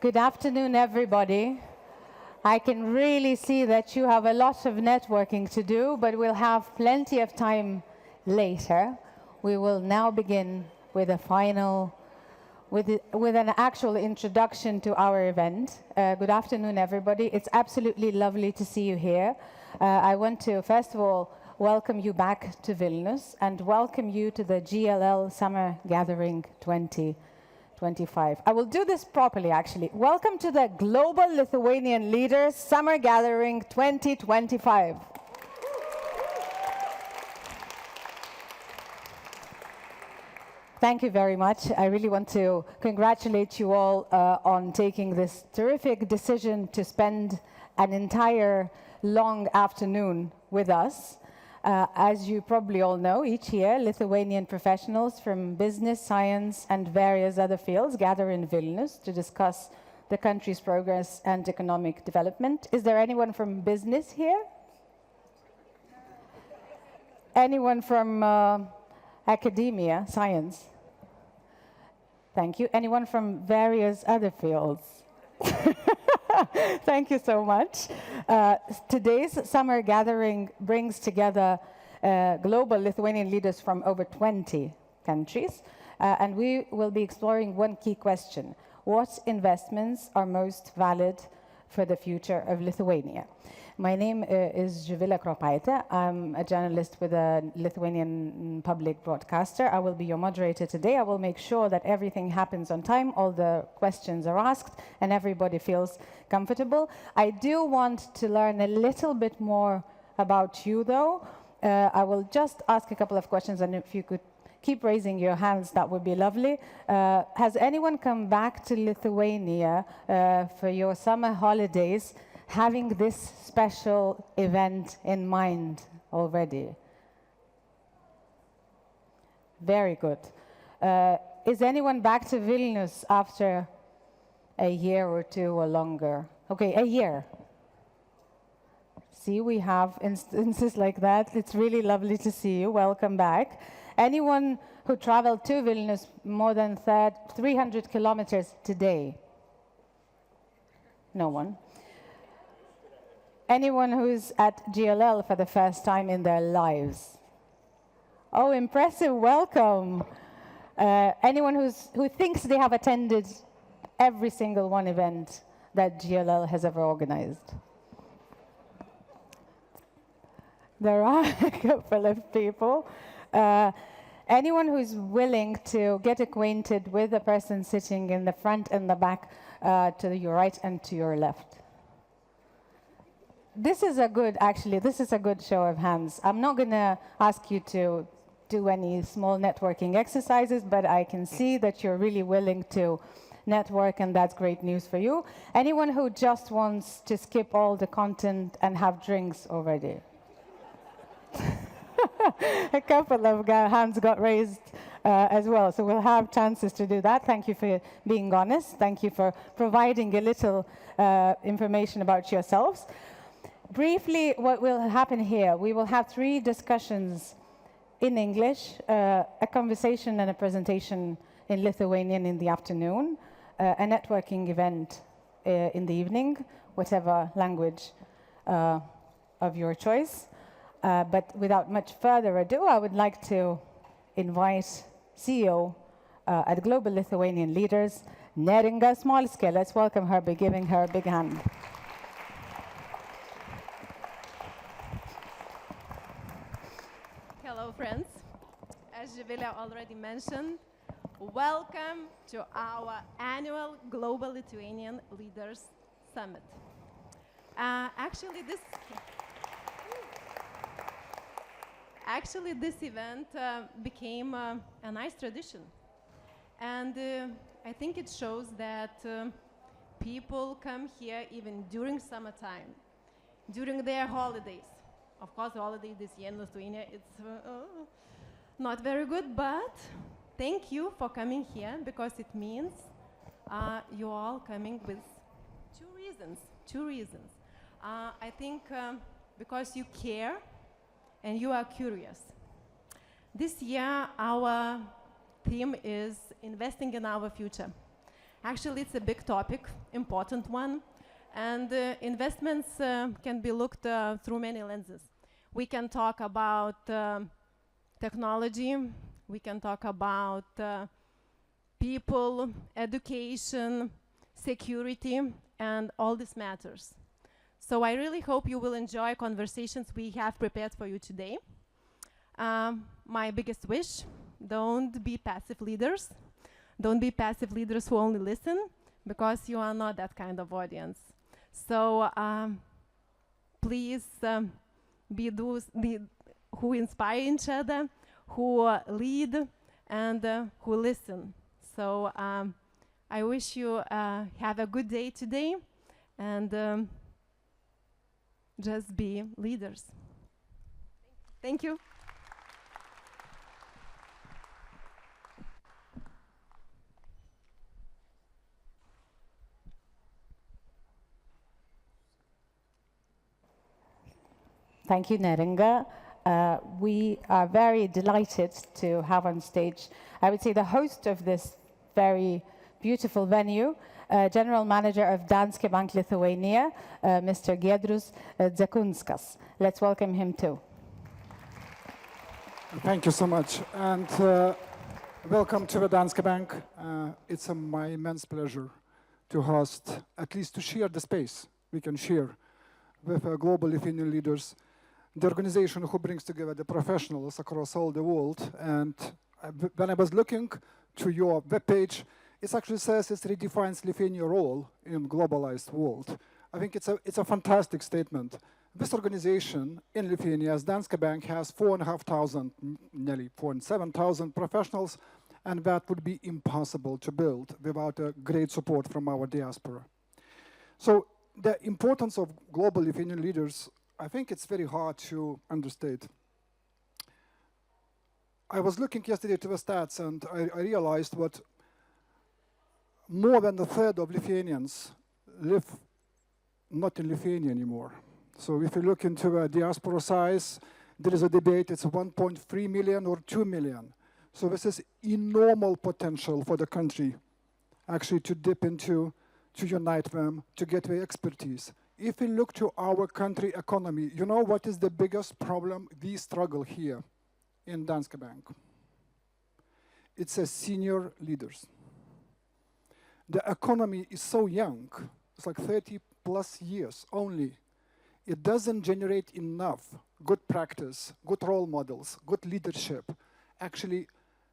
Good afternoon, everybody. I can really see that you have a lot of networking to do, but we'll have plenty of time later. We will now begin with with an actual introduction to our event. Good afternoon, everybody. It's absolutely lovely to see you here. I want to, first of all, welcome you back to Vilnius and welcome you to the GLL Summer Gathering 2025. I will do this properly, actually. Welcome to the Global Lithuanian Leaders Summer Gathering 2025. Thank you very much. I really want to congratulate you all on taking this terrific decision to spend an entire long afternoon with us. As you probably all know, each year, Lithuanian professionals from business, science, and various other fields gather in Vilnius to discuss the country's progress and economic development. Is there anyone from business here? Anyone from academia, science? Thank you. Anyone from various other fields? Thank you so much. Today's summer gathering brings together global Lithuanian leaders from over 20 countries, and we will be exploring one key question: what investments are most valid for the future of Lithuania? My name is Živilė Kropaitė. I'm a journalist with a Lithuanian public broadcaster. I will be your moderator today. I will make sure that everything happens on time, all the questions are asked, and everybody feels comfortable. I do want to learn a little bit more about you, though. I will just ask a couple of questions, and if you could keep raising your hands, that would be lovely. Has anyone come back to Lithuania for your summer holidays having this special event in mind already? Very good. Is anyone back to Vilnius after a year or two or longer? Okay, a year. See, we have instances like that. It's really lovely to see you. Welcome back. Anyone who traveled to Vilnius more than 300 kilometers today? No one. Anyone who's at GLL for the first time in their lives? Oh, impressive, welcome. Anyone who thinks they have attended every single one event that GLL has ever organized? There are a couple of people. Anyone who's willing to get acquainted with the person sitting in the front and the back, to your right and to your left? This is a good show of hands. I'm not going to ask you to do any small networking exercises, but I can see that you're really willing to network, and that's great news for you. Anyone who just wants to skip all the content and have drinks already? A couple of hands got raised as well, so we'll have chances to do that. Thank you for being honest. Thank you for providing a little information about yourselves. Briefly, what will happen here, we will have 3 discussions in English, a conversation and a presentation in Lithuanian in the afternoon, a networking event in the evening, whatever language of your choice. But without much further ado, I would like to invite CEO at Global Lithuanian Leaders, Neringa Smolskė. Let's welcome her by giving her a big hand. Hello, friends. As Živilė already mentioned, welcome to our annual Global Lithuanian Leaders Summit. Actually, this event became a nice tradition. And I think it shows that people come here even during summertime, during their holidays. Of course, the holiday this year in Lithuania, it's not very good, but thank you for coming here, because it means you're all coming with two reasons. I think because you care and you are curious. This year, our theme is investing in our future. Actually, it's a big topic, important one, and investments can be looked through many lenses. We can talk about technology, we can talk about people, education, security, and all this matters. So I really hope you will enjoy conversations we have prepared for you today. My biggest wish, don't be passive leaders. Don't be passive leaders who only listen, because you are not that kind of audience. So please be those who inspire each other, who lead, and who listen. So I wish you have a good day today, and just be leaders. Thank you. Thank you, Neringa. We are very delighted to have on stage, I would say, the host of this very beautiful venue, General Manager of Danske Bank Lithuania, Mr. Giedrius Dzakunskas. Let's welcome him too. Thank you so much, and welcome to the Danske Bank. It's my immense pleasure to host, at least to share the space we can share with global Lithuanian leaders, the organization who brings together the professionals across all the world. And when I was looking to your webpage, it actually says it redefines Lithuania's role in globalized world. I think it's a fantastic statement. This organization in Lithuania, as Danske Bank, has 4,500, nearly 4,700 professionals, and that would be impossible to build without a great support from our diaspora. So the importance of global Lithuanian leaders, I think it's very hard to understate. I was looking yesterday to the stats, and I realized what more than a third of Lithuanians live not in Lithuania anymore. So if you look into the diaspora size, there is a debate, it's 1.3 million or 2 million. So this is enormous potential for the country, actually, to dip into, to unite them, to get their expertise. If we look to our country economy, you know what is the biggest problem we struggle here in Danske Bank? It's a senior leaders. The economy is so young, it's like 30 plus years only. It doesn't generate enough good practice, good role models, good leadership. Actually,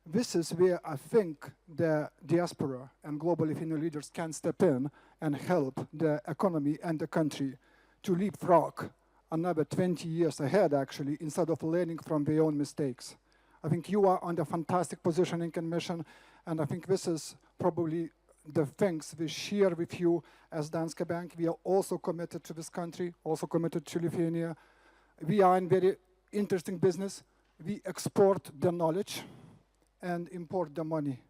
this is where I think the diaspora and global Lithuanian leaders can step in and help the economy and the country to leapfrog another 20 years ahead, actually, instead of learning from their own mistakes. I think you are on a fantastic positioning and mission, and I think this is probably the things we share with you as Danske Bank. We are also committed to this country, also committed to Lithuania. We are in very interesting business. We export the knowledge and import the money.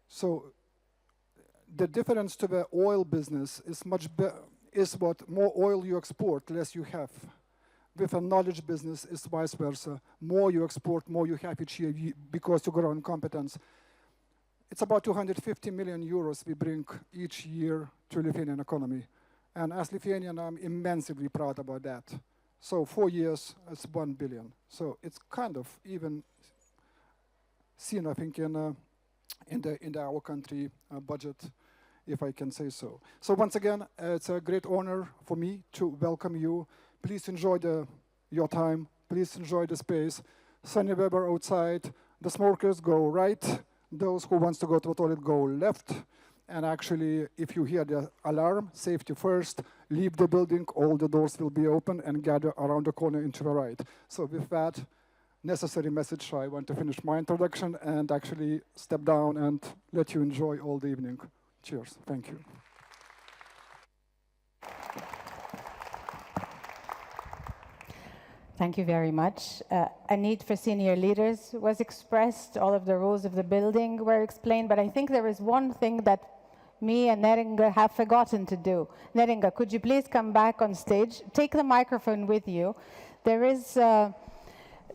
So the difference to the oil business is what more oil you export, less you have. With a knowledge business, it's vice versa. More you export, more you have each year because you grow in competence. It's about 250 million euros we bring each year to Lithuanian economy. And as Lithuanian, I'm immensely proud about that. So 4 years, it's 1 billion. So it's kind of even seen, I think, in our country budget, if I can say so. So once again, it's a great honor for me to welcome you. Please enjoy your time. Please enjoy the space. Sunny weather outside. The smokers go right. Those who wants to go to the toilet go left. And actually, if you hear the alarm, safety first, leave the building, all the doors will be open, and gather around the corner into the right. So with that necessary message, I want to finish my introduction and actually step down and let you enjoy all the evening. Cheers. Thank you. Thank you very much. A need for senior leaders was expressed. All of the rules of the building were explained, but I think there is one thing that me and Neringa have forgotten to do. Neringa, could you please come back on stage? Take the microphone with you. There is,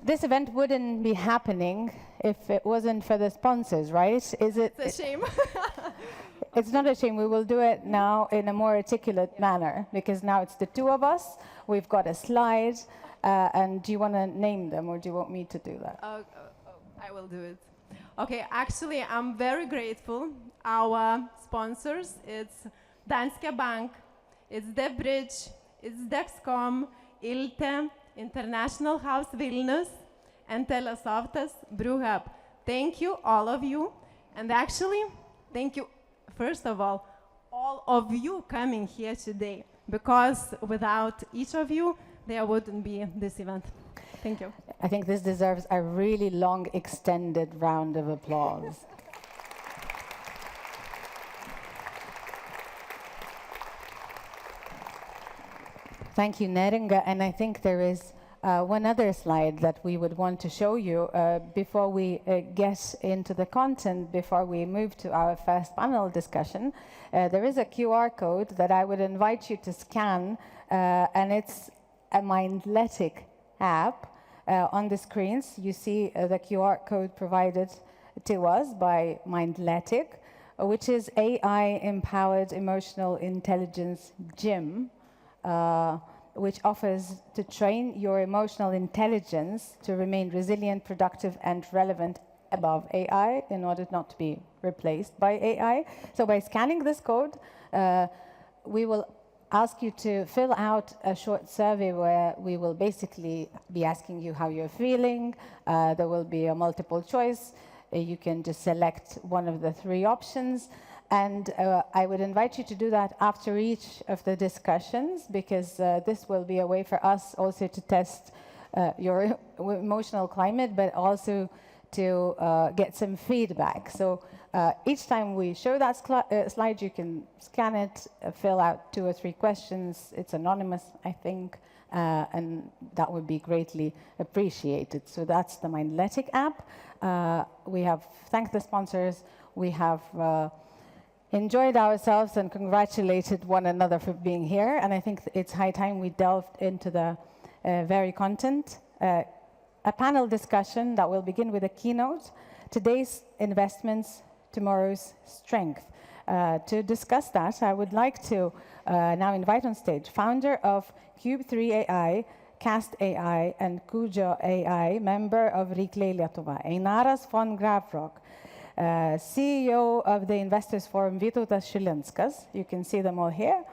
this event wouldn't be happening if it wasn't for the sponsors, right? It's a shame. It's not a shame. We will do it now in a more articulate manner, because now it's the two of us. We've got a slide. And do you want to name them, or do you want me to do that? I will do it. Okay, actually, I'm very grateful. Our sponsors, it's Danske Bank, it's The Bridge, it's Dexcom, Ilte, International House Vilnius, and Telesoftas Brew Hub. Thank you, all of you. And actually, thank you, first of all of you coming here today, because without each of you, there wouldn't be this event. Thank you. I think this deserves a really long, extended round of applause. Thank you, Neringa. And I think there is one other slide that we would want to show you before we get into the content, before we move to our first panel discussion. There is a QR code that I would invite you to scan, and it's a Mindletic app. On the screens, you see the QR code provided to us by Mindletic, which is AI-empowered emotional intelligence gym, which offers to train your emotional intelligence to remain resilient, productive, and relevant above AI in order not to be replaced by AI. So by scanning this code, we will ask you to fill out a short survey where we will basically be asking you how you're feeling. There will be a multiple choice. You can just select one of the three options. And I would invite you to do that after each of the discussions, because this will be a way for us also to test your emotional climate, but also to get some feedback. So each time we show that slide, you can scan it, fill out 2 or 3 questions. It's anonymous, I think, and that would be greatly appreciated. So that's the Mindletic app. We have thanked the sponsors. We have enjoyed ourselves and congratulated one another for being here. And I think it's high time we delved into the very content. A panel discussion that will begin with a keynote, today's investments, tomorrow's strength. To discuss that, I would like to now invite on stage founder of Cube3 AI, Cast AI, and Kujo AI, member of Rikley Lietuva, Einaras von Grafrock, CEO of the Investors Forum, Vytautas Šilinskas. You can see them all here.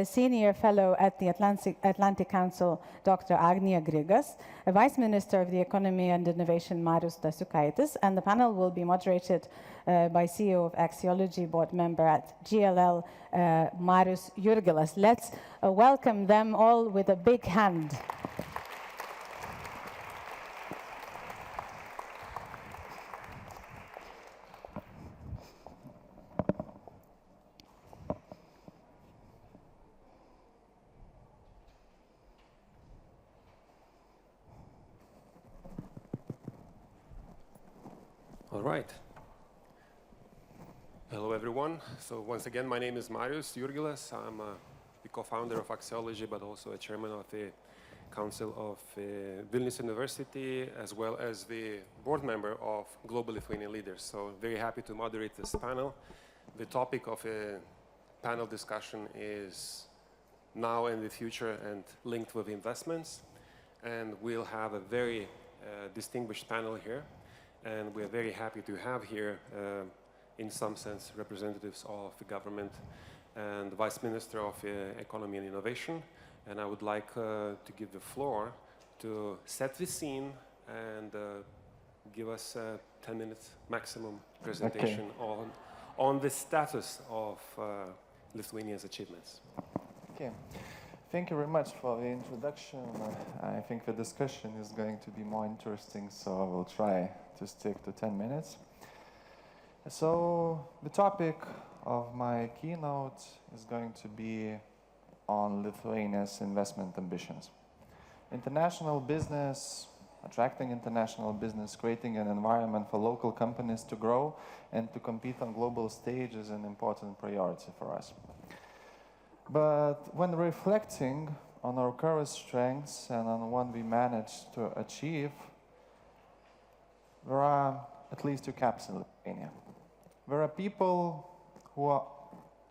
Senior Fellow at the Atlantic Council, Dr. Agnija Grigas, Vice Minister of the Economy and Innovation, Marius Dasiukaitis, and the panel will be moderated by CEO of Axiology Board Member at GLL, Marius Jurgilas. Let's welcome them all with a big hand. All right. Hello, everyone. So once again, my name is Marius Jurgilas. I'm the co-founder of Axiology, but also a chairman of the Council of Vilnius University, as well as the board member of Global Lithuanian Leaders. So very happy to moderate this panel. The topic of a panel discussion is now and the future and linked with investments. And we'll have a very distinguished panel here. And we're very happy to have here, in some sense, representatives of the government and the Vice Minister of Economy and Innovation. And I would like to give the floor to set the scene and give us a 10 minutes maximum presentation on the status of Lithuania's achievements. Okay. Thank you very much for the introduction. I think the discussion is going to be more interesting, so I will try to stick to 10 minutes. So the topic of my keynote is going to be on Lithuania's investment ambitions. International business, attracting international business, creating an environment for local companies to grow and to compete on global stage is an important priority for us. But when reflecting on our current strengths and on what we managed to achieve, there are at least 2 camps in Lithuania. There are people who are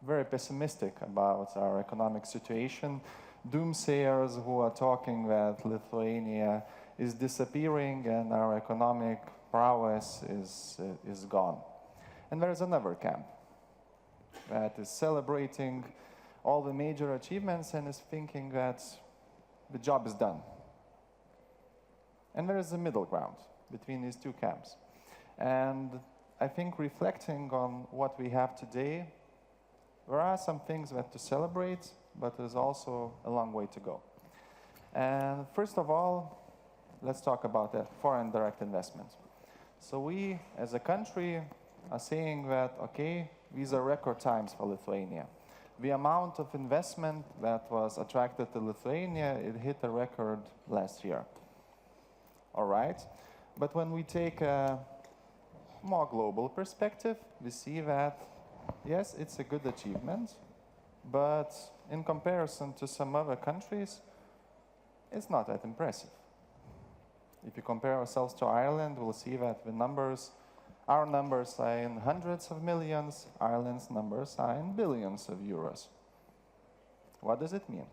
very pessimistic about our economic situation. Doomsayers who are talking that Lithuania is disappearing and our economic prowess is gone. And there is another camp that is celebrating all the major achievements and is thinking that the job is done. And there is a middle ground between these two camps. And I think reflecting on what we have today, there are some things that to celebrate, but there's also a long way to go. And first of all, let's talk about that foreign direct investment. So we, as a country, are saying that, okay, these are record times for Lithuania. The amount of investment that was attracted to Lithuania, it hit a record last year. All right, but when we take a more global perspective, we see that, yes, it's a good achievement, but in comparison to some other countries, it's not that impressive. If you compare ourselves to Ireland, we'll see that the numbers, our numbers are in hundreds of millions, Ireland's numbers are in billions of euros. What does it mean?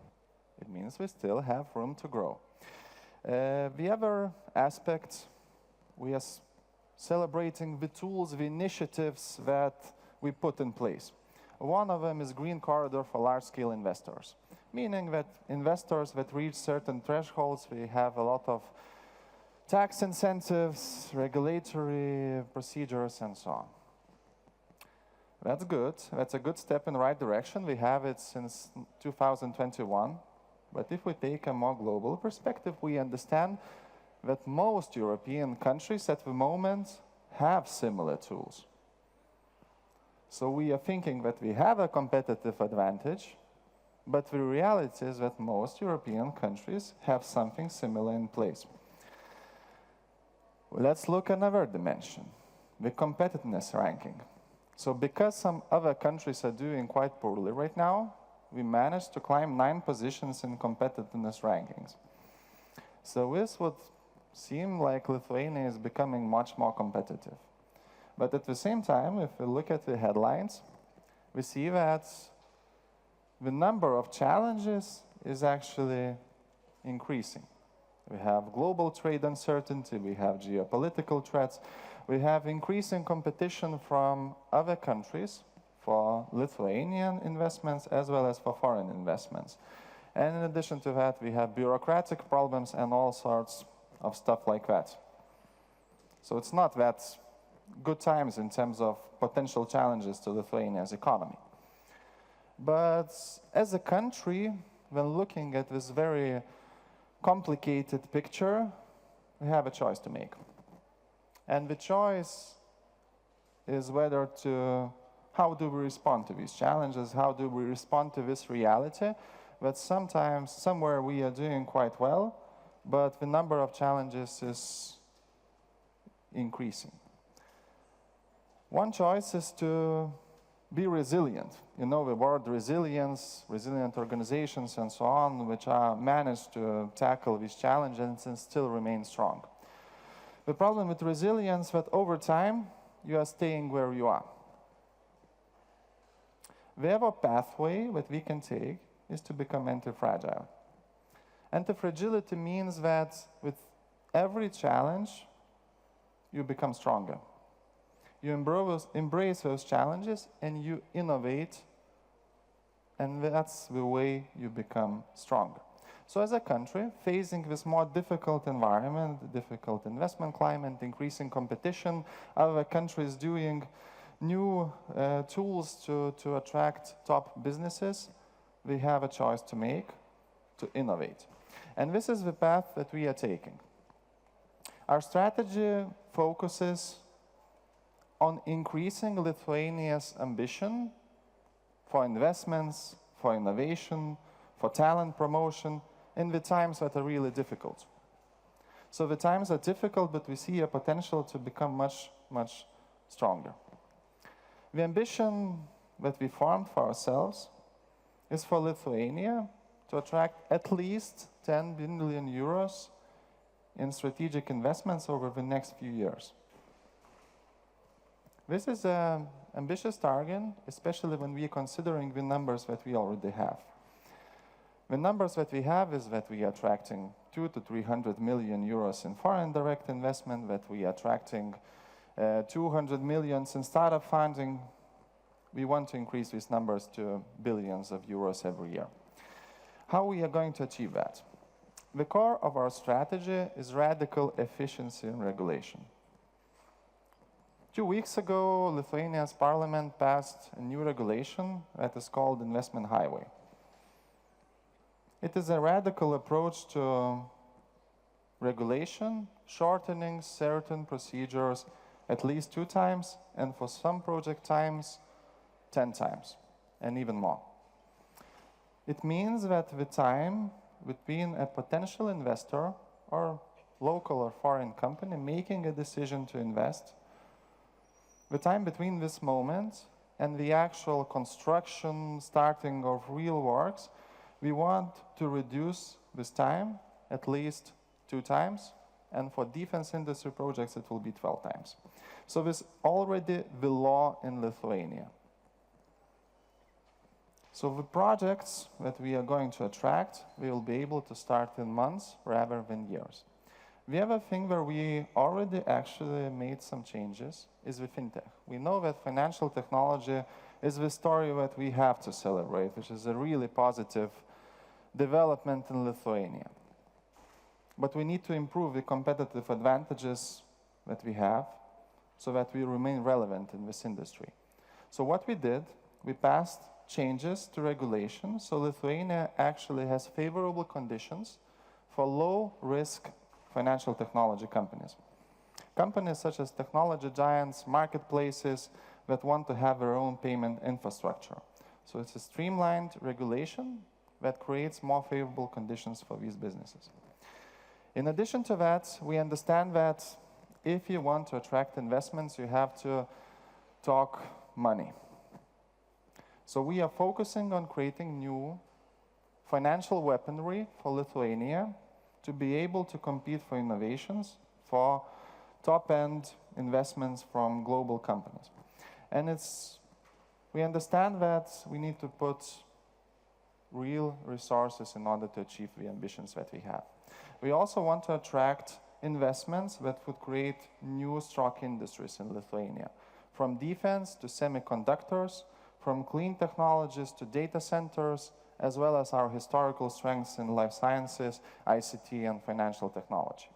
It means we still have room to grow. The other aspect, we are celebrating the tools, the initiatives that we put in place. One of them is Green Corridor for large-scale investors, meaning that investors that reach certain thresholds, we have a lot of tax incentives, regulatory procedures, and so on. That's good. That's a good step in the right direction. We have it since 2021. But if we take a more global perspective, we understand that most European countries at the moment have similar tools. So we are thinking that we have a competitive advantage, but the reality is that most European countries have something similar in place. Let's look at another dimension, the competitiveness ranking. So because some other countries are doing quite poorly right now, we managed to climb 9 positions in competitiveness rankings. So this would seem like Lithuania is becoming much more competitive. But at the same time, if we look at the headlines, we see that the number of challenges is actually increasing. We have global trade uncertainty, we have geopolitical threats, we have increasing competition from other countries for Lithuanian investments as well as for foreign investments. And in addition to that, we have bureaucratic problems and all sorts of stuff like that. So it's not that good times in terms of potential challenges to Lithuania's economy. But as a country, when looking at this very complicated picture, we have a choice to make. And the choice is whether to, how do we respond to these challenges? How do we respond to this reality? That sometimes, somewhere we are doing quite well, but the number of challenges is increasing. One choice is to be resilient. You know the word resilience, resilient organizations and so on, which are managed to tackle these challenges and still remain strong. The problem with resilience is that over time, you are staying where you are. The other pathway that we can take is to become anti-fragile. Anti-fragility means that with every challenge, you become stronger. You embrace those challenges and you innovate, and that's the way you become stronger. So as a country, facing this more difficult environment, difficult investment climate, increasing competition, other countries doing new tools to attract top businesses, we have a choice to make, to innovate. And this is the path that we are taking. Our strategy focuses on increasing Lithuania's ambition for investments, for innovation, for talent promotion in the times that are really difficult. So the times are difficult, but we see a potential to become much, much stronger. The ambition that we formed for ourselves is for Lithuania to attract at least 10 billion euros in strategic investments over the next few years. This is a ambitious target, especially when we are considering the numbers that we already have. The numbers that we have is that we are attracting 200 to 300 million euros in foreign direct investment, that we are attracting 200 million in startup funding. We want to increase these numbers to billions of euros every year. How we are going to achieve that? The core of our strategy is radical efficiency in regulation. 2 weeks ago, Lithuania's parliament passed a new regulation that is called Investment Highway. It is a radical approach to regulation, shortening certain procedures at least 2 times, and for some project times, 10 times, and even more. It means that the time between a potential investor or local or foreign company making a decision to invest, the time between this moment and the actual construction, starting of real works, we want to reduce this time at least 2 times, and for defense industry projects, it will be 12 times. So this is already the law in Lithuania. So the projects that we are going to attract, we will be able to start in months rather than years. The other thing where we already actually made some changes is with fintech. We know that financial technology is the story that we have to celebrate, which is a really positive development in Lithuania. But we need to improve the competitive advantages that we have so that we remain relevant in this industry. So what we did, we passed changes to regulation, so Lithuania actually has favorable conditions for low-risk financial technology companies. Companies such as technology giants, marketplaces that want to have their own payment infrastructure. So it's a streamlined regulation that creates more favorable conditions for these businesses. In addition to that, we understand that if you want to attract investments, you have to talk money. So we are focusing on creating new financial weaponry for Lithuania to be able to compete for innovations, for top-end investments from global companies. And we understand that we need to put real resources in order to achieve the ambitions that we have. We also want to attract investments that would create new strong industries in Lithuania, from defense to semiconductors, from clean technologies to data centers, as well as our historical strengths in life sciences, ICT, and financial technology.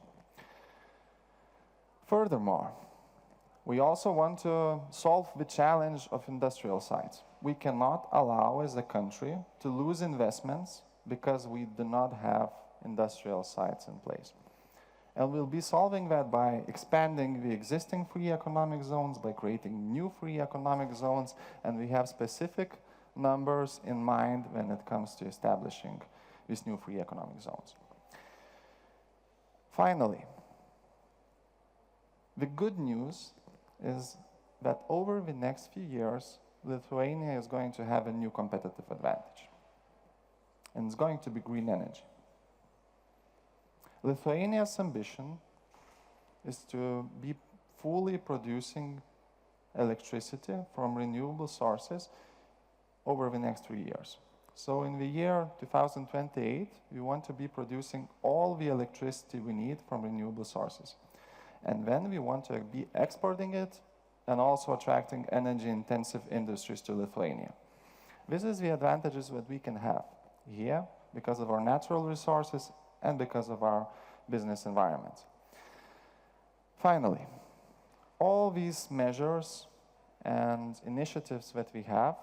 Furthermore, we also want to solve the challenge of industrial sites. We cannot allow as a country to lose investments because we do not have industrial sites in place. And we'll be solving that by expanding the existing free economic zones, by creating new free economic zones, and we have specific numbers in mind when it comes to establishing these new free economic zones. Finally, the good news is that over the next few years, Lithuania is going to have a new competitive advantage, and it's going to be green energy. Lithuania's ambition is to be fully producing electricity from renewable sources over the next 3 years. So in the year 2028, we want to be producing all the electricity we need from renewable sources. And then we want to be exporting it and also attracting energy-intensive industries to Lithuania. This is the advantages that we can have here because of our natural resources and because of our business environment. Finally, all these measures and initiatives that we have,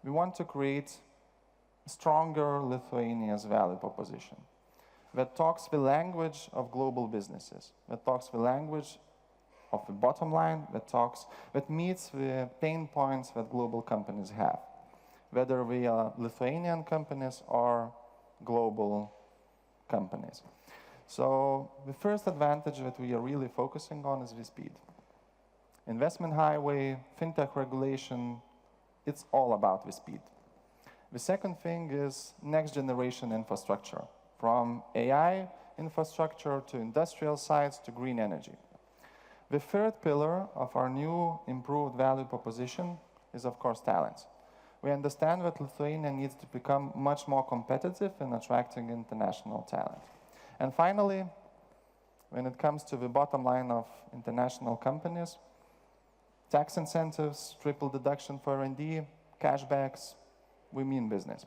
we want to create stronger Lithuania's value proposition that talks the language of global businesses, that talks the language of the bottom line, that meets the pain points that global companies have, whether we are Lithuanian companies or global companies. So the first advantage that we are really focusing on is the speed. Investment highway, fintech regulation, it's all about the speed. The second thing is next generation infrastructure, from AI infrastructure to industrial sites to green energy. The third pillar of our new improved value proposition is, of course, talents. We understand that Lithuania needs to become much more competitive in attracting international talent. And finally, when it comes to the bottom line of international companies, tax incentives, triple deduction for R&D, cashbacks, we mean business.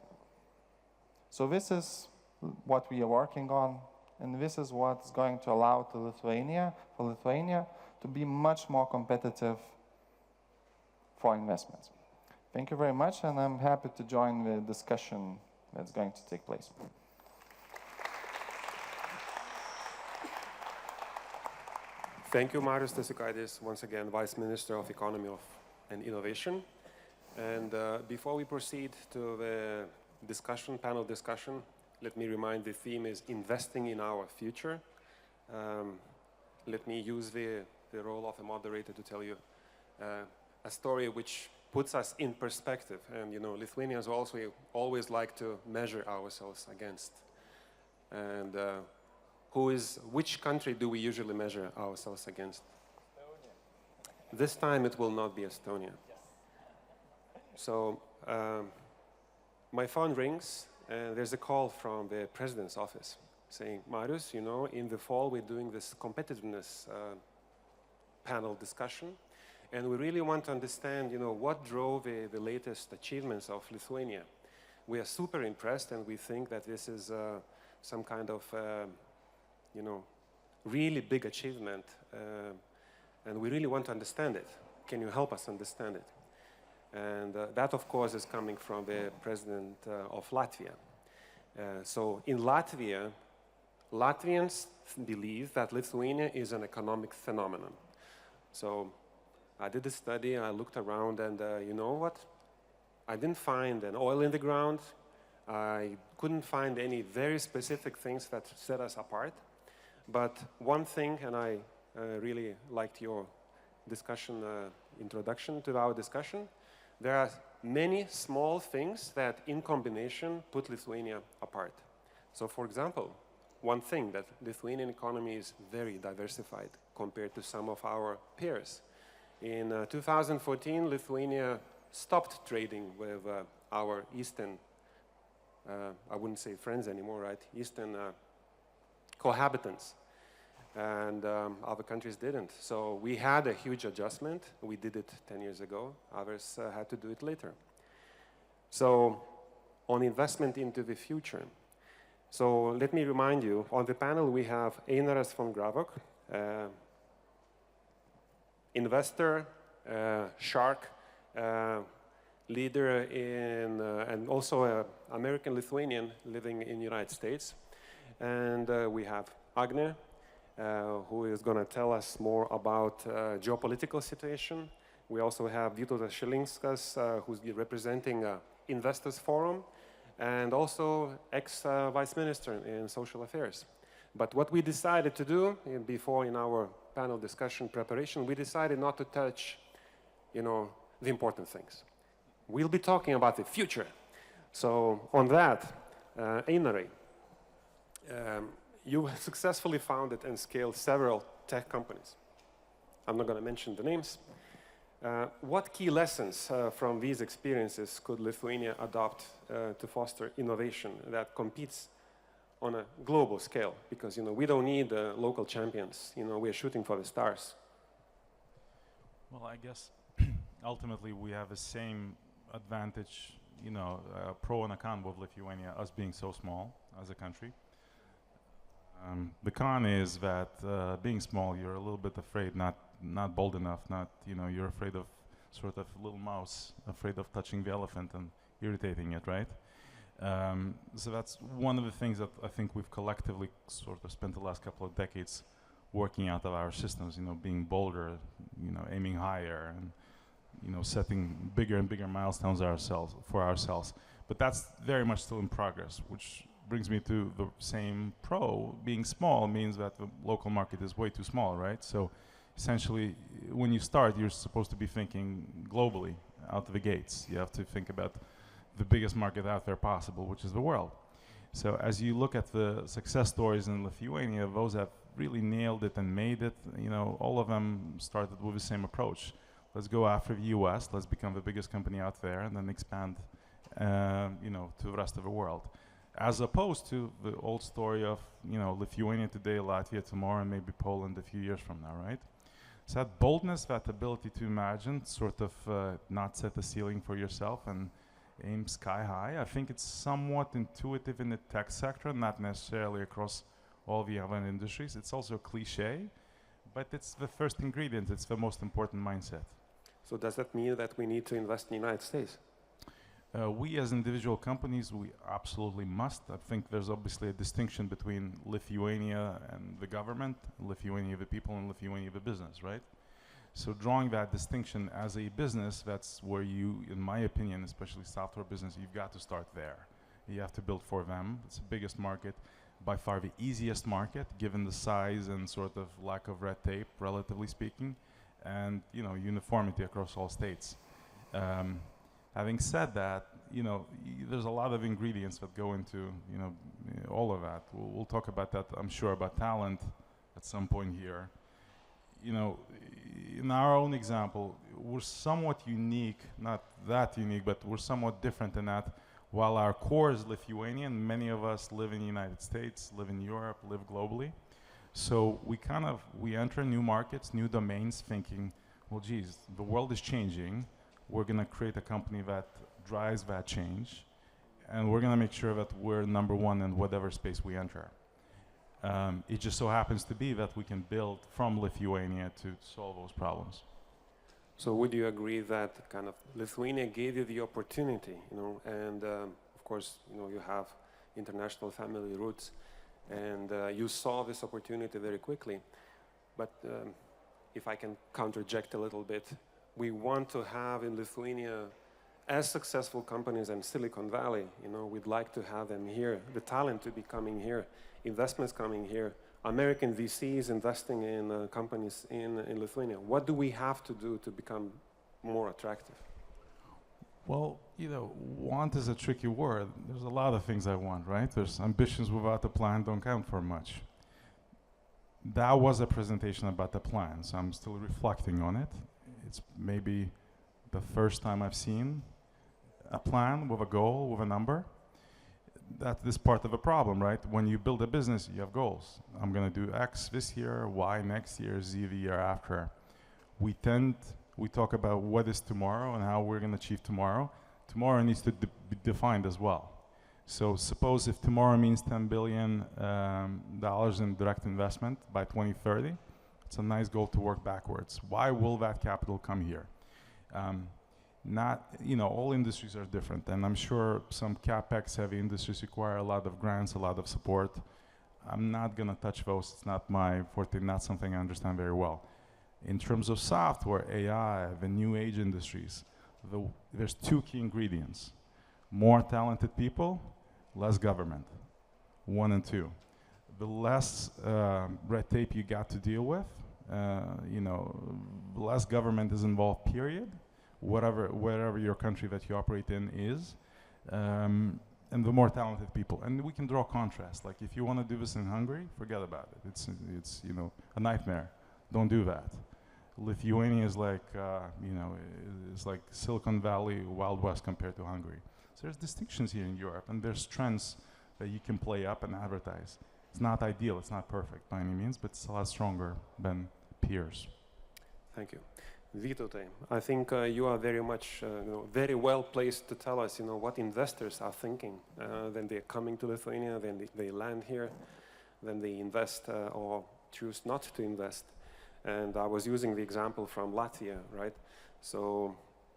So this is what we are working on, and this is what's going to allow for Lithuania to be much more competitive for investments. Thank you very much, and I'm happy to join the discussion that's going to take place. Thank you, Marius Stasiukaitis, once again, Vice Minister of Economy and Innovation. And before we proceed to the panel discussion, let me remind the theme is investing in our future. Let me use the role of a moderator to tell you a story which puts us in perspective. And Lithuanians also always like to measure ourselves against. And which country do we usually measure ourselves against? Estonia. This time it will not be Estonia. Yes. So my phone rings, and there's a call from the president's office saying, Marius, in the fall we're doing this competitiveness panel discussion, and we really want to understand, what drove the latest achievements of Lithuania. We are super impressed, and we think that this is some kind of, really big achievement, and we really want to understand it. Can you help us understand it? And that, of course, is coming from the president of Latvia. So in Latvia, Latvians believe that Lithuania is an economic phenomenon. So I did a study, I looked around, and you know what? I didn't find an oil in the ground. I couldn't find any very specific things that set us apart. But one thing, and I really liked your discussion, introduction to our discussion, there are many small things that in combination put Lithuania apart. So for example, one thing, that Lithuanian economy is very diversified compared to some of our peers. In 2014, Lithuania stopped trading with our Eastern, I wouldn't say friends anymore, right? Eastern cohabitants. And other countries didn't. So we had a huge adjustment. We did it 10 years ago. Others had to do it later. So on investment into the future. So let me remind you, on the panel we have Einaras von Gravok, investor, shark, leader in, and also an American Lithuanian living in the United States. And we have Agne, who is going to tell us more about geopolitical situation. We also have Vytautas Šilinskas, who's representing Investors Forum, and also ex-Vice Minister in Social Affairs. But what we decided to do before in our panel discussion preparation, we decided not to touch, the important things. We'll be talking about the future. So on that, Einari, you successfully founded and scaled several tech companies. I'm not going to mention the names. What key lessons from these experiences could Lithuania adopt to foster innovation that competes on a global scale? Because we don't need local champions. We're shooting for the stars. Well, I guess ultimately we have the same advantage, pro and a con with Lithuania, us being so small as a country. The con is that being small, you're a little bit afraid, not bold enough, you're afraid of sort of little mouse, afraid of touching the elephant and irritating it, right? So that's one of the things that I think we've collectively sort of spent the last couple of decades working out of our systems, being bolder, aiming higher, and setting bigger and bigger milestones for ourselves. But that's very much still in progress, which brings me to the same pro. Being small means that the local market is way too small, right? So essentially, when you start, you're supposed to be thinking globally, out of the gates. You have to think about the biggest market out there possible, which is the world. So as you look at the success stories in Lithuania, those have really nailed it and made it, you know, all of them started with the same approach. Let's go after the US, let's become the biggest company out there, and then expand, you know, to the rest of the world. As opposed to the old story of, you know, Lithuania today, Latvia tomorrow, and maybe Poland a few years from now, right? So that boldness, that ability to imagine, sort of not set a ceiling for yourself and aim sky high, I think it's somewhat intuitive in the tech sector, not necessarily across all the other industries. It's also a cliche, but it's the first ingredient, it's the most important mindset. So does that mean that we need to invest in the United States? We as individual companies, we absolutely must. I think there's obviously a distinction between Lithuania and the government, Lithuania the people, and Lithuania the business, right? So drawing that distinction as a business, that's where you, in my opinion, especially software business, you've got to start there. You have to build for them. It's the biggest market, by far the easiest market, given the size and sort of lack of red tape, relatively speaking, and, you know, uniformity across all states. Having said that, you know, there's a lot of ingredients that go into, you know, all of that. We'll talk about that, I'm sure, about talent at some point here. You know, in our own example, we're somewhat unique, not that unique, but we're somewhat different in that while our core is Lithuanian, many of us live in the United States, live in Europe, live globally. So we enter new markets, new domains, thinking, well, geez, the world is changing. We're going to create a company that drives that change, and we're going to make sure that we're number one in whatever space we enter. It just so happens to be that we can build from Lithuania to solve those problems. So would you agree that kind of Lithuania gave you the opportunity, you know, and of course, you know, you have international family roots, and you saw this opportunity very quickly. But if I can counterject a little bit, we want to have in Lithuania as successful companies in Silicon Valley. You know, we'd like to have them here, the talent to be coming here, investments coming here, American VCs investing in companies in Lithuania. What do we have to do to become more attractive? Well, you know, want is a tricky word. There's a lot of things I want, right? There's ambitions without a plan don't count for much. That was a presentation about the plan, so I'm still reflecting on it. It's maybe the first time I've seen a plan with a goal, with a number. That's this part of a problem, right? When you build a business, you have goals. I'm going to do X this year, Y next year, Z the year after. We talk about what is tomorrow and how we're going to achieve tomorrow. Tomorrow needs to be defined as well. So suppose if tomorrow means $10 billion in direct investment by 2030, it's a nice goal to work backwards. Why will that capital come here? Not, you know, all industries are different, and I'm sure some capex heavy industries require a lot of grants, a lot of support. I'm not gonna touch those, it's not my forte, not something I understand very well. In terms of software, AI, the new age industries, there's two key ingredients. More talented people, less government, 1 and 2. The less red tape you got to deal with, you know, less government is involved, period, wherever your country that you operate in is, and the more talented people. And we can draw contrast. Like if you want to do this in Hungary, forget about it. It's you know, a nightmare. Don't do that. Lithuania is like, you know, is like Silicon Valley, Wild West compared to Hungary. So there's distinctions here in Europe, and there's trends that you can play up and advertise. It's not ideal, it's not perfect by any means, but it's a lot stronger than peers. Thank you. Vytautai, I think you are very much, you know, very well placed to tell us, you know, what investors are thinking when they're coming to Lithuania, when they land here, when they invest or choose not to invest. And I was using the example from Latvia, right? So,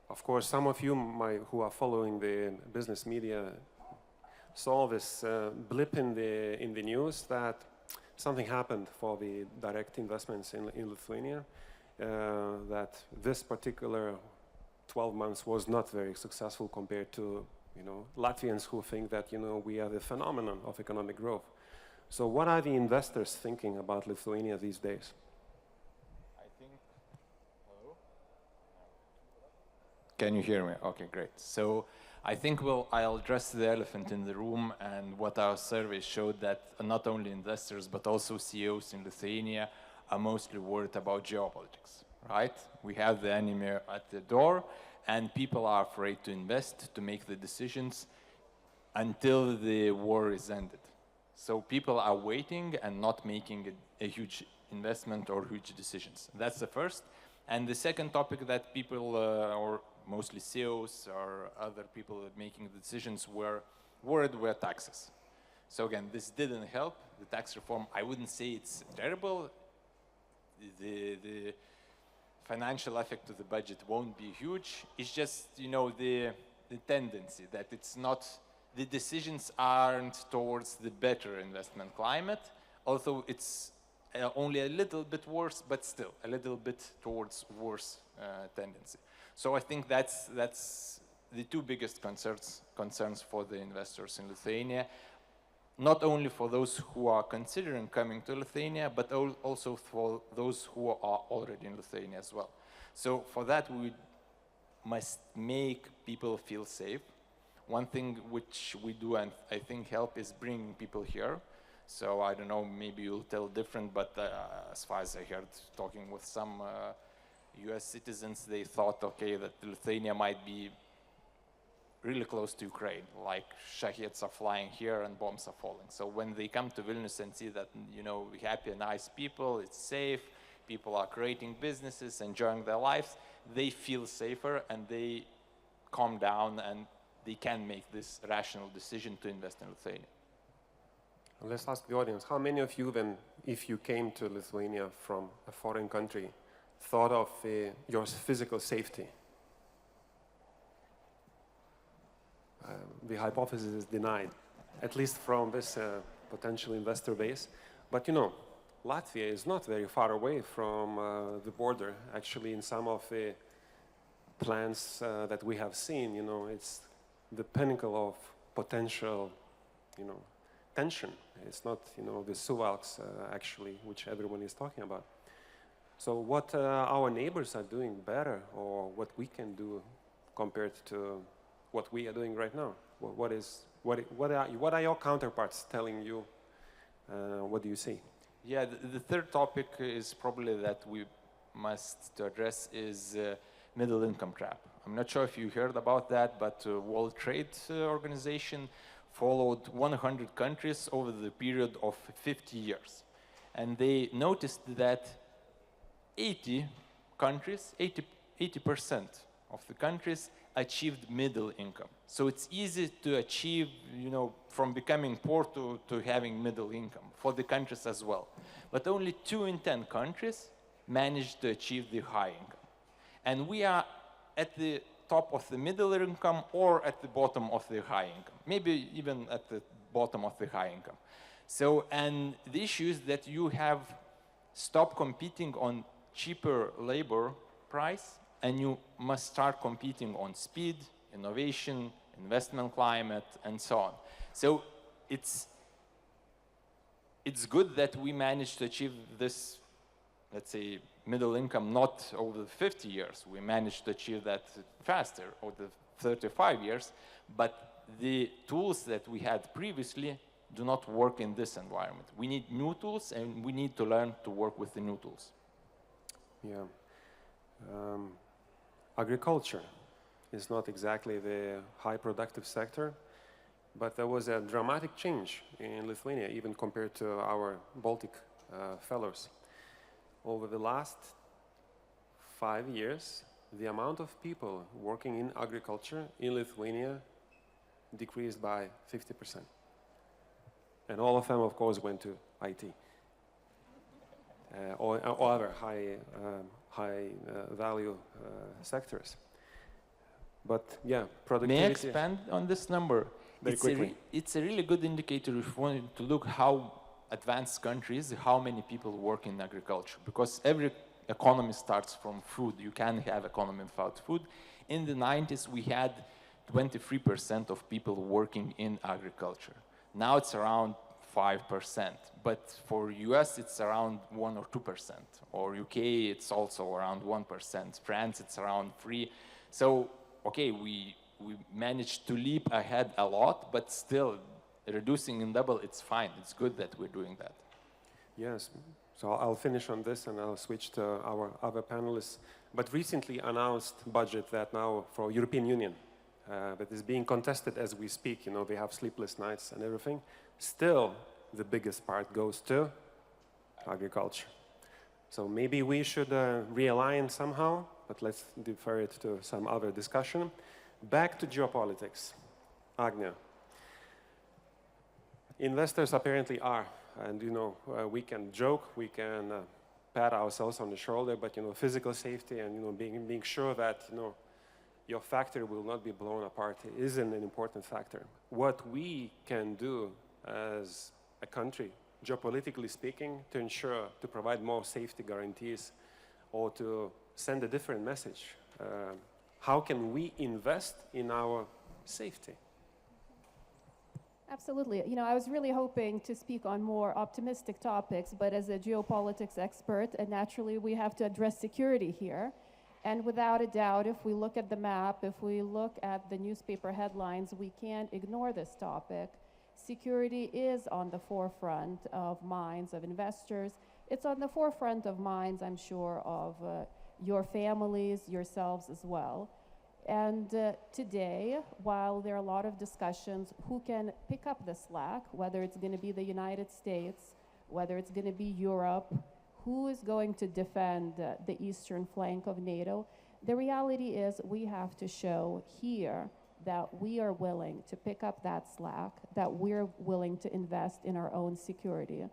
of course, some of you who are following the business media saw this blip in the news that something happened for the direct investments in Lithuania. That this particular 12 months was not very successful compared to, you know, Latvians who think that, you know, we are the phenomenon of economic growth. So what are the investors thinking about Lithuania these days? I think, hello? Can you hear me? Okay, great. So I think I'll address the elephant in the room, and what our survey showed that not only investors but also CEOs in Lithuania are mostly worried about geopolitics, right? We have the enemy at the door, and people are afraid to invest, to make the decisions until the war is ended. So people are waiting and not making a huge investment or huge decisions. That's the first. And the second topic that people, or mostly CEOs or other people making the decisions were worried were taxes. So again, this didn't help. The tax reform, I wouldn't say it's terrible. The financial effect to the budget won't be huge. It's just, you know, the tendency that it's not, the decisions aren't towards the better investment climate, although it's only a little bit worse, but still a little bit towards worse tendency. So I think that's the two biggest concerns for the investors in Lithuania, not only for those who are considering coming to Lithuania, but also for those who are already in Lithuania as well. So for that, we must make people feel safe. One thing which we do and I think help is bringing people here. So I don't know, maybe you'll tell different, but as far as I heard talking with some US citizens, they thought, okay, that Lithuania might be really close to Ukraine, like shaheds are flying here and bombs are falling. So when they come to Vilnius and see that, you know, happy, nice people, it's safe, people are creating businesses, enjoying their lives, they feel safer and they calm down and they can make this rational decision to invest in Lithuania. Let's ask the audience, how many of you then, if you came to Lithuania from a foreign country, thought of your physical safety? The hypothesis is denied, at least from this potential investor base. But you know, Latvia is not very far away from the border. Actually, in some of the plans that we have seen, you know, it's the pinnacle of potential, you know, tension. It's not, you know, the Suwalks actually, which everyone is talking about. So what our neighbors are doing better, or what we can do compared to what we are doing right now? What are your counterparts telling you? What do you see? Yeah, the third topic is probably that we must address is middle income trap. I'm not sure if you heard about that, but World Trade Organization followed 100 countries over the period of 50 years. And they noticed that 80 countries, 80% of the countries achieved middle income. So it's easy to achieve, you know, from becoming poor to having middle income for the countries as well. But only 2 in 10 countries managed to achieve the high income. And we are at the top of the middle income or at the bottom of the high income, maybe even at the bottom of the high income. So, and the issue is that you have stopped competing on cheaper labor price, and you must start competing on speed, innovation, investment climate, and so on. So it's good that we managed to achieve this, let's say, middle income not over 50 years. We managed to achieve that faster over the 35 years, but the tools that we had previously do not work in this environment. We need new tools, and we need to learn to work with the new tools. Yeah. Agriculture is not exactly the high productive sector, but there was a dramatic change in Lithuania, even compared to our Baltic fellows. Over the last 5 years, the amount of people working in agriculture in Lithuania decreased by 50%. And all of them, of course, went to IT or other high value sectors. But yeah, productivity. May I expand on this number? Very quickly. It's a really good indicator if you want to look how advanced countries, how many people work in agriculture, because every economy starts from food. You can't have economy without food. In the 90s, we had 23% of people working in agriculture. Now it's around 5%, but for US it's around 1 or 2%, or UK it's also around 1%, France it's around 3%. So, okay, we we managed to leap ahead a lot, but still reducing in double, it's fine. It's good that we're doing that. Yes, so I'll finish on this and I'll switch to our other panelists. But recently announced budget that now for European Union, that is being contested as we speak, you know, they have sleepless nights and everything. Still, the biggest part goes to agriculture. So maybe we should realign somehow, but let's defer it to some other discussion. Back to geopolitics. Agnia. Investors apparently are, and you know, we can joke, we can pat ourselves on the shoulder, but you know, physical safety and you know, being sure that you know, your factory will not be blown apart is an important factor. What we can do as a country, geopolitically speaking, to ensure, to provide more safety guarantees or to send a different message. How can we invest in our safety? Absolutely. You know, I was really hoping to speak on more optimistic topics, but as a geopolitics expert, and naturally we have to address security here. And without a doubt, if we look at the map, if we look at the newspaper headlines, we can't ignore this topic. Security is on the forefront of minds of investors. It's on the forefront of minds, I'm sure, of your families, yourselves as well. And today, while there are a lot of discussions, who can pick up the slack, whether it's going to be the United States, whether it's going to be Europe, who is going to defend the eastern flank of NATO, the reality is we have to show here that we are willing to pick up that slack, that we're willing to invest in our own security.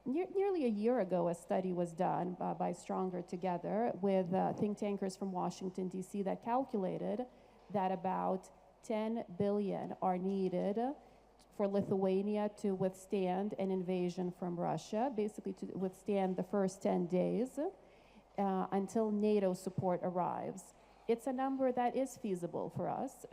Nearly a year ago, a study was done by Stronger Together with think tankers from Washington, D.C. that calculated that about 10 billion are needed for Lithuania to withstand an invasion from Russia, basically to withstand the first 10 days until NATO support arrives. It's a number that is feasible for us.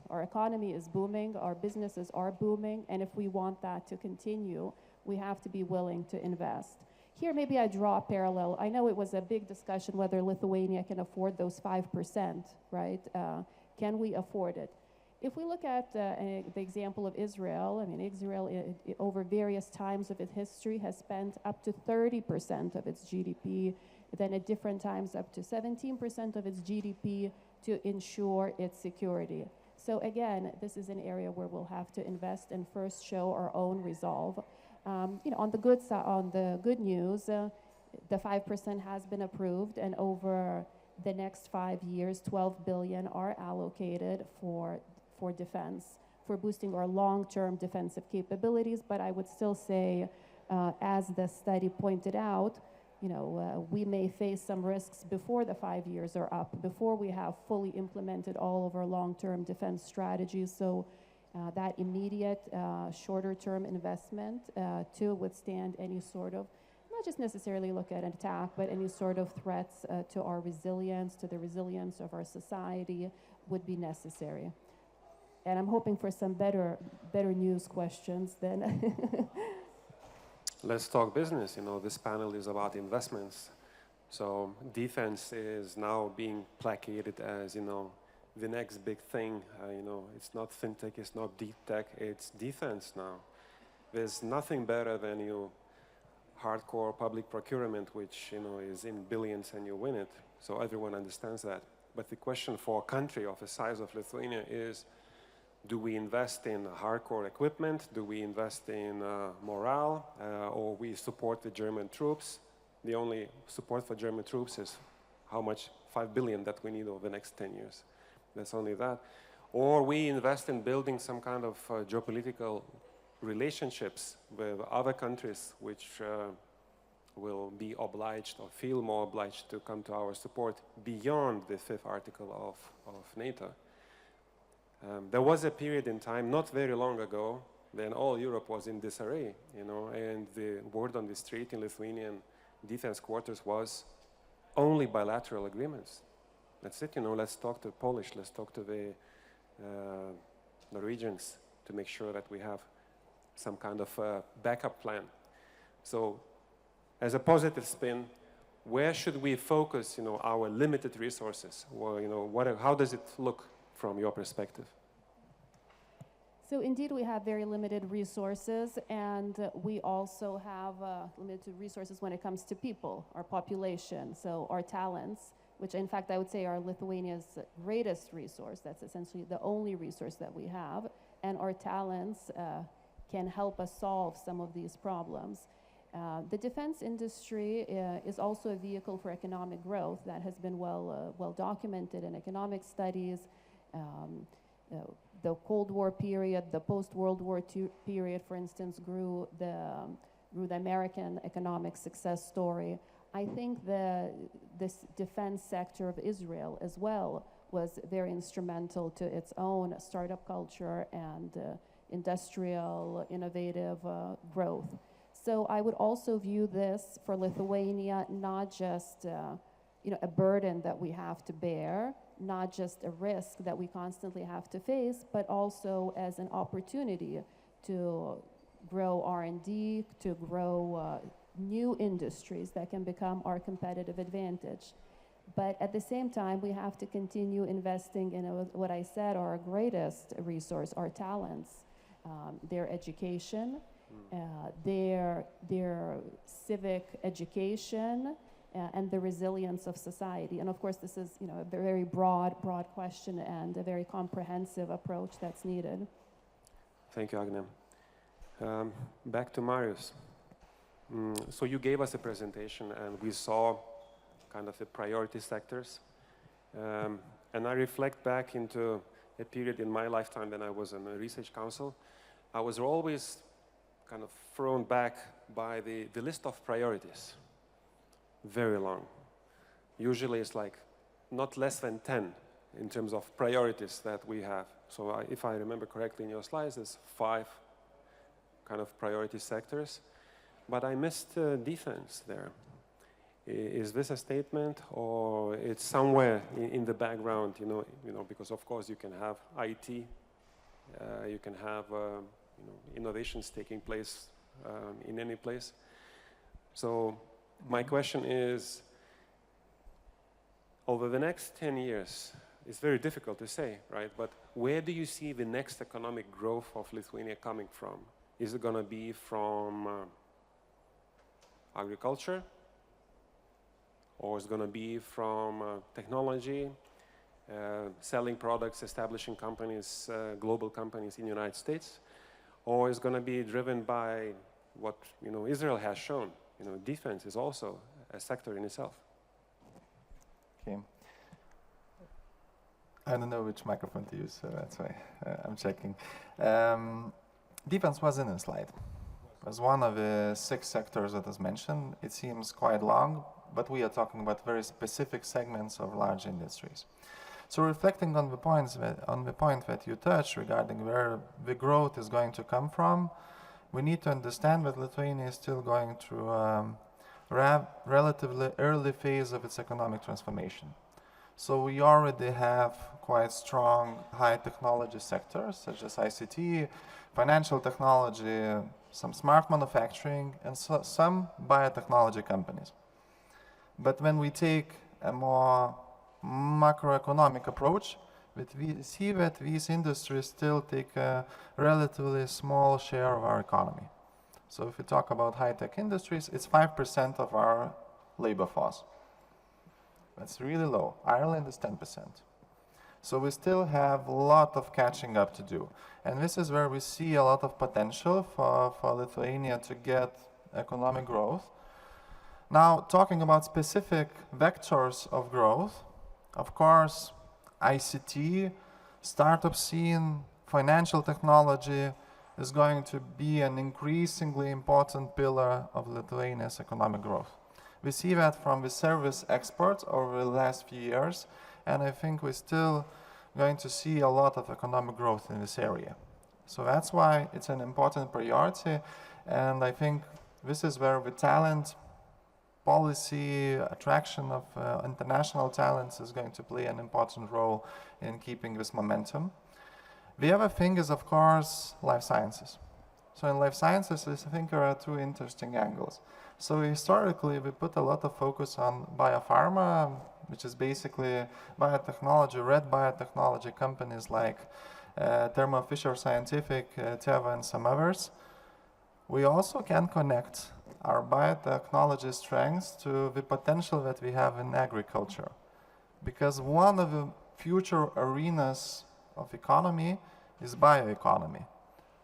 Our economy is booming, our businesses are booming, and if we want that to continue, we have to be willing to invest. Here, maybe I draw a parallel. I know it was a big discussion whether Lithuania can afford those 5%, right? Can we afford it? If we look at the example of Israel, I mean, Israel, over various times of its history, has spent up to 30% of its GDP, then at different times up to 17% of its GDP to ensure its security. So again, this is an area where we'll have to invest and first show our own resolve. You know, on the good side, on the good news, the 5% has been approved, and over the next 5 years, 12 billion are allocated for defense, for boosting our long-term defensive capabilities. But I would still say, as the study pointed out, you know, we may face some risks before the 5 years are up, before we have fully implemented all of our long-term defense strategies. So that immediate, shorter-term investment to withstand any sort of, not just necessarily look at an attack, but any sort of threats to our resilience, to the resilience of our society would be necessary. And I'm hoping for some better news questions then. Let's talk business. You know, this panel is about investments. So defense is now being placated as, you know, the next big thing. You know, it's not fintech, it's not deep tech, it's defense now. There's nothing better than you hardcore public procurement, which, you know, is in billions and you win it. So everyone understands that. But the question for a country of the size of Lithuania is, do we invest in hardcore equipment? Do we invest in morale? Or we support the German troops? The only support for German troops is how much? 5 billion that we need over the next 10 years. That's only that. Or we invest in building some kind of geopolitical relationships with other countries which will be obliged or feel more obliged to come to our support beyond the 5th article of NATO. There was a period in time, not very long ago, when all Europe was in disarray, you know, and the word on the street in Lithuanian defense quarters was only bilateral agreements. That's it, you know, let's talk to Polish, let's talk to the Norwegians to make sure that we have some kind of backup plan. So, as a positive spin, where should we focus, you know, our limited resources? Well, you know, how does it look from your perspective? So indeed, we have very limited resources, and we also have limited resources when it comes to people, our population, so our talents, which in fact I would say are Lithuania's greatest resource. That's essentially the only resource that we have, and our talents can help us solve some of these problems. The defense industry is also a vehicle for economic growth that has been well documented in economic studies. The Cold War period, the post-World War II period, for instance, grew the American economic success story. I think this defense sector of Israel as well was very instrumental to its own startup culture and industrial, innovative growth. So I would also view this for Lithuania not just a burden that we have to bear, not just a risk that we constantly have to face, but also as an opportunity to grow R&D, to grow new industries that can become our competitive advantage. But at the same time, we have to continue investing in what I said are our greatest resource, our talents, their education, their civic education, and the resilience of society. And of course, this is a very broad question and a very comprehensive approach that's needed. Thank you, Agne. Back to Marius. So you gave us a presentation and we saw kind of the priority sectors. And I reflect back into a period in my lifetime when I was in a research council. I was always kind of thrown back by the list of priorities. Very long. Usually it's like not less than 10 in terms of priorities that we have. So if I remember correctly in your slides, there's 5 kind of priority sectors. But I missed defense there. Is this a statement or it's somewhere in the background, because of course you can have IT, you can have innovations taking place in any place. So my question is, over the next 10 years, it's very difficult to say, right? But where do you see the next economic growth of Lithuania coming from? Is it going to be from agriculture? Or is it going to be from technology, selling products, establishing companies, global companies in the United States? Or is it going to be driven by what Israel has shown? Defense is also a sector in itself. Okay. I don't know which microphone to use, so that's why I'm checking. Defense was in a slide. It was one of the 6 sectors that is mentioned. It seems quite long, but we are talking about very specific segments of large industries. So reflecting on the point that you touched regarding where the growth is going to come from, we need to understand that Lithuania is still going through a relatively early phase of its economic transformation. So we already have quite strong high technology sectors such as ICT, financial technology, some smart manufacturing, and some biotechnology companies. But when we take a more macroeconomic approach, we see that these industries still take a relatively small share of our economy. So if we talk about high-tech industries, it's 5% of our labor force. That's really low. Ireland is 10%. So we still have a lot of catching up to do. And this is where we see a lot of potential for Lithuania to get economic growth. Now, talking about specific vectors of growth, of course, ICT, startup scene, financial technology is going to be an increasingly important pillar of Lithuania's economic growth. We see that from the service exports over the last few years, and I think we're still going to see a lot of economic growth in this area. So that's why it's an important priority, and I think this is where the talent policy, attraction of international talents is going to play an important role in keeping this momentum. The other thing is, of course, life sciences. So in life sciences, I think there are 2 interesting angles. So historically, we put a lot of focus on biopharma, which is basically biotechnology, red biotechnology companies like Thermo Fisher Scientific, Teva, and some others. We also can connect our biotechnology strengths to the potential that we have in agriculture. Because one of the future arenas of economy is bioeconomy,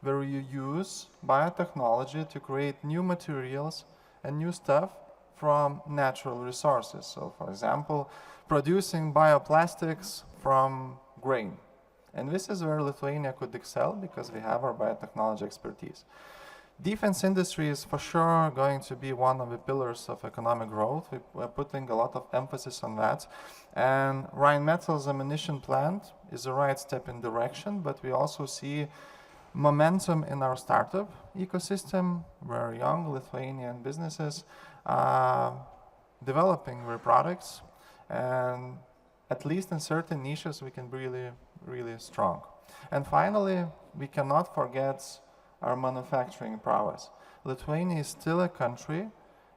where you use biotechnology to create new materials and new stuff from natural resources. So, for example, producing bioplastics from grain. And this is where Lithuania could excel because we have our biotechnology expertise. Defense industry is for sure going to be one of the pillars of economic growth. We're putting a lot of emphasis on that. And Rheinmetall's ammunition plant is the right step in direction, but we also see momentum in our startup ecosystem, where young Lithuanian businesses are developing their products, and at least in certain niches we can be really strong. And finally, we cannot forget our manufacturing prowess. Lithuania is still a country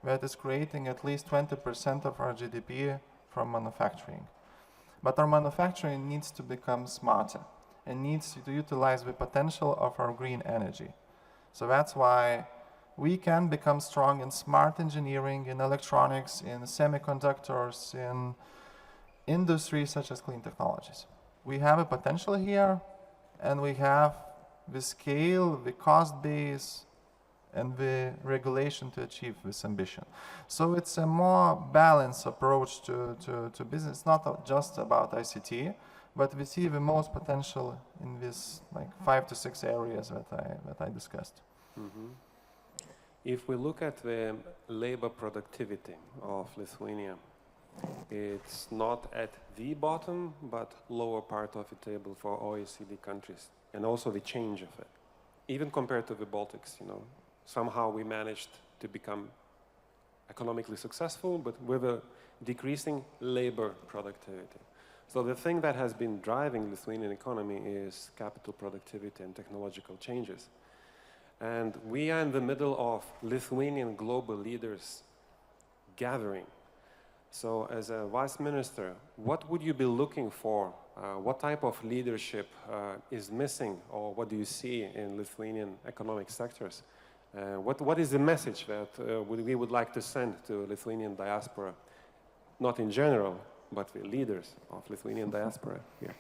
that is creating at least 20% of our GDP from manufacturing. But our manufacturing needs to become smarter and needs to utilize the potential of our green energy. So that's why we can become strong in smart engineering, in electronics, in semiconductors, in industries such as clean technologies. We have a potential here, and we have the scale, the cost base, and the regulation to achieve this ambition. So it's a more balanced approach to business. It's not just about ICT, but we see the most potential in these like 5 to 6 areas that I discussed. Mm-hmm. If we look at the labor productivity of Lithuania, it's not at the bottom, but lower part of the table for OECD countries, and also the change of it. Even compared to the Baltics, somehow we managed to become economically successful, but with a decreasing labor productivity. So the thing that has been driving Lithuanian economy is capital productivity and technological changes. And we are in the middle of Lithuanian global leaders gathering. So as a vice minister, what would you be looking for? What type of leadership is missing, or what do you see in Lithuanian economic sectors? What is the message that we would like to send to Lithuanian diaspora, not in general, but the leaders of Lithuanian diaspora here?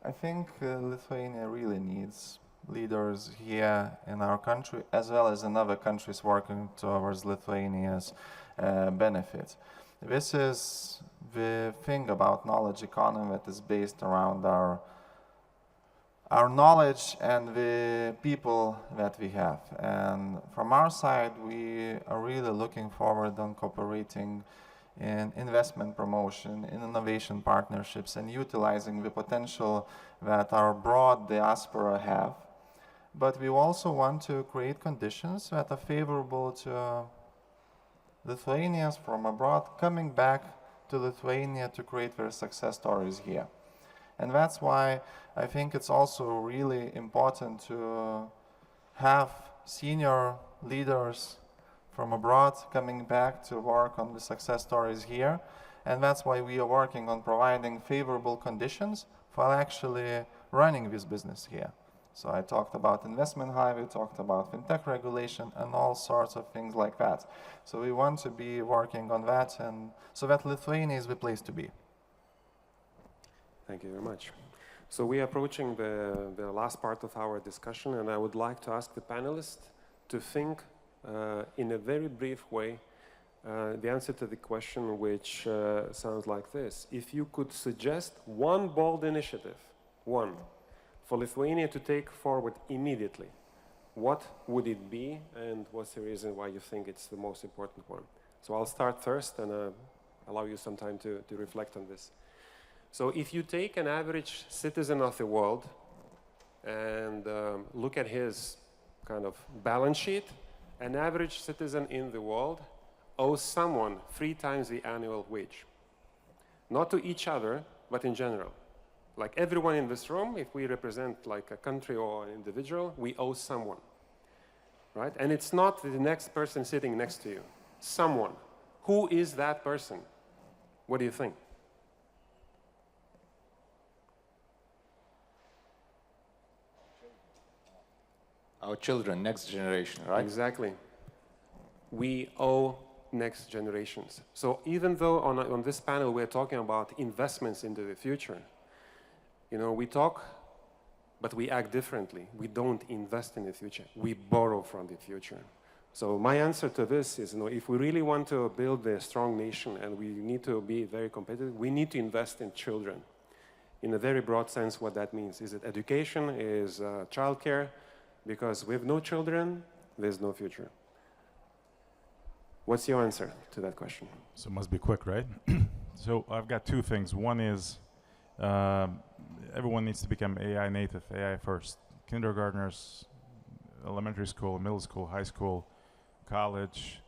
I think Lithuania really needs leaders here in our country, as well as in other countries working towards Lithuania's benefit. This is the thing about knowledge economy that is based around our knowledge and the people that we have. And from our side, we are really looking forward on cooperating in investment promotion, in innovation partnerships, and utilizing the potential that our broad diaspora have. But we also want to create conditions that are favorable to Lithuanians from abroad coming back to Lithuania to create their success stories here. And that's why I think it's also really important to have senior leaders from abroad coming back to work on the success stories here. And that's why we are working on providing favorable conditions for actually running this business here. So I talked about investment highway, talked about fintech regulation, and all sorts of things like that. So we want to be working on that, and so that Lithuania is the place to be. Thank you very much. So we are approaching the last part of our discussion, and I would like to ask the panelists to think in a very brief way the answer to the question, which sounds like this. If you could suggest one bold initiative, for Lithuania to take forward immediately, what would it be, and what's the reason why you think it's the most important one? So I'll start first and allow you some time to reflect on this. So if you take an average citizen of the world and look at his kind of balance sheet, an average citizen in the world owes someone 3 times the annual wage. Not to each other, but in general. Like everyone in this room, if we represent like a country or an individual, we owe someone, right? And it's not the next person sitting next to you. someone. Who is that person? What do you think? Our children, next generation, right? Exactly. We owe next generations. So even though on this panel we're talking about investments into the future, you know, we talk, but we act differently. We don't invest in the future. We borrow from the future. So my answer to this is, you know, if we really want to build a strong nation and we need to be very competitive, we need to invest in children. In a very broad sense, what that means. Is it education? Is childcare? Because with no children, there's no future. What's your answer to that question? So it must be quick, right? So I've got two things. One is everyone needs to become AI native, AI first. Kindergartners, elementary school, middle school, high school, college,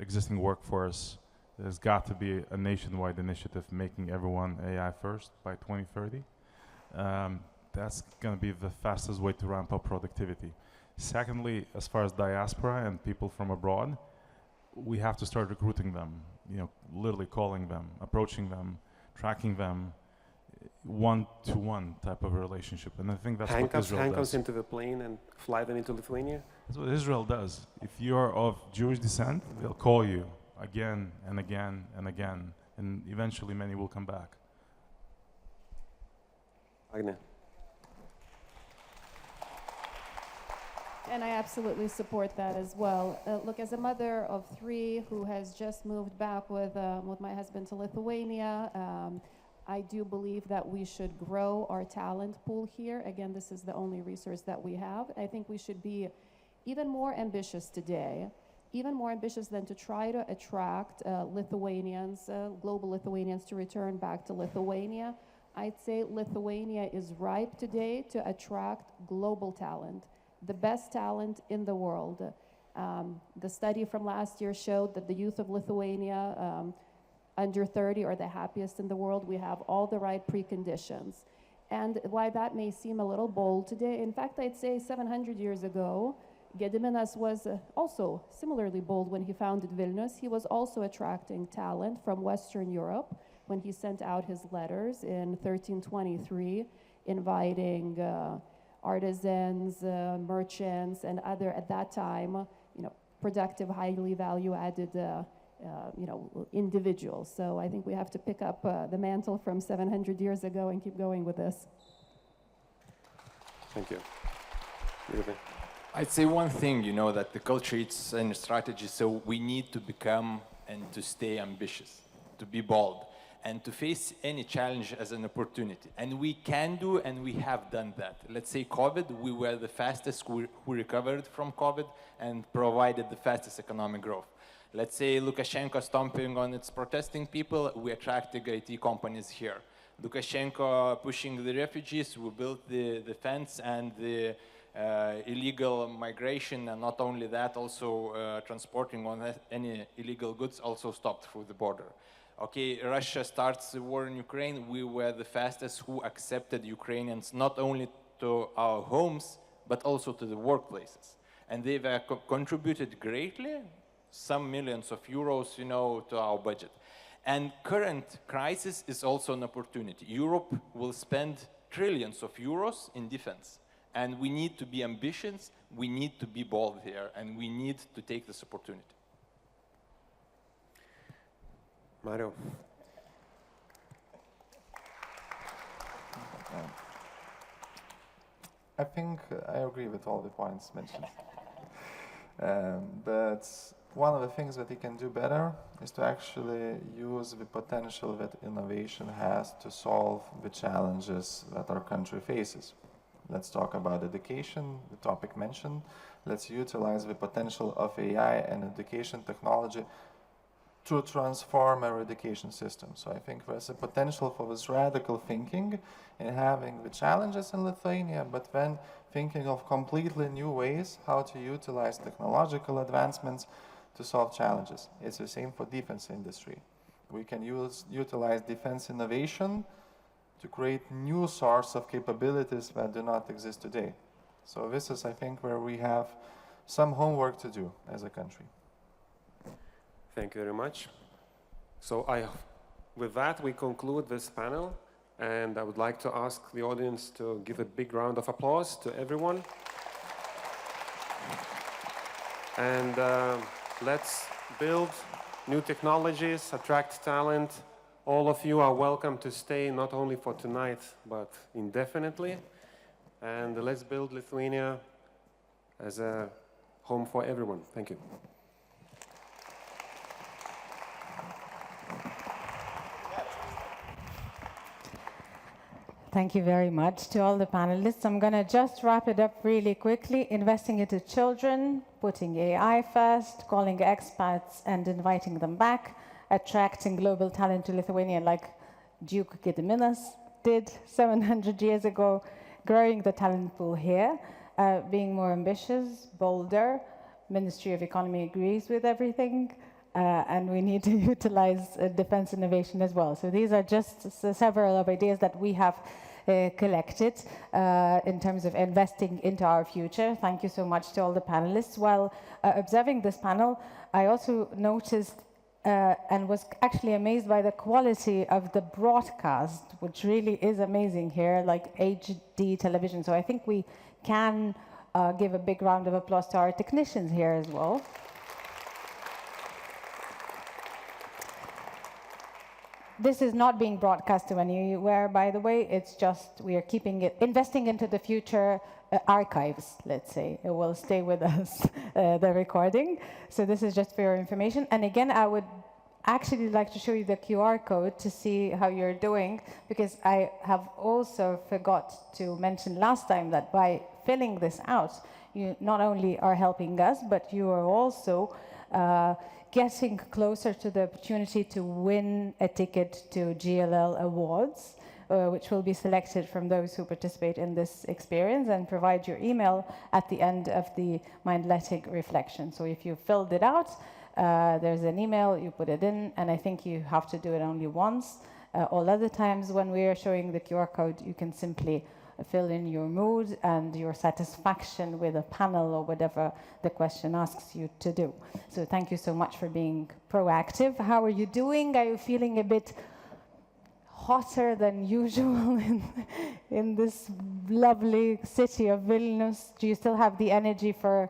existing workforce. There's got to be a nationwide initiative making everyone AI first by 2030. That's going to be the fastest way to ramp up productivity. Secondly, as far as diaspora and people from abroad, we have to start recruiting them, you know, literally calling them, approaching them, tracking them, one-to-one type of a relationship. And I think that's what Israel handcuffs does. into the plane and fly them into Lithuania? That's what Israel does. If you're of Jewish descent, they'll call you again and again and again, and eventually many will come back. Agne. And I absolutely support that as well. Look, as a mother of three who has just moved back with my husband to Lithuania, I do believe that we should grow our talent pool here. Again, this is the only resource that we have. I think we should be even more ambitious today, even more ambitious than to try to attract Lithuanians, global Lithuanians to return back to Lithuania. I'd say Lithuania is ripe today to attract global talent, the best talent in the world. The study from last year showed that the youth of Lithuania, under 30, are the happiest in the world. We have all the right preconditions. And while that may seem a little bold today, in fact, I'd say 700 years ago, Gediminas was also similarly bold when he founded Vilnius. He was also attracting talent from Western Europe when he sent out his letters in 1323, inviting artisans, merchants, and other, at that time, productive, highly value-added, individuals. So I think we have to pick up the mantle from 700 years ago and keep going with this. Thank you. I'd say one thing, that the culture is a strategy, so we need to become and to stay ambitious, to be bold, and to face any challenge as an opportunity. And we can do, and we have done that. Let's say COVID, we were the fastest who recovered from COVID and provided the fastest economic growth. Let's say Lukashenko stomping on its protesting people, we attracted IT companies here. Lukashenko pushing the refugees, we built the fence and the illegal migration, and not only that, also transporting on any illegal goods also stopped through the border. Okay, Russia starts the war in Ukraine, we were the fastest who accepted Ukrainians not only to our homes, but also to the workplaces. And they've contributed greatly, some millions of euros, to our budget. And current crisis is also an opportunity. Europe will spend trillions of euros in defense. And we need to be ambitious, we need to be bold here, and we need to take this opportunity. Mario. I think I agree with all the points mentioned. But one of the things that we can do better is to actually use the potential that innovation has to solve the challenges that our country faces. Let's talk about education, the topic mentioned. Let's utilize the potential of AI and education technology to transform our education system. So I think there's a potential for this radical thinking in having the challenges in Lithuania, but then thinking of completely new ways how to utilize technological advancements to solve challenges. It's the same for defense industry. We can utilize defense innovation to create new source of capabilities that do not exist today. So this is, I think, where we have some homework to do as a country. Thank you very much. So with that, we conclude this panel, and I would like to ask the audience to give a big round of applause to everyone. And let's build new technologies, attract talent. All of you are welcome to stay not only for tonight, but indefinitely. And let's build Lithuania as a home for everyone. Thank you. Thank you very much to all the panelists. I'm going to just wrap it up really quickly. Investing into children, putting AI first, calling expats and inviting them back, attracting global talent to Lithuania like Duke Gediminas did 700 years ago, growing the talent pool here, being more ambitious, bolder. Ministry of Economy agrees with everything. And we need to utilize defense innovation as well. So these are just several of ideas that we have collected in terms of investing into our future. Thank you so much to all the panelists. While observing this panel, I also noticed and was actually amazed by the quality of the broadcast, which really is amazing here, like HD television. So I think we can give a big round of applause to our technicians here as well. This is not being broadcast to anywhere, by the way. It's just we are keeping it, investing into the future archives, let's say. It will stay with us, the recording. So this is just for your information. And again, I would actually like to show you the QR code to see how you're doing, because I have also forgot to mention last time that by filling this out, you not only are helping us, but you are also getting closer to the opportunity to win a ticket to GLL Awards, which will be selected from those who participate in this experience, and provide your email at the end of the Mindletic reflection. So if you filled it out, there's an email, you put it in, and I think you have to do it only once. All other times when we are showing the QR code, you can simply fill in your mood and your satisfaction with a panel or whatever the question asks you to do. So thank you so much for being proactive. How are you doing? Are you feeling a bit hotter than usual in this lovely city of Vilnius? Do you still have the energy for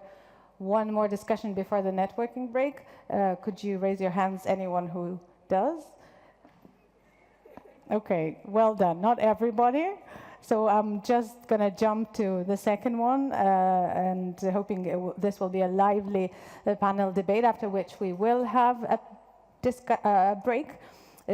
one more discussion before the networking break? Could you raise your hands, anyone who does? Okay, well done. Not everybody. So I'm just going to jump to the second one, and hoping this will be a lively panel debate, after which we will have a break.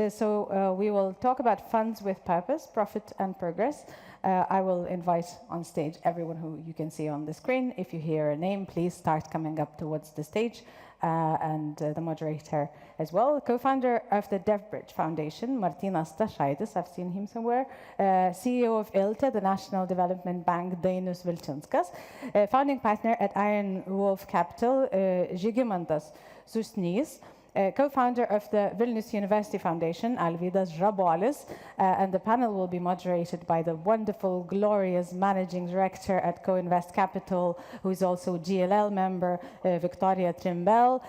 So we will talk about funds with purpose, profit and progress. I will invite on stage everyone who you can see on the screen. If you hear a name, please start coming up towards the stage, and the moderator as well. Co-founder of the DevBridge Foundation, Martynas Stašaitis, I've seen him somewhere. CEO of ILTE, the National Development Bank, Dainius Vilčinskas. Founding partner at Iron Wolf Capital, Žygimantas Susnys. Co-founder of the Vilnius University Foundation, Alvydas Žabolis, and the panel will be moderated by the wonderful, glorious managing director at Co-Invest Capital, who is also GLL member, Victoria Trimbel.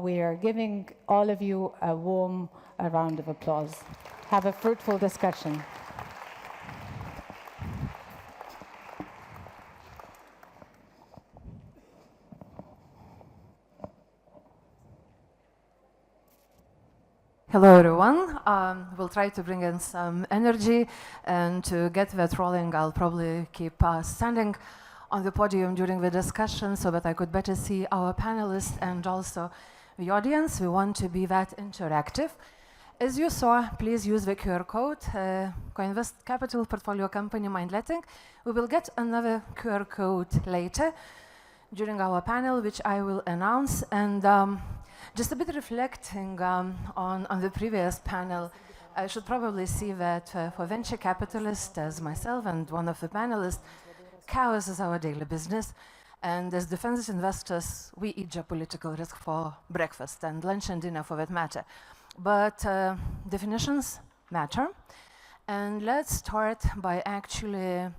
We are giving all of you a warm round of applause. Have a fruitful discussion. Hello, everyone. We'll try to bring in some energy, and to get that rolling, I'll probably keep standing on the podium during the discussion so that I could better see our panelists and also the audience. We want to be that interactive. As you saw, please use the QR code, Co-Invest Capital Portfolio Company Mindletic. We will get another QR code later during our panel, which I will announce. And just a bit reflecting on the previous panel, I should probably see that for venture capitalists, as myself and one of the panelists, chaos is our daily business. And as defensive investors, we eat geopolitical risk for breakfast and lunch and dinner for that matter. But definitions matter. And let's start by actually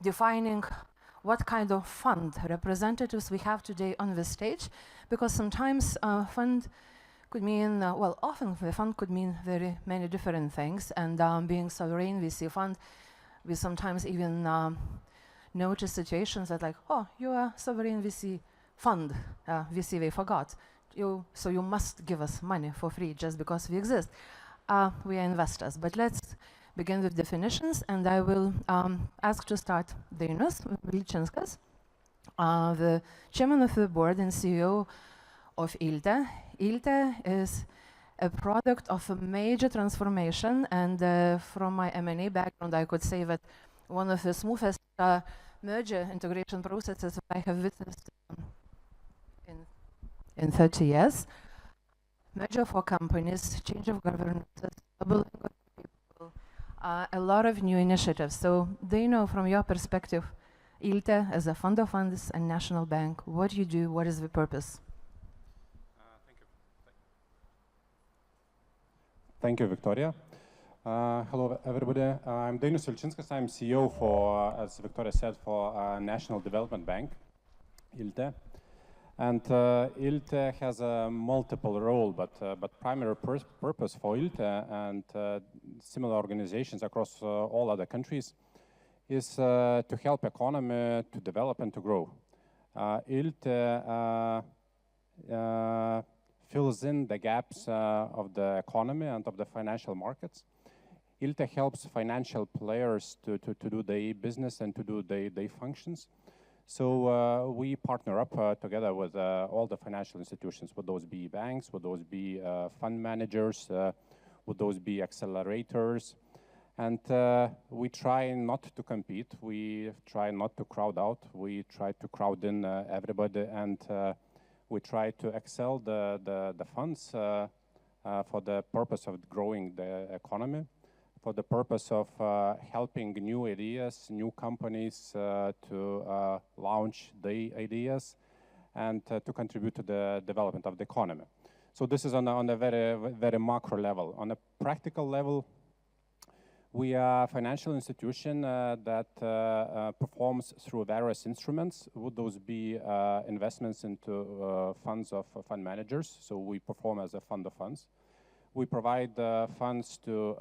defining what kind of fund representatives we have today on the stage, because sometimes fund could mean, well, often the fund could mean very many different things. And being sovereign VC fund, we sometimes even notice situations that like, oh, you are sovereign VC fund, VC we forgot. So you must give us money for free just because we exist. We are investors. But let's begin with definitions, and I will ask to start Dainius Vilčinskas, the chairman of the board and CEO of ILTE. ILTE is a product of a major transformation, and from my M&A background, I could say that one of the smoothest merger integration processes I have witnessed in 30 years. Merger for companies, change of governance, doubling of people, a lot of new initiatives. So they know from your perspective, ILTE as a fund of funds and national bank, what you do, what is the purpose? Thank you. Thank you, Victoria. Hello, everybody. I'm Dainius Vilčinskas. I'm CEO for, as Victoria said, for National Development Bank, ILTE. And ILTE has a multiple role, but primary purpose for ILTE and similar organizations across all other countries is to help economy to develop and to grow. ILTE fills in the gaps of the economy and of the financial markets. ILTE helps financial players to do their business and to do their functions. So we partner up together with all the financial institutions, would those be banks, would those be fund managers, would those be accelerators. And we try not to compete, we try not to crowd out, we try to crowd in everybody, and we try to excel the funds for the purpose of growing the economy, for the purpose of helping new ideas, new companies to launch their ideas and to contribute to the development of the economy. So this is on a very, very macro level. On a practical level, we are a financial institution that performs through various instruments. Would those be investments into funds of fund managers? So we perform as a fund of funds. We provide funds to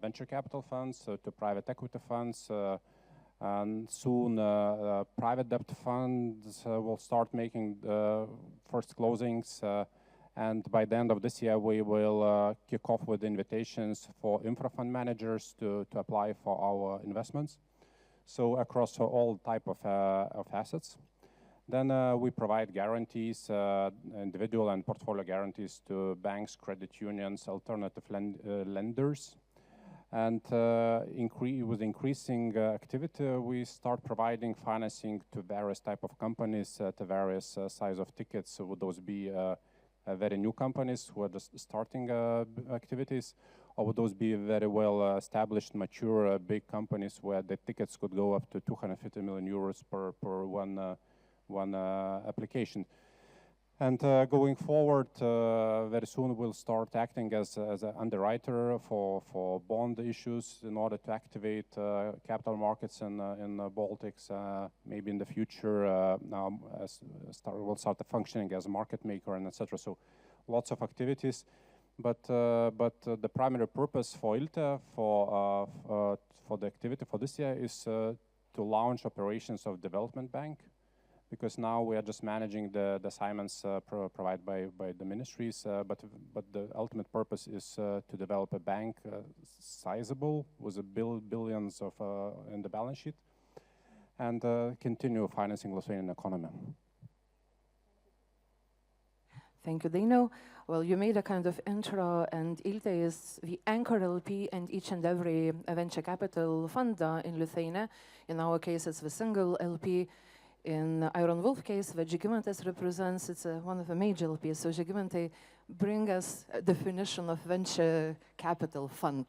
venture capital funds, to private equity funds, and soon private debt funds will start making first closings. And by the end of this year, we will kick off with invitations for infra fund managers to apply for our investments. So across all type of assets. Then we provide guarantees, individual and portfolio guarantees to banks, credit unions, alternative lenders. And with increasing activity, we start providing financing to various type of companies to various size of tickets. So would those be very new companies who are just starting activities, or would those be very well established, mature, big companies where the tickets could go up to 250 million euros per one application. And going forward, very soon we'll start acting as an underwriter for bond issues in order to activate capital markets in the Baltics. Maybe in the future, now we'll start functioning as a market maker and etc. So lots of activities. But the primary purpose for ILTE, for the activity for this year, is to launch operations of development bank. Because now we are just managing the assignments provided by the ministries, but the ultimate purpose is to develop a bank sizable with billions of in the balance sheet, and continue financing Lithuanian economy. Thank you, Dino. Well, you made a kind of intro, and ILTE is the anchor LP and each and every venture capital fund in Lithuania. In our case, it's the single LP. In Iron Wolf case, that Žygimantas represents, it's one of the major LPs. So Žygimantai, bring us a definition of venture capital fund.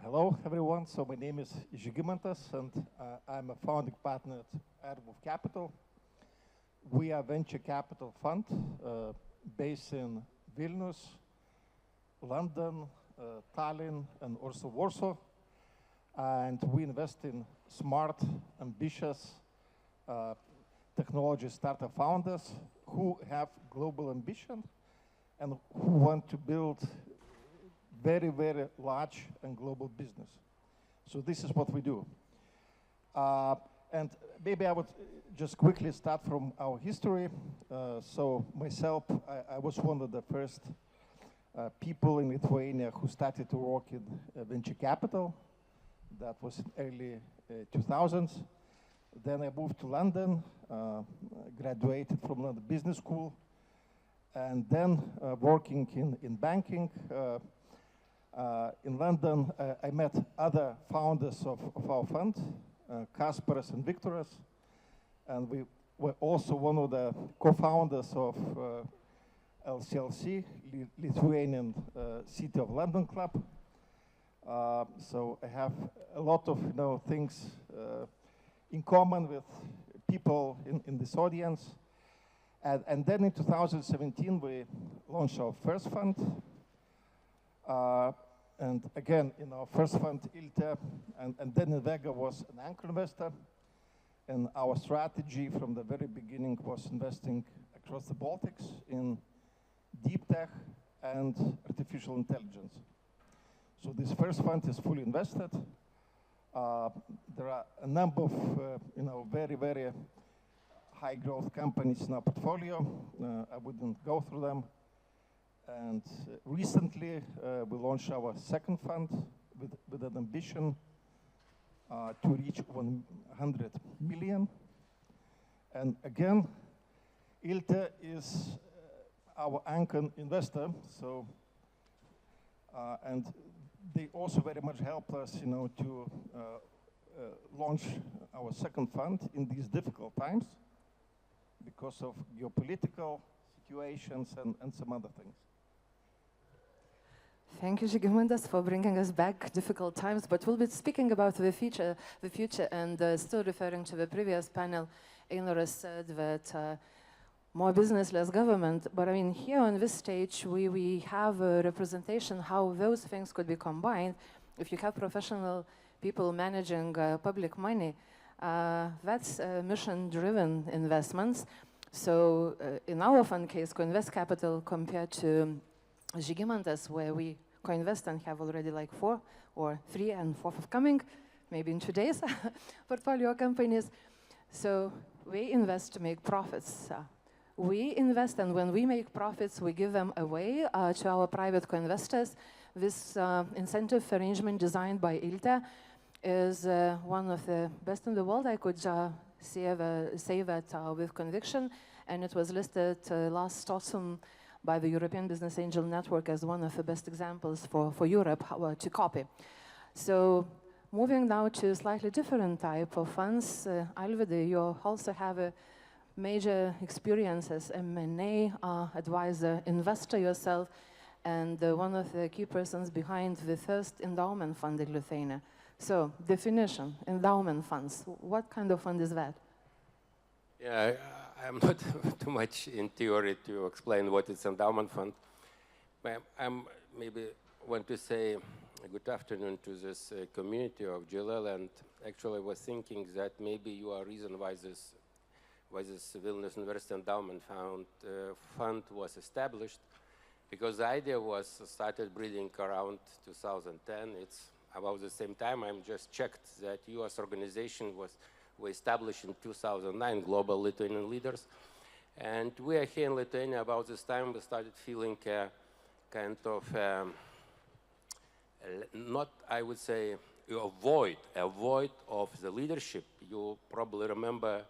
Hello, everyone. So my name is Žygimantas, and I'm a founding partner at Iron Wolf Capital. We are a venture capital fund based in Vilnius. London, Tallinn, and also Warsaw. And we invest in smart, ambitious technology startup founders who have global ambition and who want to build very, very large and global business. So this is what we do. And maybe I would just quickly start from our history. So myself, I was one of the first people in Lithuania who started to work in venture capital. That was in early 2000s. Then I moved to London, graduated from London Business School, and then working in banking. In London, I met other founders of our fund, Kasparas and Viktoras, and we were also one of the co-founders of LCLC, Lithuanian City of London Club. So I have a lot of things in common with people in this audience. And then in 2017, we launched our first fund. And again, in our first fund, ILTE, and then Invega was an anchor investor. And our strategy from the very beginning was investing across the Baltics in deep tech and artificial intelligence. So this first fund is fully invested. There are a number of very, very high growth companies in our portfolio. I wouldn't go through them. And recently, we launched our second fund with an ambition to reach 100 million. And again, ILTE is our anchor investor. So, and they also very much helped us, to launch our second fund in these difficult times because of geopolitical situations and some other things. Thank you, Žygimantas, for bringing us back difficult times. But we'll be speaking about the future, and still referring to the previous panel. Einoras said that more business, less government. But I mean, here on this stage, we have a representation how those things could be combined. If you have professional people managing public money, that's mission-driven investments. So in our fund case, co-invest capital compared to Žygimantas, where we co-invest and have already like 4 or 3 and 4 forthcoming, maybe in 2 days, portfolio companies. So we invest to make profits. We invest, and when we make profits, we give them away to our private co-investors. This incentive arrangement designed by ILTE is one of the best in the world. I could say that with conviction, and it was listed last autumn by the European Business Angel Network as one of the best examples for Europe to copy. So moving now to slightly different type of funds, Alvydai, you also have a major experience as M&A advisor, investor yourself, and one of the key persons behind the first endowment fund in Lithuania. So, definition, endowment funds, what kind of fund is that? Yeah, I'm not too much in theory to explain what is endowment fund. But I maybe want to say good afternoon to this community of GLL, and actually was thinking that maybe you are reason why this Vilnius University Endowment Fund was established, because the idea was started breeding around 2010. It's about the same time. I'm just checked that U.S. organization was established in 2009, Global Lithuanian Leaders. And we are here in Lithuania about this time. We started feeling kind of, not, I would say, a void of the leadership. You probably remember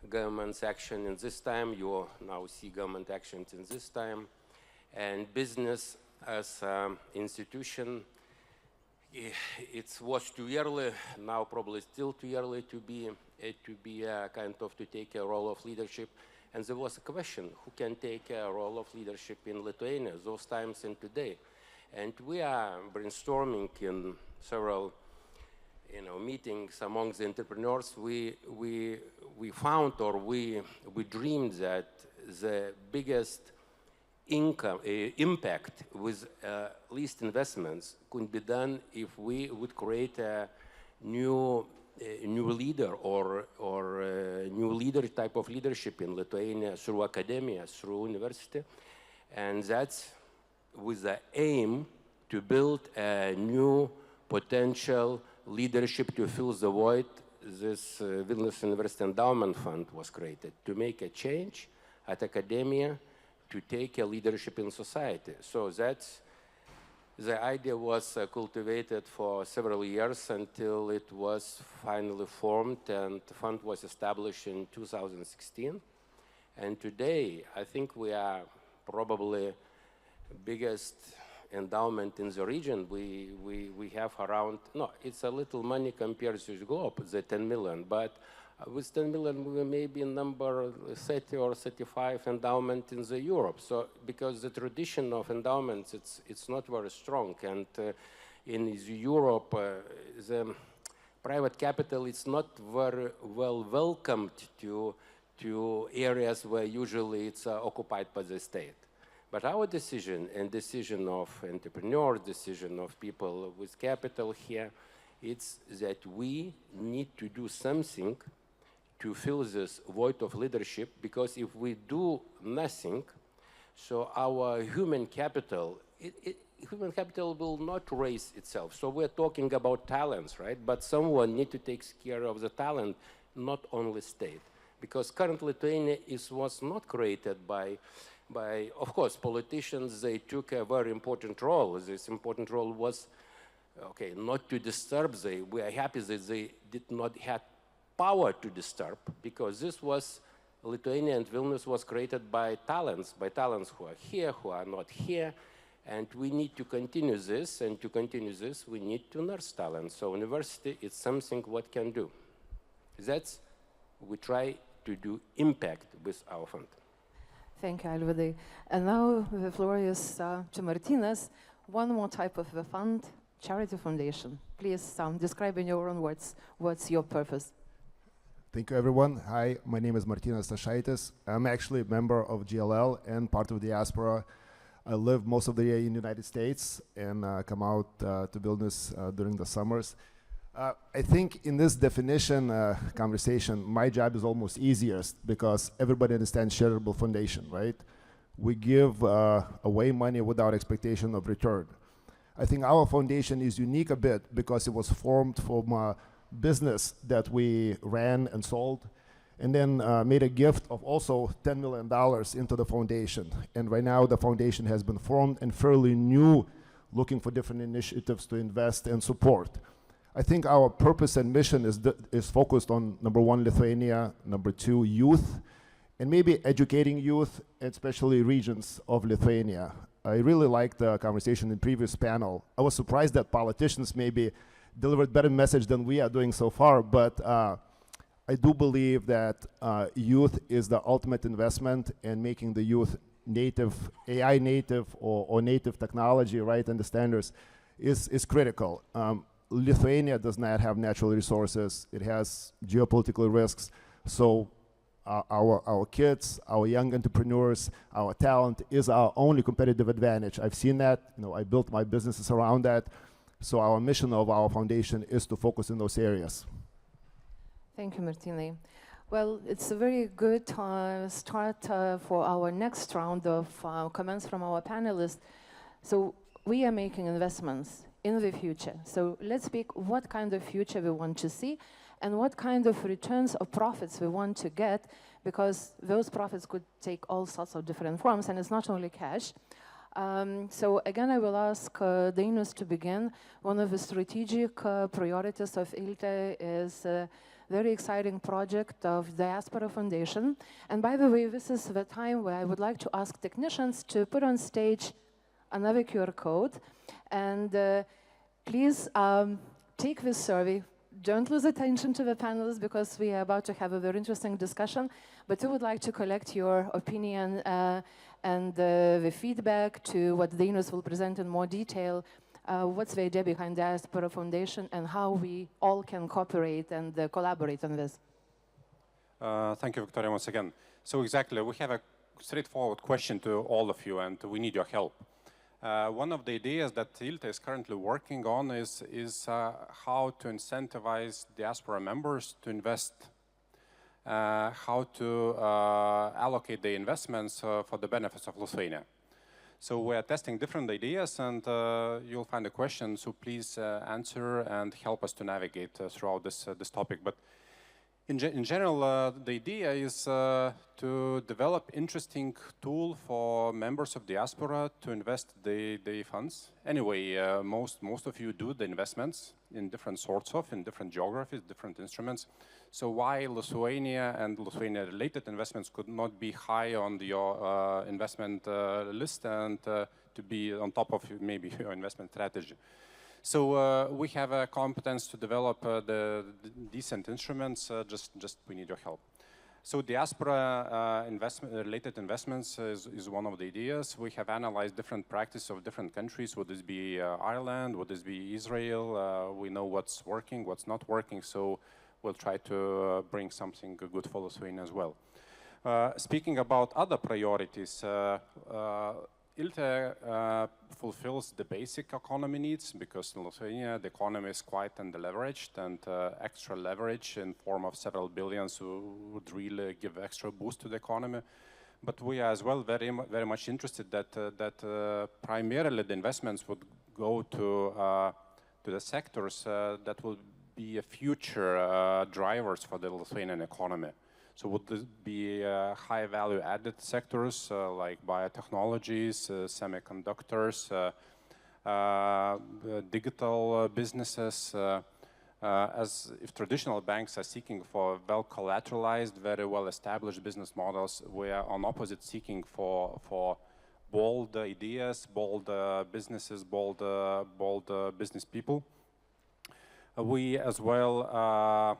government's action in this time. You now see government actions in this time. And business as institution, it was too early, now probably still too early to be kind of to take a role of leadership. And there was a question, who can take a role of leadership in Lithuania, those times and today? And we are brainstorming in several meetings among the entrepreneurs. We found, or we dreamed that the biggest income, impact with least investments could be done if we would create a new leader or new leader type of leadership in Lithuania through academia, through university, and that's with the aim to build a new potential leadership to fill the void. This Vilnius University Endowment Fund was created to make a change at academia, to take a leadership in society. So that's the idea was cultivated for several years until it was finally formed, and the fund was established in 2016. And today, I think we are probably biggest endowment in the region. We have around, no, it's a little money compared to the globe, the 10 million, but with 10 million, we may be number 30 or 35 endowment in the Europe. So, because the tradition of endowments, it's not very strong. And in Europe, the private capital is not very well welcomed to areas where usually it's occupied by the state. But our decision and decision of entrepreneurs, decision of people with capital here, it's that we need to do something to fill this void of leadership, because if we do nothing, so our human capital, human capital will not raise itself. So we're talking about talents, right? But someone needs to take care of the talent, not only state. Because currently Lithuania was not created by, of course, politicians, they took a very important role. This important role was, okay, not to disturb we are happy that they did not have power to disturb, because this was, Lithuania and Vilnius was created by talents who are here, who are not here, and we need to continue this, and to continue this, we need to nurse talent. So university is something what can do. That's, we try to do impact with our fund. Thank you, Alvydai. And now the floor is to Martynas. One more type of the fund, charity foundation. Please describe in your own words, what's your purpose? Thank you, everyone. Hi, my name is Martynas Stašaitis. I'm actually a member of GLL and part of the diaspora. I live most of the year in the United States and come out to Vilnius during the summers. I think in this definition conversation, my job is almost easiest because everybody understands charitable foundation, right? We give away money without expectation of return. I think our foundation is unique a bit because it was formed from business that we ran and sold, and then made a gift of also $10 million into the foundation. And right now the foundation has been formed and fairly new, looking for different initiatives to invest and support. I think our purpose and mission is focused on, number one, Lithuania, number two, youth, and maybe educating youth, especially regions of Lithuania. I really liked the conversation in previous panel. I was surprised that politicians maybe delivered better message than we are doing so far, but I do believe that youth is the ultimate investment, and making the youth native, AI native or native technology, right, and the standards is critical. Lithuania does not have natural resources. It has geopolitical risks. So our kids, our young entrepreneurs, our talent is our only competitive advantage. I've seen that. I built my businesses around that. So our mission of our foundation is to focus in those areas. Thank you, Martynas. Well, it's a very good start for our next round of comments from our panelists. So we are making investments in the future. So let's pick what kind of future we want to see and what kind of returns or profits we want to get, because those profits could take all sorts of different forms, and it's not only cash. So again, I will ask Dainius to begin. One of the strategic priorities of ILTE is a very exciting project of Diaspora Foundation. And by the way, this is the time where I would like to ask technicians to put on stage another QR code. And please take this survey. Don't lose attention to the panelists, because we are about to have a very interesting discussion. But we would like to collect your opinion and the feedback to what Dainius will present in more detail. What's the idea behind Diaspora Foundation and how we all can cooperate and collaborate on this? Thank you, Victoria, once again. So exactly, we have a straightforward question to all of you, and we need your help. One of the ideas that ILTA is currently working on is how to incentivize diaspora members to invest, how to allocate the investments for the benefits of Lithuania. So we're testing different ideas, and you'll find a question, so please answer and help us to navigate throughout this topic. But in general, the idea is to develop interesting tool for members of diaspora to invest the funds. Anyway, most of you do the investments in different sorts of, in different geographies, different instruments. So why Lithuania and Lithuania-related investments could not be high on your investment list and to be on top of maybe your investment strategy? So we have a competence to develop the decent instruments, just we need your help. So diaspora related investments is one of the ideas. We have analyzed different practices of different countries. Would this be Ireland? Would this be Israel? We know what's working, what's not working, so we'll try to bring something good for Lithuania as well. Speaking about other priorities, ILTA fulfills the basic economy needs, because in Lithuania the economy is quite underleveraged, and extra leverage in form of several billions would really give extra boost to the economy. But we are as well very much interested that primarily the investments would go to the sectors that will be a future drivers for the Lithuanian economy. So would this be high value added sectors like biotechnologies, semiconductors, digital businesses, as if traditional banks are seeking for well collateralized, very well established business models, we are on opposite seeking for bold ideas, bold businesses, bold business people. We as well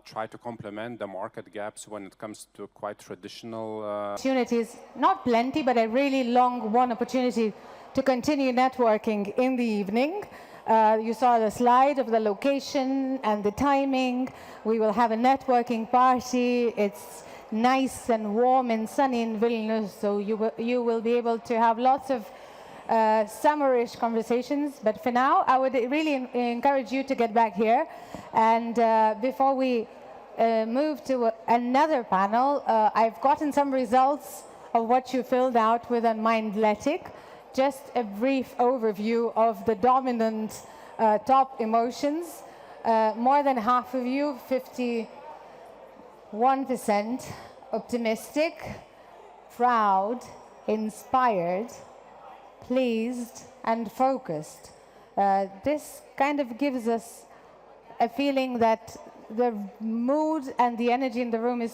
try to complement the market gaps when it comes to quite traditional opportunities, not plenty, but a really long one opportunity to continue networking in the evening. You saw the slide of the location and the timing. We will have a networking party. It's nice and warm and sunny in Vilnius, so you will be able to have lots of summerish conversations. But for now, I would really encourage you to get back here. And before we move to another panel, I've gotten some results of what you filled out with a Mindletic. Just a brief overview of the dominant top emotions. More than half of you, 51%, optimistic, proud, inspired, pleased, and focused. This kind of gives us a feeling that the mood and the energy in the room is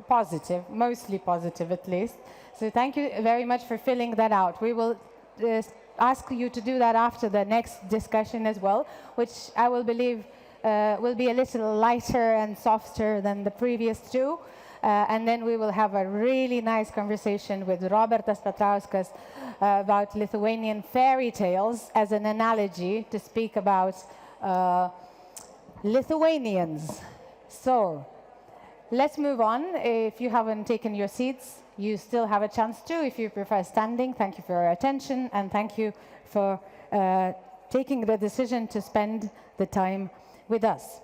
positive, mostly positive at least. So thank you very much for filling that out. We will ask you to do that after the next discussion as well, which I will believe will be a little lighter and softer than the previous two. And then we will have a really nice conversation with Robertas Petrauskas about Lithuanian fairy tales as an analogy to speak about Lithuanians. So let's move on. If you haven't taken your seats, you still have a chance to. If you prefer standing, thank you for your attention, and thank you for taking the decision to spend the time with us.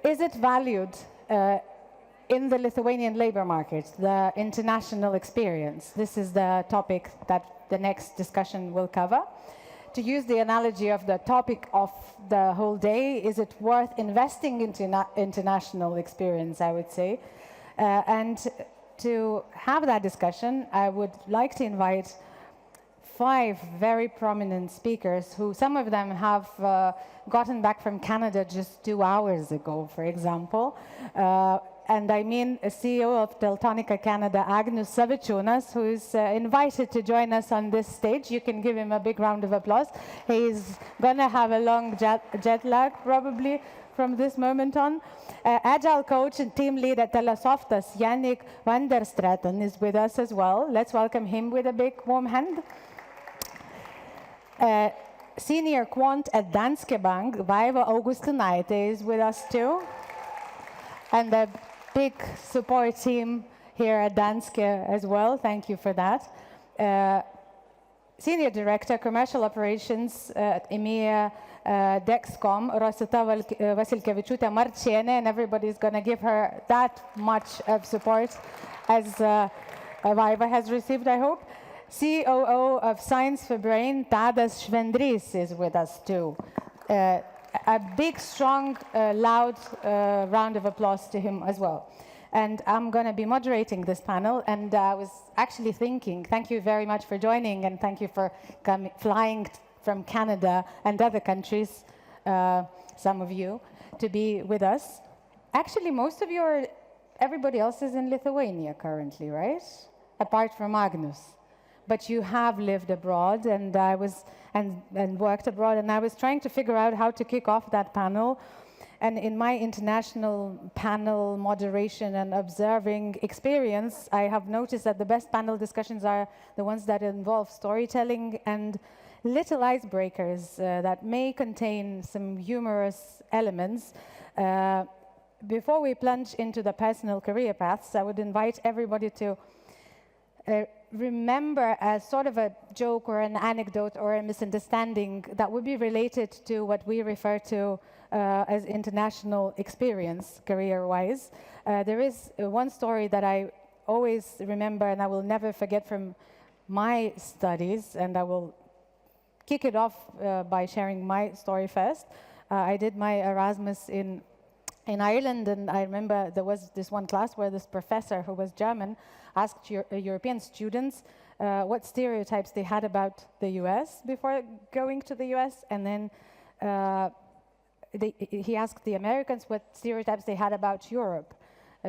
Is it valued in the Lithuanian labor market, the international experience? This is the topic that the next discussion will cover. To use the analogy of the topic of the whole day, is it worth investing into international experience, I would say. And to have that discussion, I would like to invite 5 very prominent speakers who some of them have gotten back from Canada just 2 hours ago, for example. And I mean a CEO of Teltonika Canada, Agnius Savičiūnas, who is invited to join us on this stage. You can give him a big round of applause. He's gonna have a long jet lag probably from this moment on. Agile coach and team lead at Telesoftas, Yannick van der Straten, is with us as well. Let's welcome him with a big warm hand. Senior quant at Danske Bank, Vaiva Augustinaitė, is with us too. And the big support team here at Danske as well. Thank you for that. Senior Director, Commercial Operations at EMEA Dexcom, Rosita Vasilkevičiūtė Marčienė, and everybody's going to give her that much of support as Vaiva has received, I hope. COO of Science for Brain, Tadas Švendrys is with us too. A big, strong, loud round of applause to him as well. And I'm going to be moderating this panel, and I was actually thinking, thank you very much for joining, and thank you for flying from Canada and other countries, some of you, to be with us. Actually, most of you everybody else is in Lithuania currently, right? Apart from Magnus. But you have lived abroad, and and worked abroad, and I was trying to figure out how to kick off that panel. And in my international panel moderation and observing experience, I have noticed that the best panel discussions are the ones that involve storytelling and little icebreakers that may contain some humorous elements. Before we plunge into the personal career paths, I would invite everybody to remember a sort of a joke or an anecdote or a misunderstanding that would be related to what we refer to as international experience, career-wise. There is one story that I always remember and I will never forget from my studies, and I will kick it off by sharing my story first. I did my Erasmus in Ireland, and I remember there was this one class where this professor, who was German, asked European students what stereotypes they had about the US before going to the US, and then he asked the Americans what stereotypes they had about Europe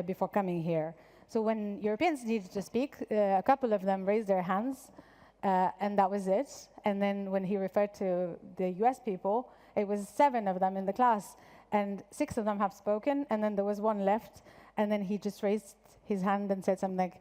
before coming here. So when Europeans needed to speak, a couple of them raised their hands, and that was it. And then when he referred to the US people, it was 7 of them in the class, and 6 of them have spoken, and then there was 1 left, and then he just raised his hand and said something like,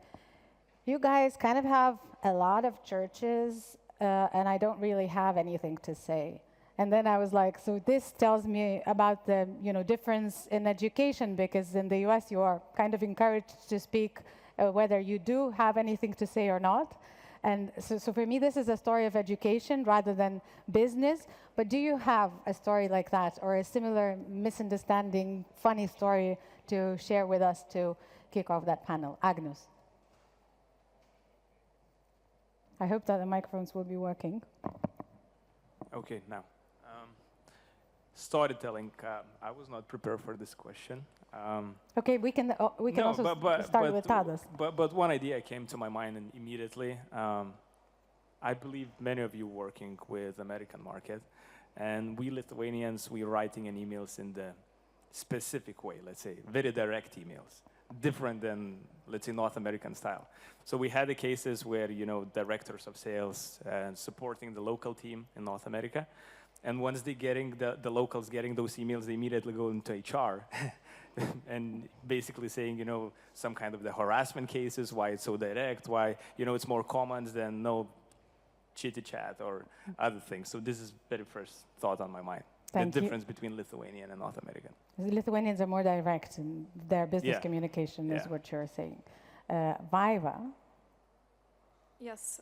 "You guys kind of have a lot of churches, and I don't really have anything to say." And then I was like, so this tells me about the difference in education, because in the US you are kind of encouraged to speak whether you do have anything to say or not. And so for me, this is a story of education rather than business. But do you have a story like that, or a similar misunderstanding, funny story to share with us to kick off that panel? Agnus. I hope that the microphones will be working. Okay, now. Storytelling. I was not prepared for this question. Okay, we can also start with Tadas. But one idea came to my mind immediately. I believe many of you working with American market, and we Lithuanians, we're writing in emails in the specific way, let's say, very direct emails, different than, let's say, North American style. So we had the cases where, directors of sales supporting the local team in North America, and once they getting the locals getting those emails, they immediately go into HR and basically saying, some kind of the harassment cases, why it's so direct, why, it's more comments than no chitty chat or other things. So this is very first thought on my mind. Thank the you. difference between Lithuanian and North American. The Lithuanians are more direct in their business communication, is what you're saying. Vaiva? Yes,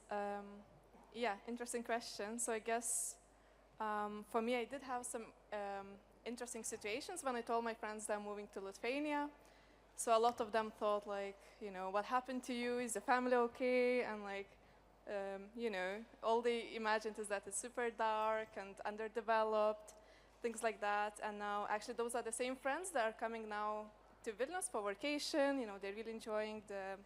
interesting question. So I guess for me, I did have some interesting situations when I told my friends that I'm moving to Lithuania. So a lot of them thought like, what happened to you? Is the family okay? And like, all they imagined is that it's super dark and underdeveloped, things like that. And now actually those are the same friends that are coming now to Vilnius for vacation. They're really enjoying the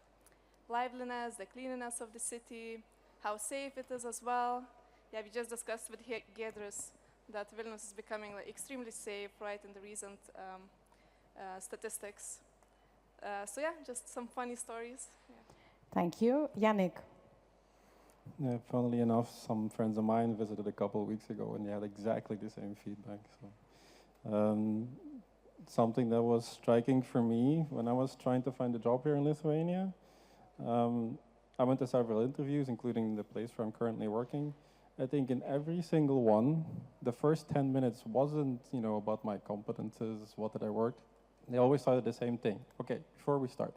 liveliness, the cleanliness of the city, how safe it is as well. Yeah, we just discussed with Giedrius that Vilnius is becoming extremely safe, right, in the recent statistics. So yeah, just some funny stories. Yeah. Thank you. Yannick? Yeah, funnily enough, some friends of mine visited a couple of weeks ago and they had exactly the same feedback. So, something that was striking for me when I was trying to find a job here in Lithuania, I went to several interviews, including the place where I'm currently working. I think in every single one, the first 10 minutes wasn't, about my competences, what did I work. They always started the same thing. Okay, before we start,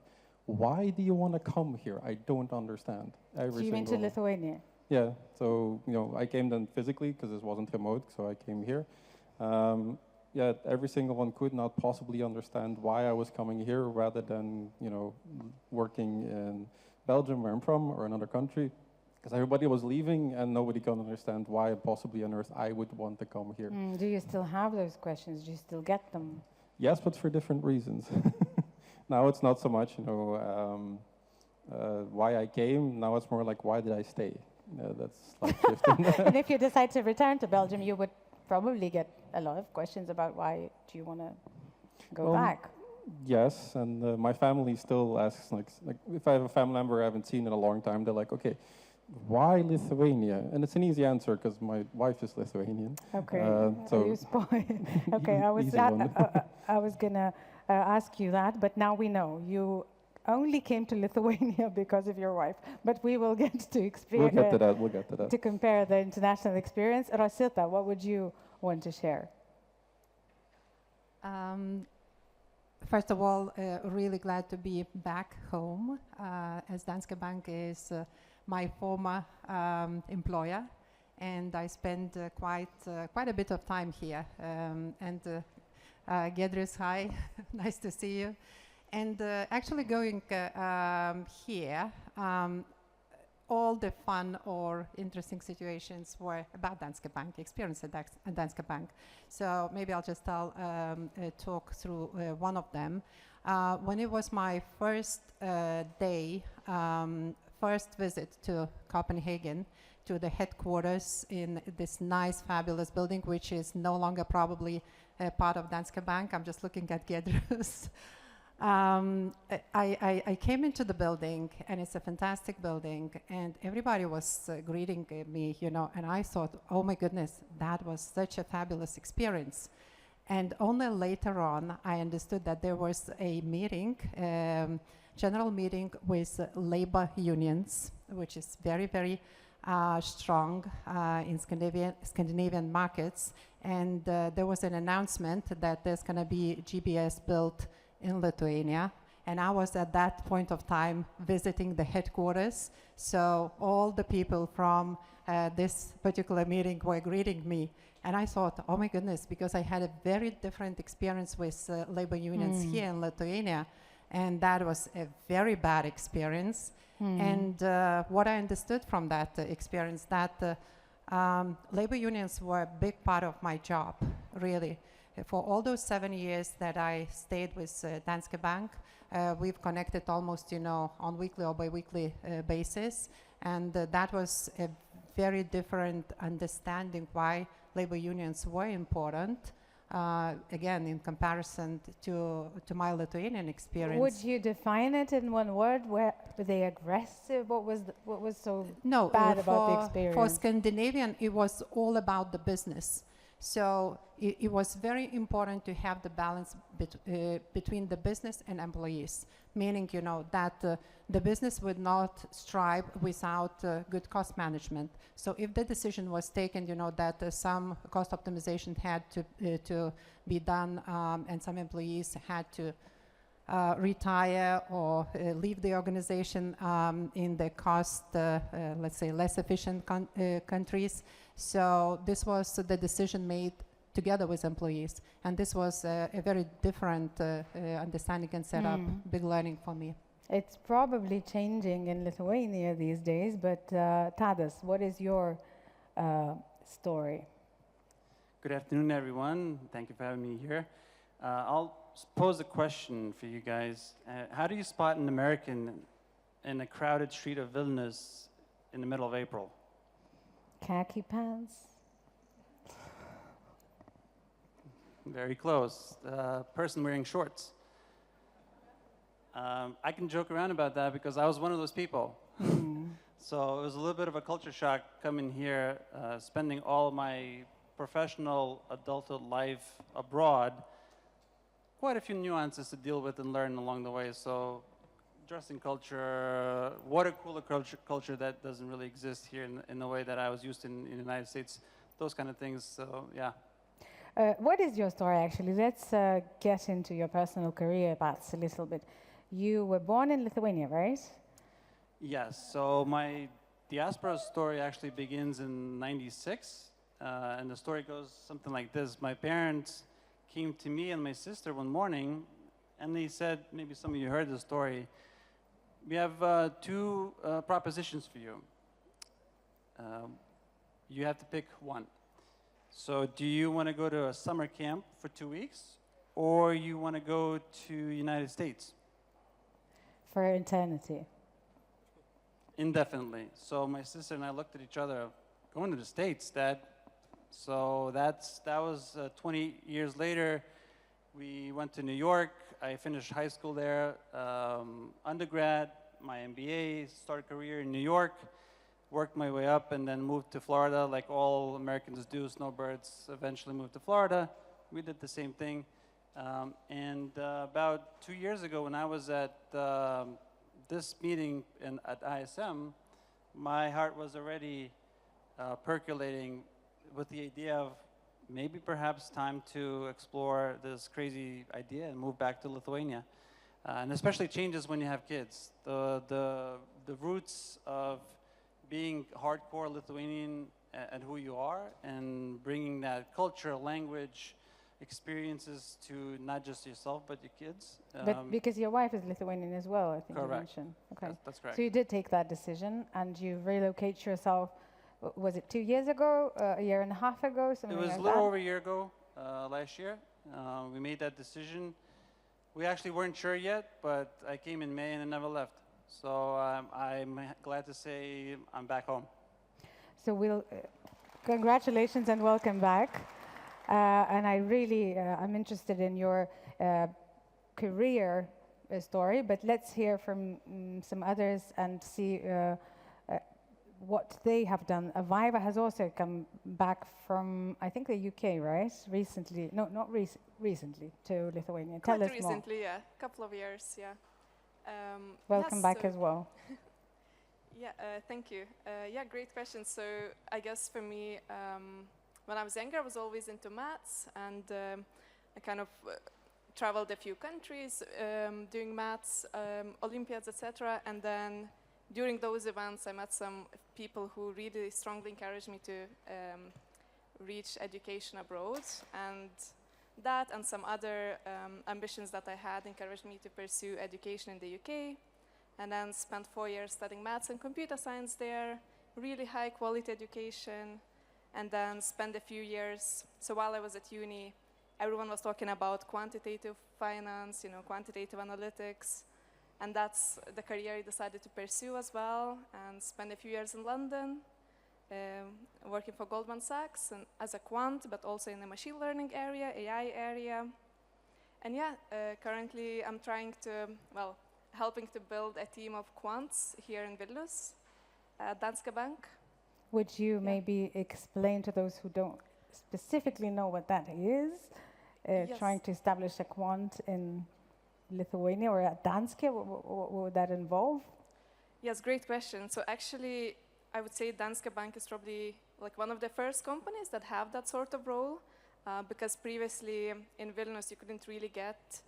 why do you want to come here? I don't understand. So you went to Lithuania? Yeah, so I came then physically because this wasn't remote, so I came here. Yeah, every single one could not possibly understand why I was coming here rather than working in Belgium where I'm from or another country, because everybody was leaving and nobody can understand why possibly on earth I would want to come here. Do you still have those questions? Do you still get them? Yes, but for different reasons. Now it's not so much why I came. Now it's more like why did I stay? That's like shifting. And if you decide to return to Belgium, you would probably get a lot of questions about why do you want to go back. Yes, and my family still asks, like if I have a family member I haven't seen in a long time, they're like, okay, why Lithuania? And it's an easy answer because my wife is Lithuanian. Okay, so you spoiled. Okay, I was gonna ask you that, but now we know you only came to Lithuania because of your wife. But we will get to experience. We'll get to that. We'll get to that. To compare the international experience, Rosita, what would you want to share? First of all, really glad to be back home, as Danske Bank is my former employer, and I spent quite a bit of time here. Gedris, hi, nice to see you. And actually going here, all the fun or interesting situations were about Danske Bank, experience at Danske Bank. So maybe I'll just talk through one of them. When it was my first first visit to Copenhagen, to the headquarters in this nice, fabulous building, which is no longer probably part of Danske Bank. I'm just looking at Gedrus. I came into the building, and it's a fantastic building, and everybody was greeting me, and I thought, oh my goodness, that was such a fabulous experience. And only later on, I understood that there was a meeting, general meeting with labor unions, which is very, very strong in Scandinavian markets. And there was an announcement that there's going to be GBS built in Lithuania, and I was at that point of time visiting the headquarters, so all the people from this particular meeting were greeting me, and I thought, oh my goodness, because I had a very different experience with labor unions here in Lithuania, and that was a very bad experience. And what I understood from that experience, that labor unions were a big part of my job, really. For all those 7 years that I stayed with Danske Bank, we've connected almost, on weekly or bi-weekly basis, and that was a very different understanding why labor unions were important. Again, in comparison to my Lithuanian experience. Would you define it in one word? Were they aggressive? What was so bad about the experience? For Scandinavian, it was all about the business. So it was very important to have the balance between the business and employees, meaning, that the business would not strive without good cost management. So if the decision was taken, that some cost optimization had to be done, and some employees had to retire or leave the organization in the cost, let's say, less efficient countries. So this was the decision made together with employees. And this was a very different understanding and setup, big learning for me. It's probably changing in Lithuania these days, but Tadas, what is your story? Good afternoon, everyone. Thank you for having me here. I'll pose a question for you guys. How do you spot an American in a crowded street of Vilnius in the middle of April? Khaki pants? Very close. Person wearing shorts. I can joke around about that because I was one of those people. So it was a little bit of a culture shock coming here, spending all of my professional adulthood life abroad. Quite a few nuances to deal with and learn along the way. So dressing culture, water cooler culture that doesn't really exist here in the way that I was used in the United States, those kind of things, so yeah. What is your story, actually? Let's get into your personal career paths a little bit. You were born in Lithuania, right? Yes, so my diaspora story actually begins in '96, and the story goes something like this. My parents came to me and my sister one morning, and they said, maybe some of you heard the story, we have two propositions for you. You have to pick one. So do you want to go to a summer camp for 2 weeks, or you want to go to United States? For eternity. Indefinitely. So my sister and I looked at each other, going to the States, Dad. So that was 20 years later. We went to New York. I finished high school there, undergrad, my MBA, started a career in New York, worked my way up, and then moved to Florida like all Americans do, snowbirds, eventually moved to Florida. We did the same thing. About 2 years ago, when I was at this meeting at ISM, my heart was already percolating with the idea of maybe perhaps time to explore this crazy idea and move back to Lithuania. And especially changes when you have kids. The roots of being hardcore Lithuanian and who you are, and bringing that culture, language, experiences to not just yourself but your kids. But because your wife is Lithuanian as well, I think you Correct. mentioned. Okay. That's correct. So you did take that decision, and you relocate yourself. Was it 2 years ago, a year and a half ago, something It was like a little that? over a year ago, last year. We made that decision. We actually weren't sure yet, but I came in May and I never left. So I'm glad to say I'm back home. So congratulations and welcome back. And I really, I'm interested in your career story, but let's hear from some others and see what they have done. Aviva has also come back from, I think, the UK, right? Recently, no, not recently, to Lithuania. Quite Tell us recently, yeah, a couple of years, yeah. Welcome yes, back so as well. Yeah, thank you. Yeah, great question. So I guess for me, when I was younger, I was always into maths, and I kind of traveled a few countries doing maths, Olympiads, etc. And then during those events, I met some people who really strongly encouraged me to reach education abroad. And that and some other ambitions that I had encouraged me to pursue education in the UK. And then spent 4 years studying maths and computer science there, really high quality education. And then spent a few years, so while I was at uni, everyone was talking about quantitative finance, quantitative analytics. And that's the career I decided to pursue as well, and spent a few years in London, working for Goldman Sachs and as a quant, but also in the machine learning area, AI area. And yeah, currently I'm trying to, helping to build a team of quants here in Vilnius, at Danske Bank. Would you maybe explain to those who don't specifically know what that is, Yes. trying to establish a quant in Lithuania or at Danske? What would that involve? Yes, great question. So actually, I would say Danske Bank is probably like one of the first companies that have that sort of role, because previously in Vilnius you couldn't really get,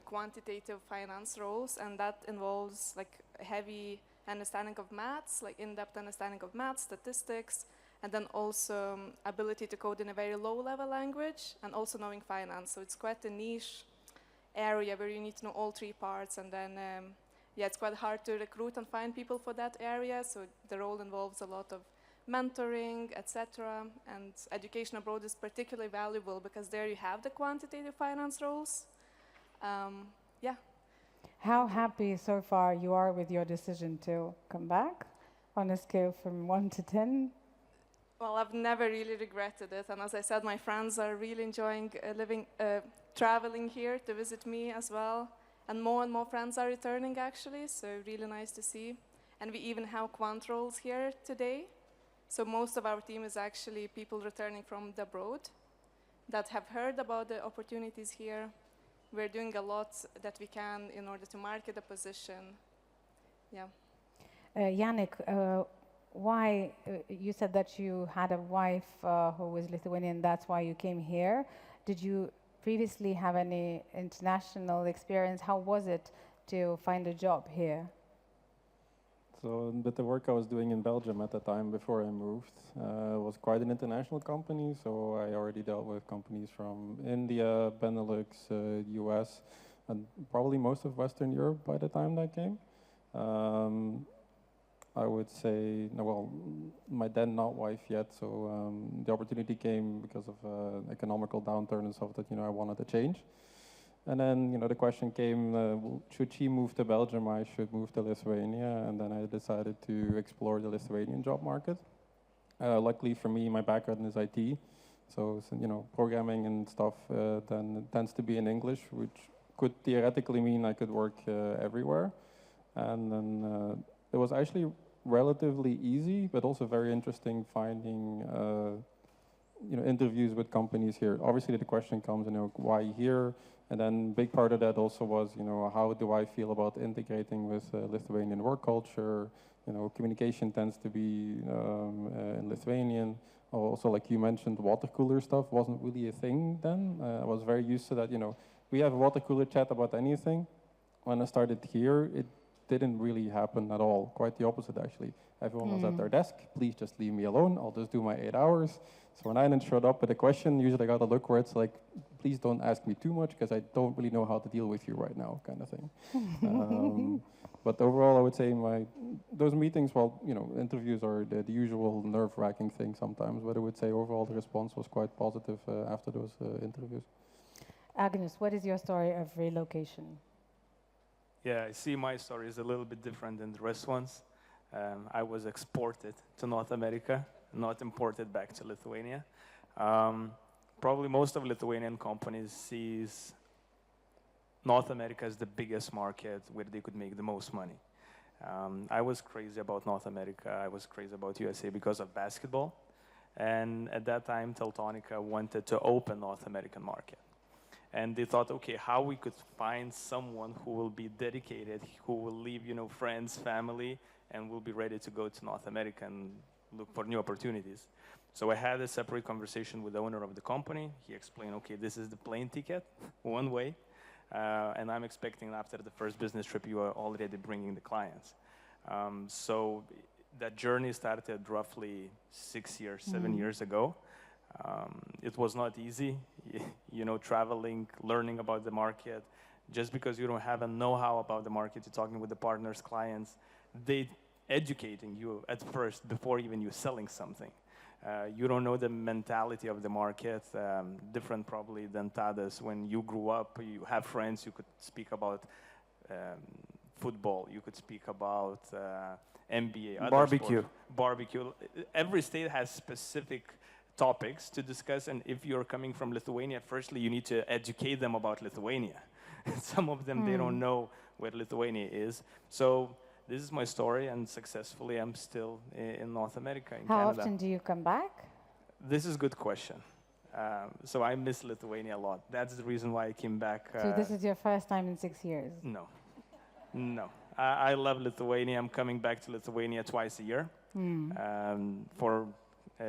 quantitative finance roles, and that involves like a heavy understanding of maths, like in-depth understanding of maths, statistics, and then also ability to code in a very low-level language, and also knowing finance. So it's quite a niche area where you need to know all three parts, and then it's quite hard to recruit and find people for that area. So the role involves a lot of mentoring, etc. And education abroad is particularly valuable because there you have the quantitative finance roles. How happy so far you are with your decision to come back on a scale from 1 to 10? Well, I've never really regretted it, and as I said, my friends are really enjoying traveling here to visit me as well, and more friends are returning actually, so really nice to see. And we even have quant roles here today, so most of our team is actually people returning from the abroad that have heard about the opportunities here. We're doing a lot that we can in order to market the position. Yeah. Yannick, why you said that you had a wife who was Lithuanian, that's why you came here. Did you previously have any international experience. How was it to find a job here? So with the work I was doing in Belgium at the time before I moved, was quite an international company. So I already dealt with companies from India, Benelux, US, and probably most of Western Europe by the time that came. I would say, no, well, my then not wife yet, so the opportunity came because of economical downturn and stuff that, I wanted to change. And then, the question came, should she move to Belgium, I should move to Lithuania, and then I decided to explore the Lithuanian job market. Luckily for me, my background is IT, so programming and stuff then tends to be in English, which could theoretically mean I could work everywhere. And then it was actually relatively easy, but also very interesting finding interviews with companies here. Obviously, the question comes, why here? And then big part of that also was, how do I feel about integrating with Lithuanian work culture? Communication tends to be in Lithuanian. Also, like you mentioned, water cooler stuff wasn't really a thing then. I was very used to that. We have a water cooler chat about anything. When I started here, it didn't really happen at all. Quite the opposite, actually. Everyone was at their desk. Please just leave me alone. I'll just do my 8 hours. So when I then showed up with a question, usually I got a look where it's like, please don't ask me too much because I don't really know how to deal with you right now, kind of thing. But overall, I would say those meetings, interviews are the usual nerve-wracking thing sometimes, but I would say overall the response was quite positive after those interviews. Agnes, what is your story of relocation? Yeah, I see my story is a little bit different than the rest ones. I was exported to North America, not imported back to Lithuania. Probably most of Lithuanian companies sees North America as the biggest market where they could make the most money. I was crazy about North America. I was crazy about USA because of basketball. And at that time, Teltonika wanted to open North American market. And they thought, okay, how we could find someone who will be dedicated, who will leave, friends, family, and will be ready to go to North America and look for new opportunities. So I had a separate conversation with the owner of the company. He explained, okay, this is the plane ticket, one way, and I'm expecting after the first business trip, you are already bringing the clients. So that journey started roughly 6 years, 7 years ago. It was not easy, traveling, learning about the market. Just because you don't have a know-how about the market, you're talking with the partners, clients, they educating you at first before even you selling something. You don't know the mentality of the market, different probably than Tadas. When you grew up, you have friends, you could speak about football, you could speak about NBA, barbecue. Every state has specific topics to discuss, and if you're coming from Lithuania, firstly, you need to educate them about Lithuania. Some of them, they don't know where Lithuania is. So this is my story, and successfully, I'm still in North America, in Canada. How often do you come back? This is a good question. So I miss Lithuania a lot. That's the reason why I came back. So this is your first time in 6 years? No. I love Lithuania. I'm coming back to Lithuania twice a year for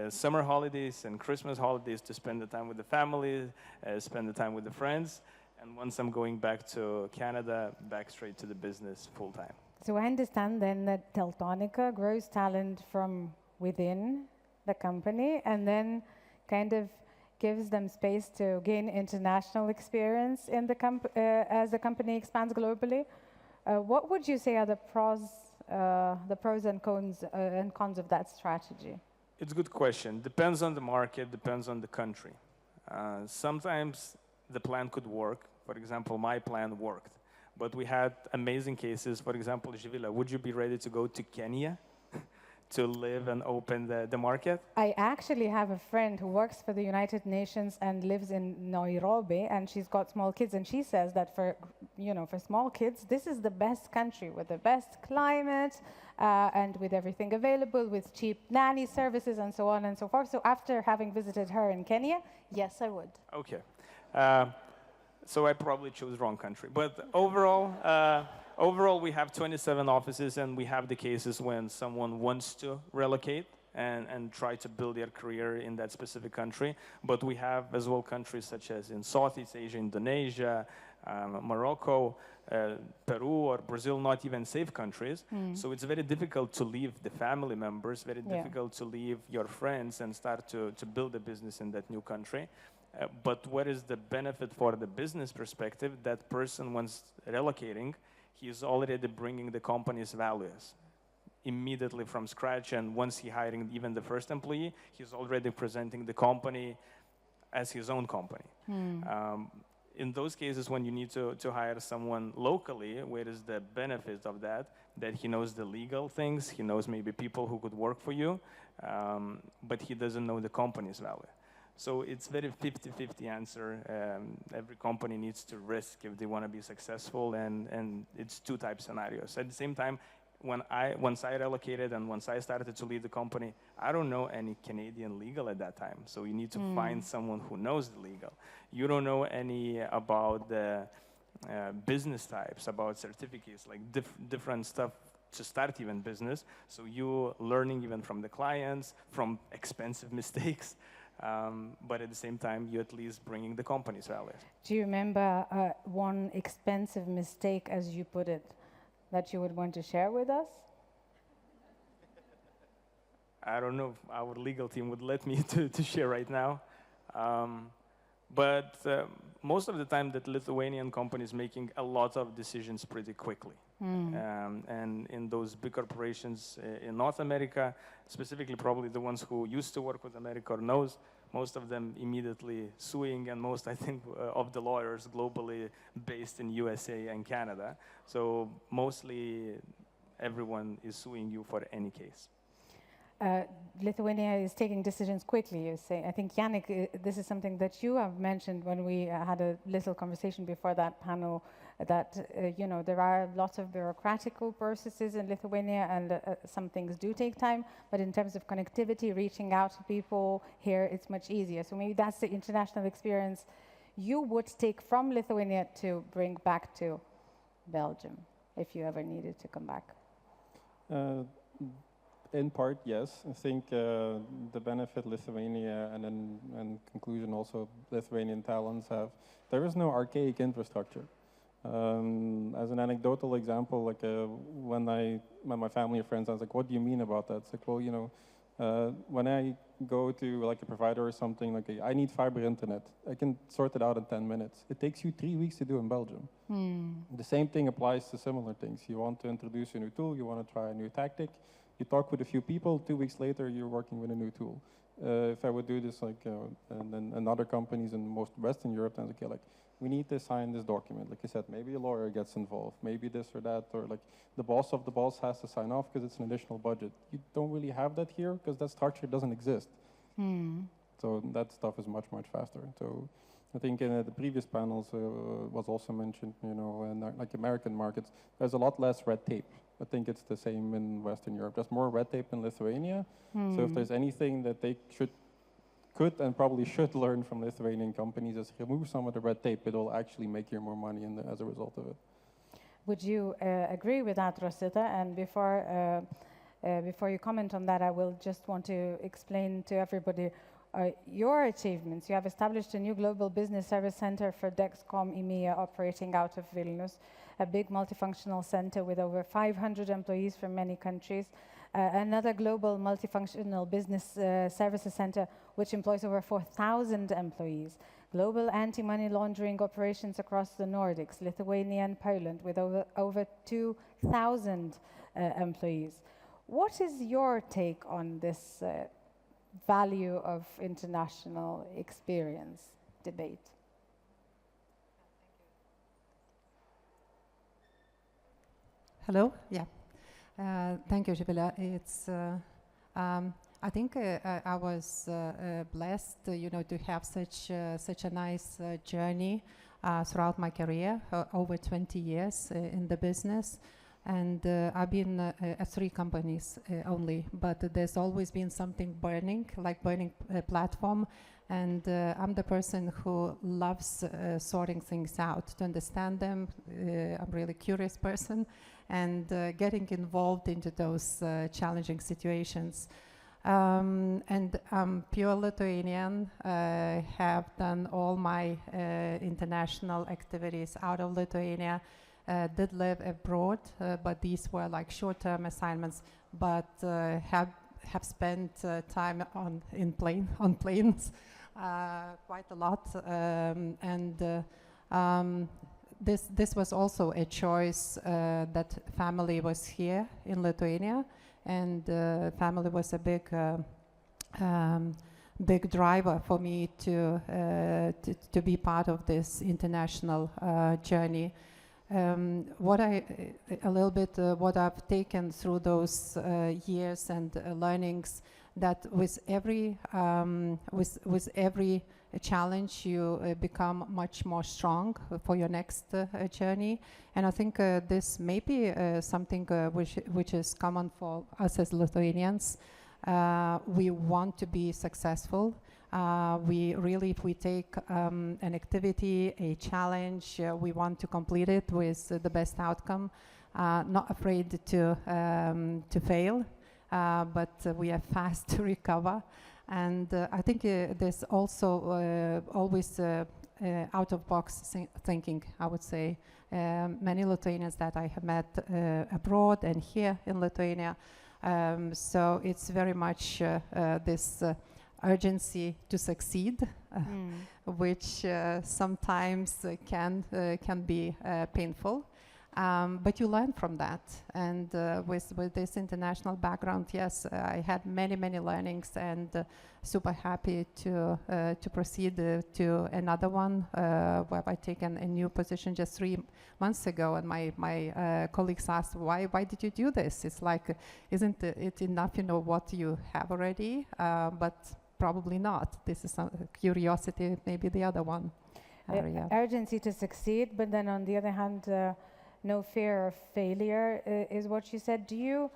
summer holidays and Christmas holidays to spend the time with the family, spend the time with the friends. And once I'm going back to Canada, back straight to the business full time. So I understand then that Teltonika grows talent from within the company and then kind of gives them space to gain international experience in the as the company expands globally. What would you say are the pros and cons of that strategy? It's a good question. Depends on the market, depends on the country. Sometimes the plan could work. For example, my plan worked. But we had amazing cases. For example, Živile, would you be ready to go to Kenya to live and open the market? I actually have a friend who works for the United Nations and lives in Nairobi, and she's got small kids, and she says that for small kids, this is the best country with the best climate and with everything available, with cheap nanny services and so on and so forth. So after having visited her in Kenya, yes, I would. Okay. So I probably chose wrong country. But overall, we have 27 offices, and we have the cases when someone wants to relocate and try to build their career in that specific country. But we have as well countries such as in Southeast Asia, Indonesia, Morocco, Peru or Brazil, not even safe countries. So it's very difficult to leave the family members, very difficult to leave your friends and start to build a business in that new country. But what is the benefit for the business perspective? That person, once relocating, he is already bringing the company's values immediately from scratch. And once he hiring even the first employee, he's already presenting the company as his own company. In those cases, when you need to hire someone locally, where is the benefit of that? That he knows the legal things, he knows maybe people who could work for you, but he doesn't know the company's value. So it's very 50-50 answer. Every company needs to risk if they want to be successful, and it's two type scenarios. At the same time, once I relocated and once I started to lead the company, I don't know any Canadian legal at that time. So you need to find someone who knows the legal. You don't know any about the business types, about certificates, like different stuff to start even business. So you learning even from the clients, from expensive mistakes. But at the same time, you at least bringing the company's value. Do you remember one expensive mistake, as you put it, that you would want to share with us? I don't know if our legal team would let me to share right now. But most of the time that Lithuanian companies making a lot of decisions pretty quickly. And in those big corporations in North America, specifically probably the ones who used to work with America or knows, most of them immediately suing, and most, I think, of the lawyers globally based in USA and Canada. So mostly everyone is suing you for any case. Lithuania is taking decisions quickly, you say. I think, Yannick, this is something that you have mentioned when we had a little conversation before that panel, that you know, there are lots of bureaucratic processes in Lithuania, and some things do take time, but in terms of connectivity, reaching out to people here, it's much easier. So maybe that's the international experience you would take from Lithuania to bring back to Belgium, if you ever needed to come back. In part, yes. I think the benefit Lithuania and in conclusion also Lithuanian talents have, there is no archaic infrastructure. As an anecdotal example, like when my family and friends, I was like, what do you mean about that? It's like, well, you know, when I go to like a provider or something, like I need fiber internet, I can sort it out in 10 minutes. It takes you 3 weeks to do in Belgium. The same thing applies to similar things. You want to introduce a new tool, you want to try a new tactic, you talk with a few people, 2 weeks later you're working with a new tool. If I would do this like in other companies in most Western Europe, then okay, like we need to sign this document. Like you said, maybe a lawyer gets involved, maybe this or that, or like the boss of the boss has to sign off because it's an additional budget. You don't really have that here because that structure doesn't exist. So that stuff is much, much faster. So I think in the previous panels was also mentioned, you know, in like American markets, there's a lot less red tape. I think it's the same in Western Europe. There's more red tape in Lithuania. So if there's anything that they could and probably should learn from Lithuanian companies is remove some of the red tape. It will actually make you more money as a result of it. Would you agree with that, Rosita? And before you comment on that, I will just want to explain to everybody your achievements. You have established a new global business service center for Dexcom EMEA operating out of Vilnius, a big multifunctional center with over 500 employees from many countries. Another global multifunctional business services center which employs over 4,000 employees. Global anti-money laundering operations across the Nordics, Lithuania and Poland with over 2,000 employees. What is your take on this value of international experience debate? Hello. Yeah. Thank you, Jibila. It's. I think I was blessed, you know, to have such a nice journey throughout my career, over 20 years in the business. And I've been at 3 companies only, but there's always been something burning, like burning platform. And I'm the person who loves sorting things out, to understand them. I'm a really curious person, and getting involved into those challenging situations. And I'm pure Lithuanian. Have done all my international activities out of Lithuania. Did live abroad, but these were like short-term assignments. But have spent time on planes quite a lot. This was also a choice that family was here in Lithuania, and family was a big driver for me to be part of this international journey. What I've taken through those years and learnings, that with every challenge you become much more strong for your next journey. And I think this may be something which is common for us as Lithuanians. We want to be successful. We really, if we take an activity, a challenge, we want to complete it with the best outcome. Not afraid to fail, but we are fast to recover. And I think there's also always out-of-box thinking, I would say. Many Lithuanians that I have met abroad and here in Lithuania. So it's very much this urgency to succeed, which sometimes can be painful. But you learn from that, and with this international background, yes, I had many learnings, and super happy to proceed to another one where I taken a new position just 3 months ago, and my colleagues asked, why did you do this? It's like, isn't it enough, what you have already? But probably not. This is some curiosity, maybe the other one area. Urgency to succeed, but then on the other hand, no fear of failure is what you said. Do you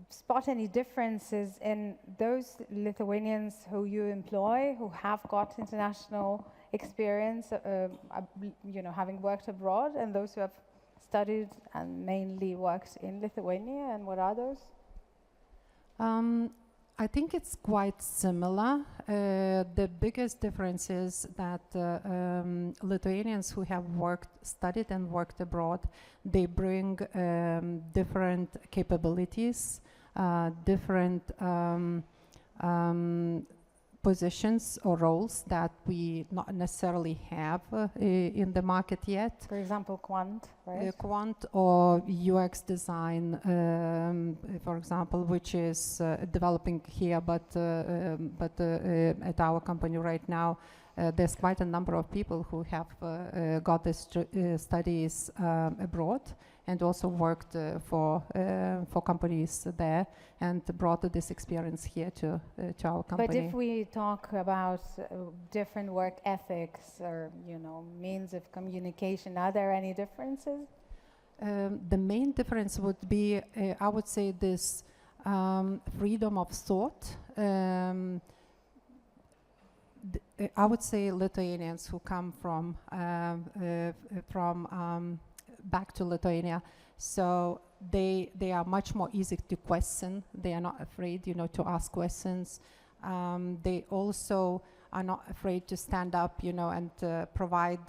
spot any differences in those Lithuanians who you employ, who have got international experience, having worked abroad, and those who have studied and mainly worked in Lithuania, and what are those? I think it's quite similar. The biggest difference is that Lithuanians who have studied and worked abroad, they bring different capabilities, different positions or roles that we not necessarily have in the market yet. For example, quant, right? Quant or UX design, for example, which is developing here, but at our company right now, there's quite a number of people who have got these studies abroad and also worked for companies there and brought this experience here to our company. But if we talk about different work ethics or means of communication, are there any differences? The main difference would be, I would say, this freedom of thought. I would say Lithuanians who come from back to Lithuania, so they are much more easy to question. They are not afraid, to ask questions. They also are not afraid to stand up, and provide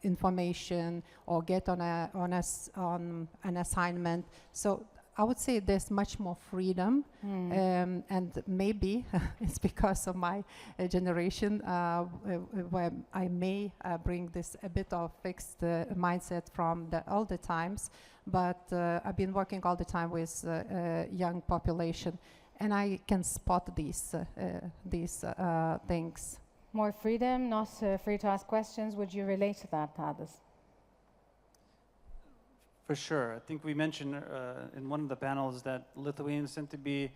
information or get on an assignment. So I would say there's much more freedom, and maybe it's because of my generation where I may bring this a bit of fixed mindset from the older times, but I've been working all the time with young population, and I can spot these things. More freedom, not free to ask questions. Would you relate to that, Tadas? For sure. I think we mentioned in one of the panels that Lithuanians tend to be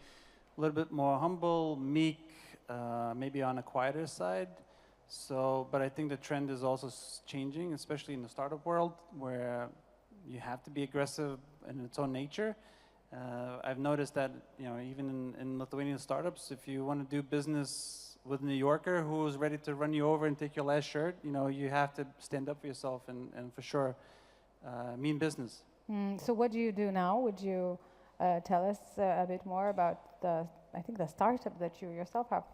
a little bit more humble, meek, maybe on a quieter side. So, but I think the trend is also changing, especially in the startup world, where you have to be aggressive in its own nature. I've noticed that, even in Lithuanian startups, if you want to do business with a New Yorker who's ready to run you over and take your last shirt, you have to stand up for yourself and for sure mean business. So what do you do now? Would you tell us a bit more about I think the startup that you yourself have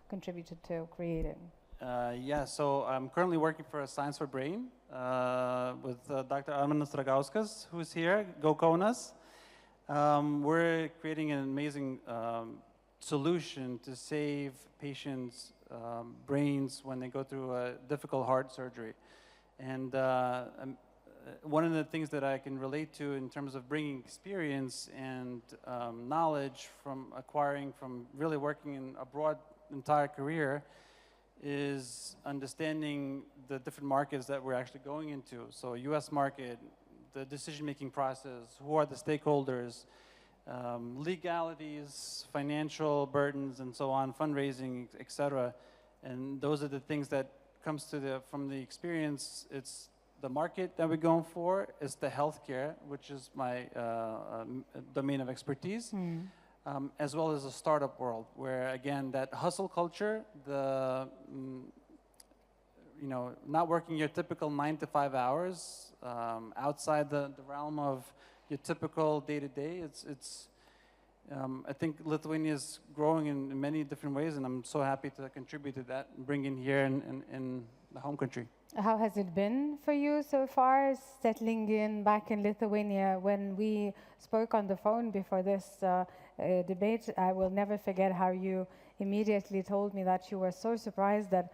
contributed to creating. Yeah, so I'm currently working for a Science for Brain with Dr. Arminas Ragauskas, who's here. Go Kaunas. We're creating an amazing solution to save patients' brains when they go through a difficult heart surgery. And one of the things that I can relate to in terms of bringing experience and knowledge from acquiring from really working in a broad entire career is understanding the different markets that we're actually going into. So US market, the decision-making process, who are the stakeholders, legalities, financial burdens, and so on, fundraising, etc. And those are the things that comes to from the experience. It's the market that we're going for. It's the healthcare, which is my domain of expertise. As well as the startup world, where again that hustle culture, the not working your typical 9 to 5 hours, outside the realm of your typical day-to-day. I think Lithuania is growing in many different ways, and I'm so happy to contribute to that and bring in here in the home country. How has it been for you so far, settling in back in Lithuania? When we spoke on the phone before this debate, I will never forget how you immediately told me that you were so surprised that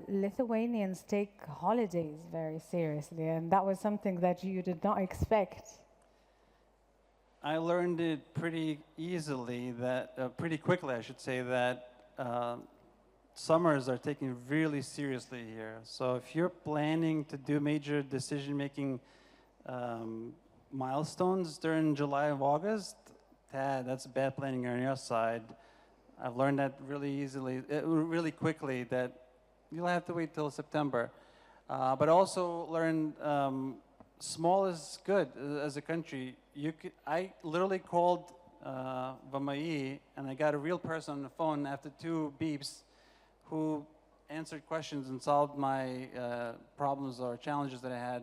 Lithuanians take holidays very seriously, and that was something that you did not expect. I learned it pretty easily, pretty quickly, I should say, that summers are taken really seriously here. So if you're planning to do major decision-making milestones during July and August, that's bad planning on your side. I've learned that really quickly, that you'll have to wait till September. But also learned small is good as a country. I literally called VMI, and I got a real person on the phone after 2 beeps who answered questions and solved my problems or challenges that I had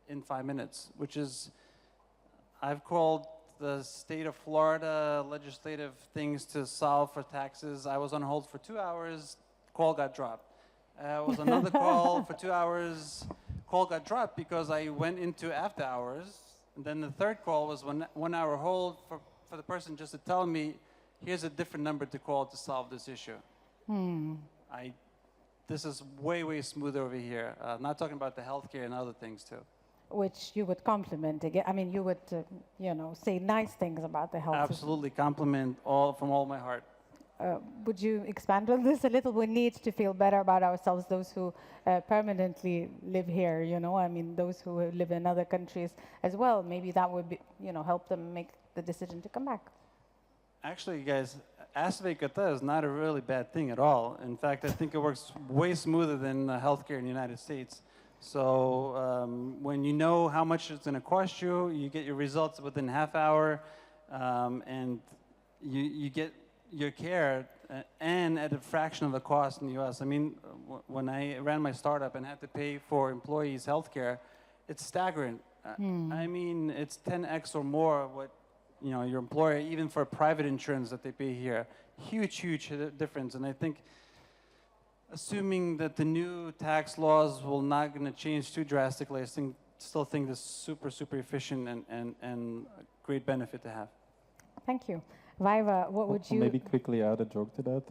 in 5 minutes, which is, I've called the state of Florida legislative things to solve for taxes. I was on hold for 2 hours, call got dropped. I was on another call for 2 hours, call got dropped because I went into after hours. And then the third call was 1 hour hold for the person just to tell me, here's a different number to call to solve this issue. This is way, way smoother over here. Not talking about the healthcare and other things too. Which you would compliment again. I mean, you would, say nice things about the health Absolutely, compliment from all my heart. Would you expand on this a little? We need to feel better about ourselves, those who permanently live here, I mean, those who live in other countries as well. Maybe that would be, help them make the decision to come back. Actually, guys, Asveikata is not a really bad thing at all. In fact, I think it works way smoother than healthcare in the United States. So when you know how much it's going to cost you, you get your results within half hour, and you get your care and at a fraction of the cost in the US. I mean, when I ran my startup and had to pay for employees' healthcare, it's staggering. I mean, it's 10x or more what your employer, even for private insurance that they pay here. Huge, huge difference. And I think, assuming that the new tax laws will not going to change too drastically, I still think this is super, super efficient and great benefit to have. Thank you. Vaiva, what would you... Maybe quickly add a joke to that.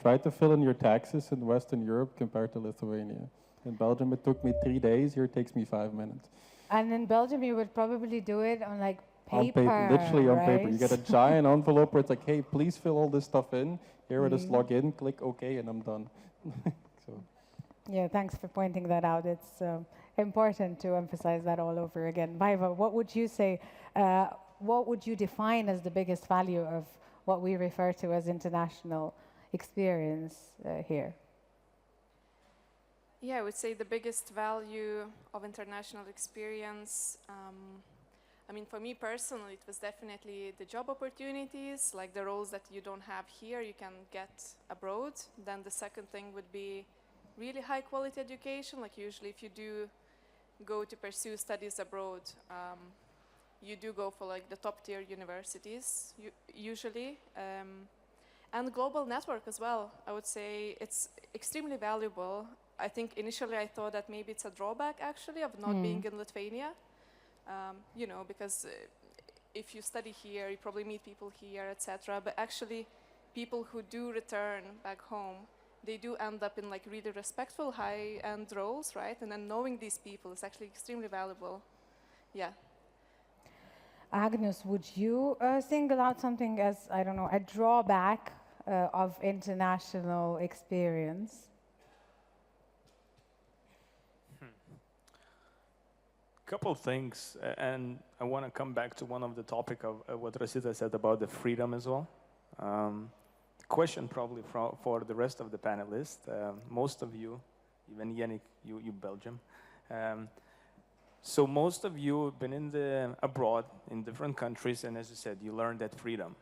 Try to fill in your taxes in Western Europe compared to Lithuania. In Belgium, it took me 3 days. Here, it takes me 5 minutes. And in Belgium, you would probably do it on paper. On paper, literally on paper. You get a giant envelope where it's like, hey, please fill all this stuff in. Here it is, log in, click OK, and I'm done. Yeah, thanks for pointing that out. It's important to emphasize that all over again. Vaiva, what would you say, what would you define as the biggest value of what we refer to as international experience here? Yeah, I would say the biggest value of international experience, I mean, for me personally, it was definitely the job opportunities, like the roles that you don't have here, you can get abroad. Then the second thing would be really high quality education. Like usually if you do go to pursue studies abroad, you do go for like the top tier universities usually. And global network as well. I would say it's extremely valuable. I think initially I thought that maybe it's a drawback actually of not being in Lithuania, you know, because if you study here, you probably meet people here, etc. But actually, people who do return back home, they do end up in like really respectful, high-end roles, right? And then knowing these people is actually extremely valuable. Yeah. Agnes, would you single out something as, I don't know, a drawback of international experience? Couple of things, and I want to come back to one of the topic of what Rosita said about the freedom as well. Question probably for the rest of the panelists. Most of you, even Yannick, you Belgium. So most of you have been abroad in different countries, and as you said, you learned that freedom.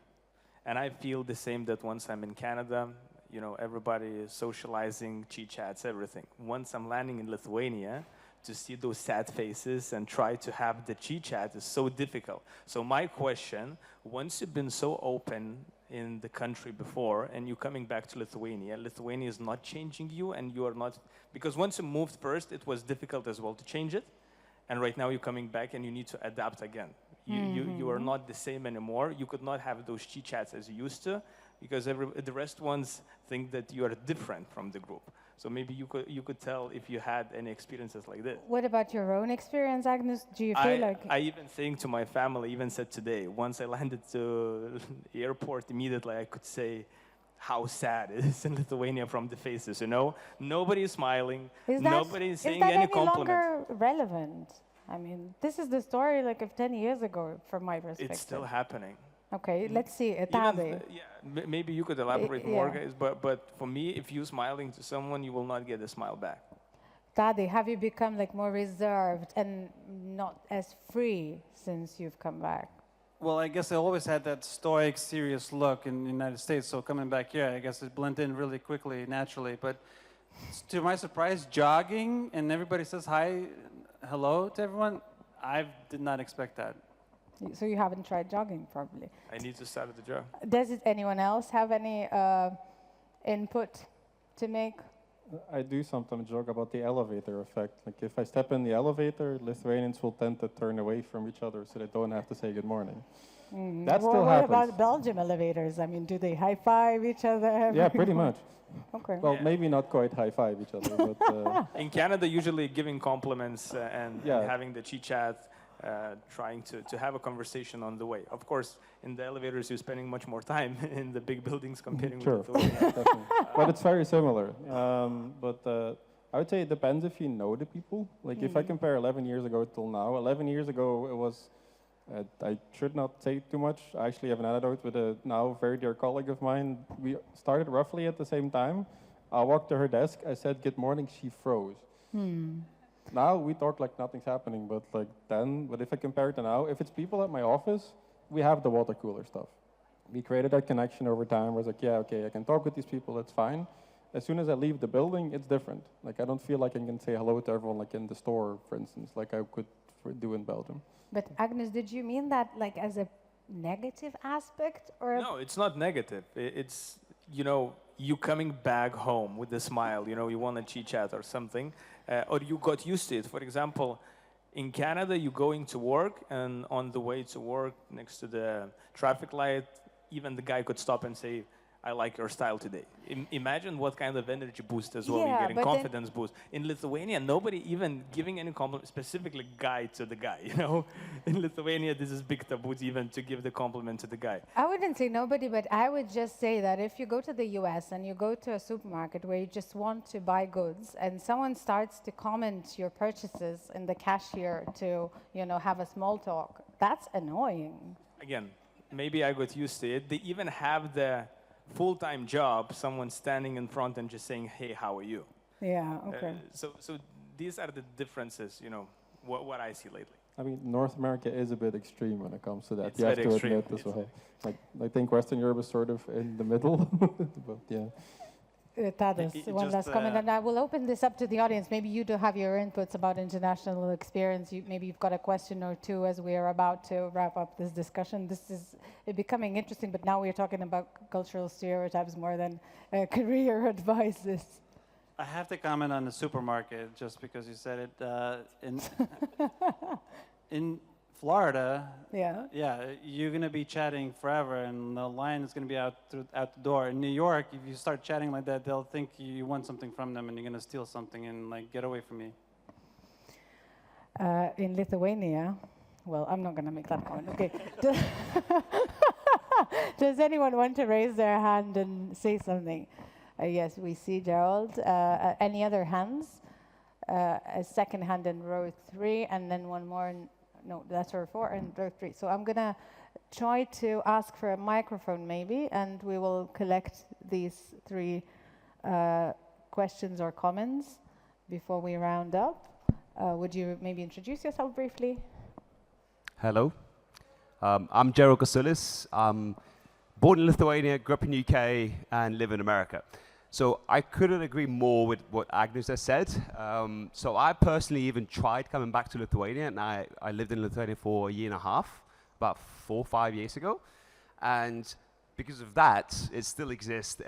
And I feel the same that once I'm in Canada, you know, everybody is socializing, chit-chats, everything. Once I'm landing in Lithuania, to see those sad faces and try to have the chit-chat is so difficult. So my question, once you've been so open in the country before and you're coming back to Lithuania, Lithuania is not changing you and you are not, because once you moved first, it was difficult as well to change it. And right now you're coming back and you need to adapt again. You are not the same anymore. You could not have those chit-chats as you used to because the rest ones think that you are different from the group. So maybe you could tell if you had any experiences like this. What about your own experience, Agnes? Do you feel like... I even saying to my family, even said today, once I landed to the airport, immediately I could say how sad it is in Lithuania from the faces, you know? Nobody is smiling, nobody is saying any compliment. Is that any longer relevant? I mean, this is the story like of 10 years ago from my perspective. It's still happening. Okay, let's see. Tade. Maybe you could elaborate more, guys, but for me, if you're smiling to someone, you will not get a smile back. Tade, have you become like more reserved and not as free since you've come back? Well, I guess I always had that stoic, serious look in the United States, so coming back here, I guess it blended in really quickly, naturally. But to my surprise, jogging, and everybody says hi, hello to everyone, I did not expect that. So you haven't tried jogging, probably. I need to start at the jog. Does anyone else have any input to make? I do sometimes joke about the elevator effect. Like if I step in the elevator, Lithuanians will tend to turn away from each other so they don't have to say good morning. That still happens. What about Belgium elevators? I mean, do they high-five each other? Yeah, pretty much. Okay. Well, maybe not quite high-five each other, but... In Canada, usually giving compliments and having the chit-chat, trying to have a conversation on the way. Of course, in the elevators, you're spending much more time in the big buildings comparing with Lithuania. But it's very similar. I would say it depends if you know the people. Like if I compare 11 years ago till now, 11 years ago it was, I should not say too much. I actually have an anecdote with a now very dear colleague of mine. We started roughly at the same time. I walked to her desk, I said good morning, she froze. Now we talk like nothing's happening, but if I compare it to now, if it's people at my office, we have the water cooler stuff. We created that connection over time where it's like, yeah, okay, I can talk with these people, that's fine. As soon as I leave the building, it's different. Like I don't feel like I can say hello to everyone like in the store, for instance, like I could do in Belgium. But Agnes, did you mean that like as a negative aspect or? No, it's not negative. It's, you know, you coming back home with a smile, you know, you want to chit-chat or something, or you got used to it. For example, in Canada, you're going to work, and on the way to work, next to the traffic light, even the guy could stop and say, I like your style today. Imagine what kind of energy boost as well you're getting, confidence boost. In Lithuania, nobody even giving any compliment, specifically guy to the guy, you know? In Lithuania, this is big taboo even to give the compliment to the guy. I wouldn't say nobody, but I would just say that if you go to the US and you go to a supermarket where you just want to buy goods and someone starts to comment your purchases and the cashier to, you know, have a small talk, that's annoying. Again, maybe I got used to it. They even have the full-time job, someone standing in front and just saying, hey, how are you? Yeah, okay. So these are the differences, you know, what I see lately. I mean, North America is a bit extreme when it comes to that. It's you have very to extreme. admit as well. Like, I think Western Europe is sort of in the middle, but yeah. Tadas, one last comment, and I will open this up to the audience. Maybe you do have your inputs about international experience. Maybe you've got a question or two as we are about to wrap up this discussion. This is becoming interesting, but now we're talking about cultural stereotypes more than career advices. I have to comment on the supermarket just because you said it. In Florida, you're going to be chatting forever, and the line is going to be out the door. In New York, if you start chatting like that, they'll think you want something from them, and you're going to steal something and like get away from me. In Lithuania, well, I'm not going to make that comment. Okay. Does anyone want to raise their hand and say something? Yes, we see Gerald. Any other hands? A second hand in row 3, and then one more in. No, that's row 4 and row 3. So I'm going to try to ask for a microphone maybe, and we will collect these 3 questions or comments before we round up. Would you maybe introduce yourself briefly? Hello. I'm Gerald Kasulis. I'm born in Lithuania, grew up in the UK, and live in America. So I couldn't agree more with what Agnes has said. So I personally even tried coming back to Lithuania, and I lived in Lithuania for a year and a half, about 4 or 5 years ago. And because of that, it still exists.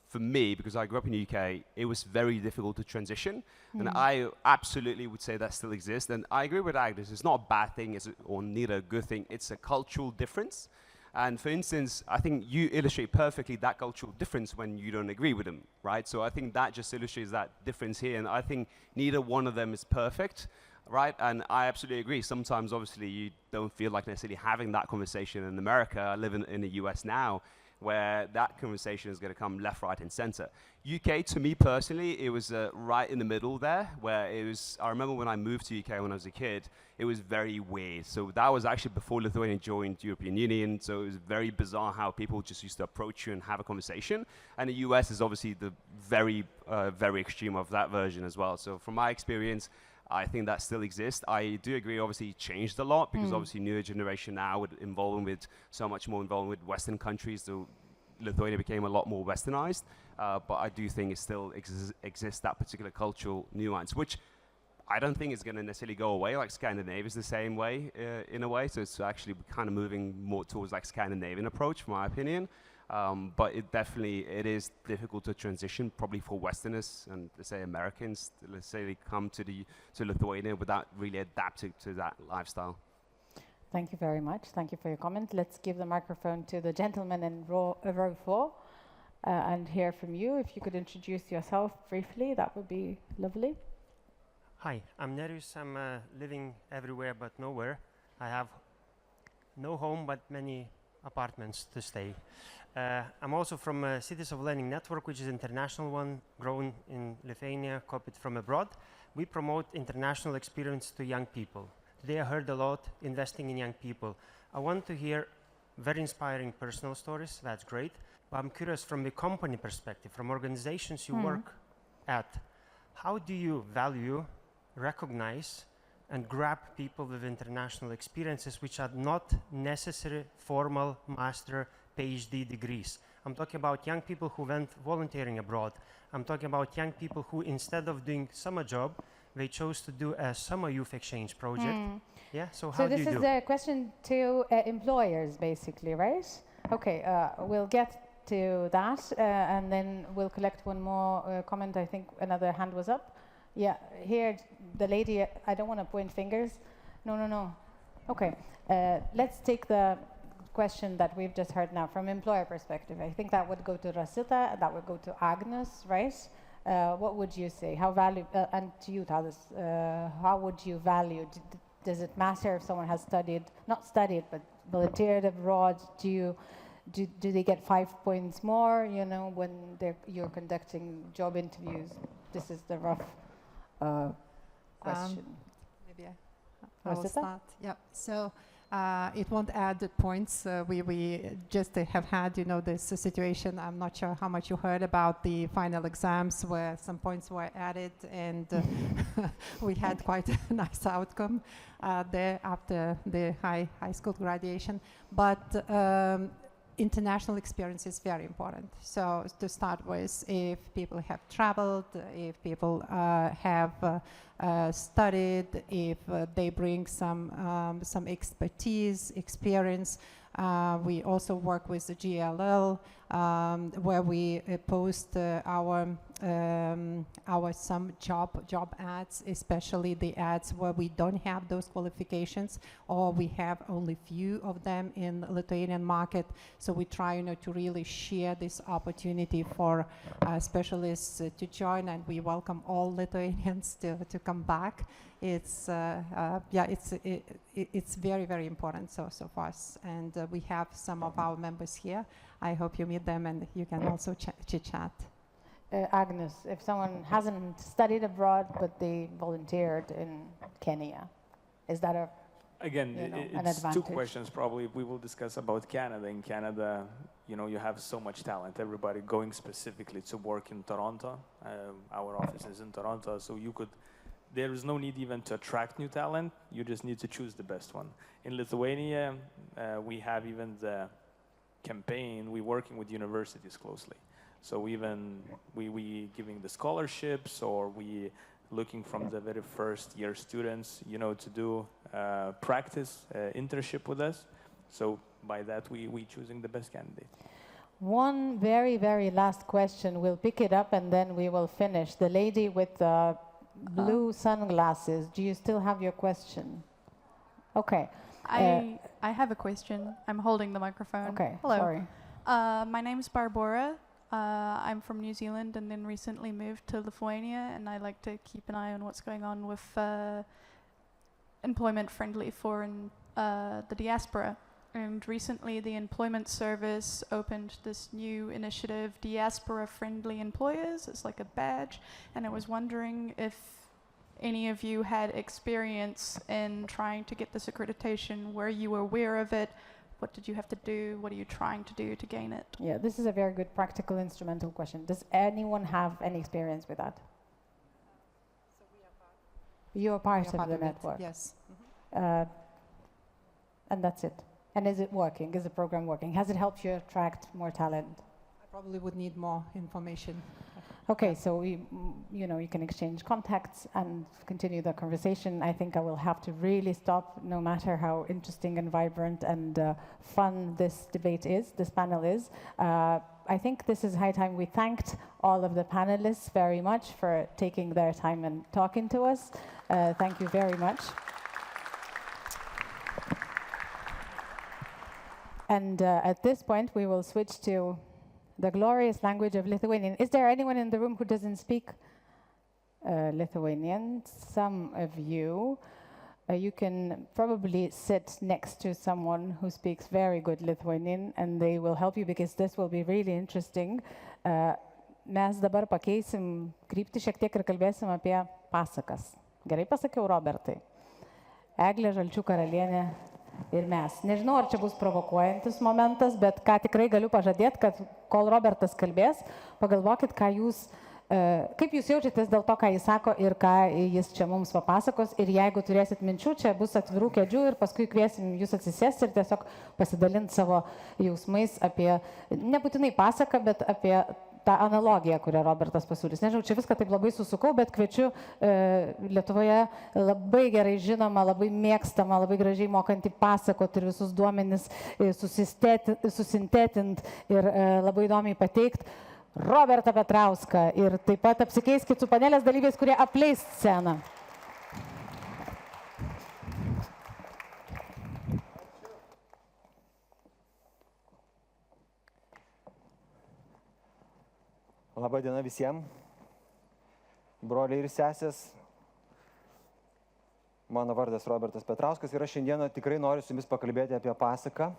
For me, because I grew up in the UK, it was very difficult to transition. And I absolutely would say that still exists. And I agree with Agnes. It's not a bad thing or neither a good thing. It's a cultural difference. And for instance, I think you illustrate perfectly that cultural difference when you don't agree with them, right? So I think that just illustrates that difference here. And I think neither one of them is perfect, right? And I absolutely agree. Sometimes, obviously, you don't feel like necessarily having that conversation in America. I live in the US now, where that conversation is going to come left, right, and center. UK, to me personally, it was right in the middle there, where it was, I remember when I moved to UK when I was a kid, it was very weird. So that was actually before Lithuania joined the European Union, so it was very bizarre how people just used to approach you and have a conversation. And the US is obviously the very, very extreme of that version as well. So from my experience, I think that still exists. I do agree, obviously, it changed a lot because obviously newer generation now with so much more involvement with Western countries, so Lithuania became a lot more Westernized. But I do think it still exists, that particular cultural nuance, which I don't think is going to necessarily go away. Like Scandinavia is the same way in a way. So it's actually kind of moving more towards like Scandinavian approach, from my opinion. But it is difficult to transition, probably for Westerners and let's say Americans, let's say they come to Lithuania without really adapting to that lifestyle. Thank you very much. Thank you for your comment. Let's give the microphone to the gentleman in row 4 and hear from you. If you could introduce yourself briefly, that would be lovely. Hi, I'm Nerius. I'm living everywhere but nowhere. I have no home but many apartments to stay. I'm also from Cities of Learning Network, which is an international one, grown in Lithuania, copied from abroad. We promote international experience to young people. Today I heard a lot investing in young people. I want to hear very inspiring personal stories, that's great. But I'm curious from the company perspective, from organizations you work at, how do you value, recognize, and grab people with international experiences which are not necessary formal master PhD degrees? I'm talking about young people who went volunteering abroad. I'm talking about young people who, instead of doing summer job, they chose to do a summer youth exchange project. Yeah, so how do you do? So this is a question to employers, basically, right? Okay, we'll get to that, and then we'll collect one more comment. I think another hand was up. Yeah, here, the lady, I don't want to point fingers. No. Okay, let's take the question that we've just heard now from employer perspective. I think that would go to Rasita, that would go to Agnes, right? What would you say? How and to you, Tadas, how would you value? Does it matter if someone has not studied, but volunteered abroad? Do they get 5 points more, when you're conducting job interviews? This is the rough question. Maybe I will start. Yeah. So it won't add the points. We just have had, this situation. I'm not sure how much you heard about the final exams where some points were added, and we had quite a nice outcome there after the high school graduation. But international experience is very important. So to start with, if people have traveled, if people have studied, if they bring some expertise, experience. We also work with the GLL, where we post our some job ads, especially the ads where we don't have those qualifications or we have only few of them in Lithuanian market. So we try, to really share this opportunity for specialists to join, and we welcome all Lithuanians to come back. It's it's very, very important so for us, and we have some of our members here. I hope you meet them and you can also chit chat. Agnes, if someone hasn't studied abroad but they volunteered in Kenya, is that Again, an it's two advantage? questions probably. We will discuss about Canada. In Canada, you have so much talent. Everybody going specifically to work in Toronto. Our office is in Toronto, so there is no need even to attract new talent. You just need to choose the best one. In Lithuania, we have even the campaign. We're working with universities closely. So even we giving the scholarships, or we looking from the very first year students, to do practice internship with us. So by that, we choosing the best candidate. One very, very last question. We'll pick it up and then we will finish. The lady with the blue sunglasses, do you still have your question? Okay. I have a question. I'm holding the microphone. Okay, Hello. sorry. My name's Barbara. I'm from New Zealand and then recently moved to Lithuania, and I like to keep an eye on what's going on with employment friendly for the diaspora. And recently the Employment Service opened this new initiative, Diaspora Friendly Employers. It's like a badge, and I was wondering if any of you had experience in trying to get this accreditation. Were you aware of it? What did you have to do? What are you trying to do to gain it? Yeah, this is a very good practical instrumental question. Does anyone have any experience with that? You are part of the network. Yes. And that's it. And is it working? Is the program working? Has it helped you attract more talent? I probably would need more information. Okay, so you can exchange contacts and continue the conversation. I think I will have to really stop, no matter how interesting and vibrant and fun this debate is, this panel is. I think this is high time we thanked all of the panelists very much for taking their time and talking to us. Thank you very much. And at this point, we will switch to the glorious language of Lithuanian. Is there anyone in the room who doesn't speak Lithuanian? Some of you. You can probably sit next to someone who speaks very good Lithuanian, and they will help you, because this will be really interesting. Mes dabar pakeisim kryptį šiek tiek ir kalbėsim apie pasakas. Gerai pasakiau, Robertai? Eglė Žalčių karalienė ir mes. Nežinau, ar čia bus provokuojantis momentas, bet ką tikrai galiu pažadėti, kad kol Robertas kalbės, pagalvokit, kaip jūs jaučiatės dėl to, ką jis sako ir ką jis čia mums papasakos. Ir jeigu turėsit minčių, čia bus atvirų kėdžių ir paskui kviesim jūs atsisėsti ir tiesiog pasidalinti savo jausmais apie, nebūtinai pasaką, bet apie tą analogiją, kurią Robertas pasiūlys. Nežinau, čia viską taip labai susukau, bet kviečiu Lietuvoje labai gerai žinoma, labai mėgstama, labai gražiai mokantį pasakoti ir visus duomenis susintetint ir labai įdomiai pateikti Robertą Petrauską. Ir taip pat apsikeiskit su panelės dalyviais, kurie apleis sceną. Labą dieną visiems, broliai ir sesės. Mano vardas Robertas Petrauskas ir aš šiandieną tikrai noriu su jumis pakalbėti apie pasaką.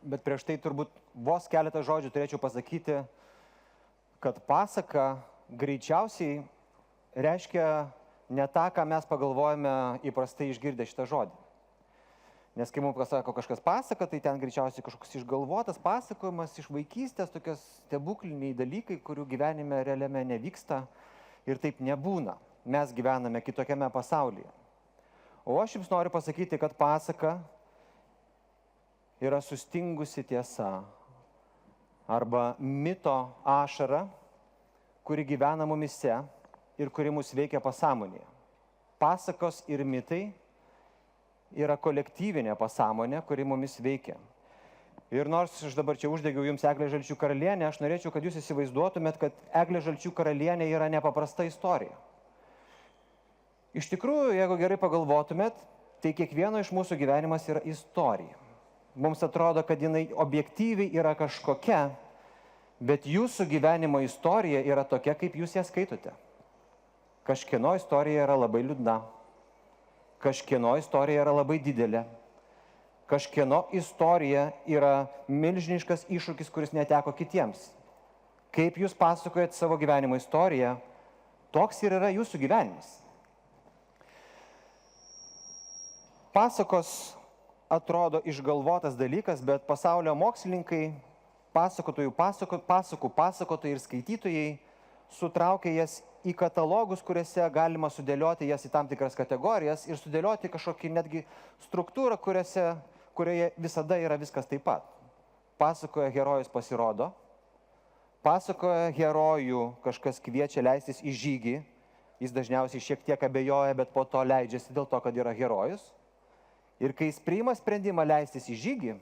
Bet prieš tai turbūt vos keletą žodžių turėčiau pasakyti, kad pasaka greičiausiai reiškia ne tą, ką mes pagalvojame įprastai išgirdę šitą žodį. Nes kai mums pasako kažkas pasaka, tai ten greičiausiai kažkoks išgalvotas pasakojimas iš vaikystės, tokios stebukliniai dalykai, kurių gyvenime realiame nevyksta ir taip nebūna. Mes gyvename kitokiame pasaulyje. O aš jums noriu pasakyti, kad pasaka yra sustingusi tiesa arba mito ašara, kuri gyvena mumise ir kuri mus veikia pasąmonėje. Pasakos ir mitai yra kolektyvinė pasąmonė, kuri mumis veikia. Ir nors aš dabar čia uždegiau jums Eglę Žalčių karalienę, aš norėčiau, kad jūs įsivaizduotumėt, kad Eglė Žalčių karalienė yra nepaprasta istorija. Iš tikrųjų, jeigu gerai pagalvotumėt, tai kiekvieno iš mūsų gyvenimas yra istorija. Mums atrodo, kad jinai objektyviai yra kažkokia, bet jūsų gyvenimo istorija yra tokia, kaip jūs ją skaitote. Kažkieno istorija yra labai liūdna, kažkieno istorija yra labai didelė, kažkieno istorija yra milžiniškas iššūkis, kuris neteko kitiems. Kaip jūs pasakojat savo gyvenimo istoriją, toks ir yra jūsų gyvenimas. Pasakos atrodo išgalvotas dalykas, bet pasaulio mokslininkai, pasakų pasakotojai ir skaitytojai sutraukia jas į katalogus, kuriuose galima sudėlioti jas į tam tikras kategorijas ir sudėlioti kažkokį netgi struktūrą, kurioje visada yra viskas taip pat. Pasakoje herojus pasirodo, pasakoje herojų kažkas kviečia leistis į žygį, jis dažniausiai šiek tiek abejoja, bet po to leidžiasi dėl to, kad yra herojus. Ir kai jis priima sprendimą leistis į žygį,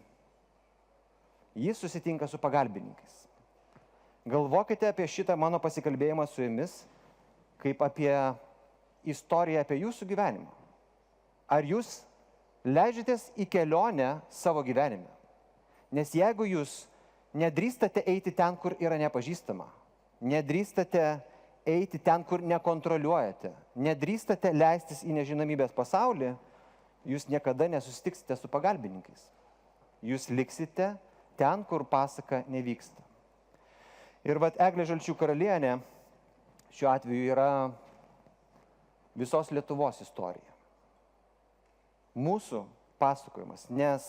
jis susitinka su pagalbininkais. Galvokite apie šitą mano pasikalbėjimą su jumis, kaip apie istoriją apie jūsų gyvenimą. Ar jūs leidžiatės į kelionę savo gyvenime? Nes jeigu jūs nedrįstate eiti ten, kur yra nepažįstama, nedrįstate eiti ten, kur nekontroliuojate, nedrįstate leistis į nežinomybės pasaulį, jūs niekada nesusitiksite su pagalbininkais. Jūs liksite ten, kur pasaka nevyksta. Ir vat Eglė Žalčių karalienė šiuo atveju yra visos Lietuvos istorija. Mūsų pasakojimas, nes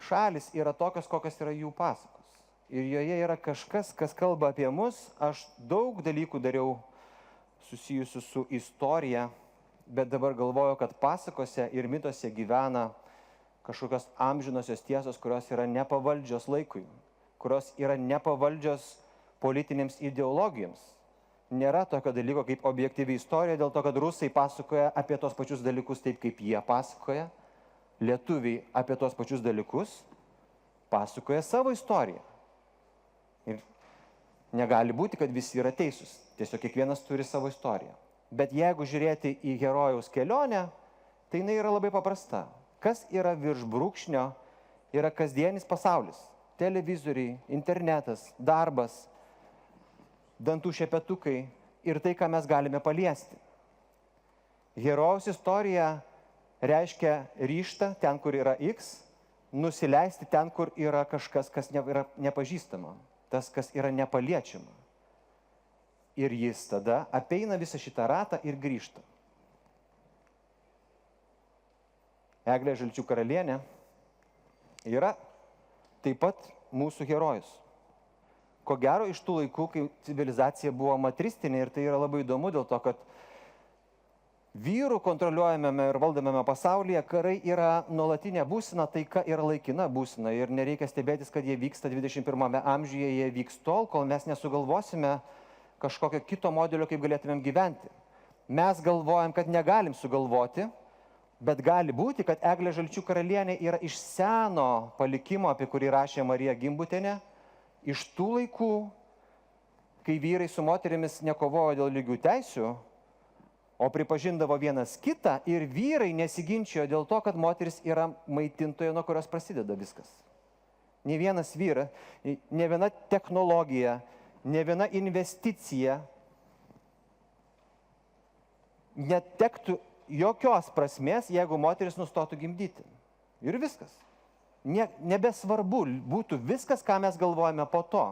šalis yra tokios, kokios yra jų pasakos. Ir joje yra kažkas, kas kalba apie mus. Aš daug dalykų dariau susijusių su istorija, bet dabar galvoju, kad pasakose ir mitose gyvena kažkokios amžinosios tiesos, kurios yra nepavaldžios laikui, kurios yra nepavaldžios politinėms ideologijoms. Nėra tokio dalyko kaip objektyvi istorija, dėl to, kad rusai pasakoja apie tos pačius dalykus taip, kaip jie pasakoja, lietuviai apie tos pačius dalykus pasakoja savo istoriją. Ir negali būti, kad visi yra teisūs. Tiesiog kiekvienas turi savo istoriją. Bet jeigu žiūrėti į herojaus kelionę, tai jinai yra labai paprasta. Kas yra virš brūkšnio, yra kasdienis pasaulis. Televizoriai, internetas, darbas, dantų šepetukai ir tai, ką mes galime paliesti. Herojaus istorija reiškia ryžtą ten, kur yra X, nusileisti ten, kur yra kažkas, kas yra nepažįstama, tas, kas yra nepaliečiama. Ir jis tada apeina visą šitą ratą ir grįžta. Eglė Žalčių karalienė yra taip pat mūsų herojus. Ko gero iš tų laikų, kai civilizacija buvo matristinė, ir tai yra labai įdomu dėl to, kad vyrų kontroliuojamame ir valdomame pasaulyje karai yra nuolatinė būsena, taika yra laikina būsena. Ir nereikia stebėtis, kad jie vyksta 21 amžiuje, jie vyks tol, kol mes nesugalvosime kažkokio kito modelio, kaip galėtumėm gyventi. Mes galvojam, kad negalim sugalvoti, bet gali būti, kad Eglė Žalčių karalienė yra iš seno palikimo, apie kurį rašė Marija Gimbutienė, iš tų laikų, kai vyrai su moterimis nekovojo dėl lygių teisių, o pripažindavo vienas kitą ir vyrai nesiginčijo dėl to, kad moteris yra maitintoja, nuo kurios prasideda viskas. Ne vienas vyras, ne viena technologija, ne viena investicija netektų jokios prasmės, jeigu moteris nustotų gimdyti. Ir viskas. Nebesvarbu būtų viskas, ką mes galvojame po to.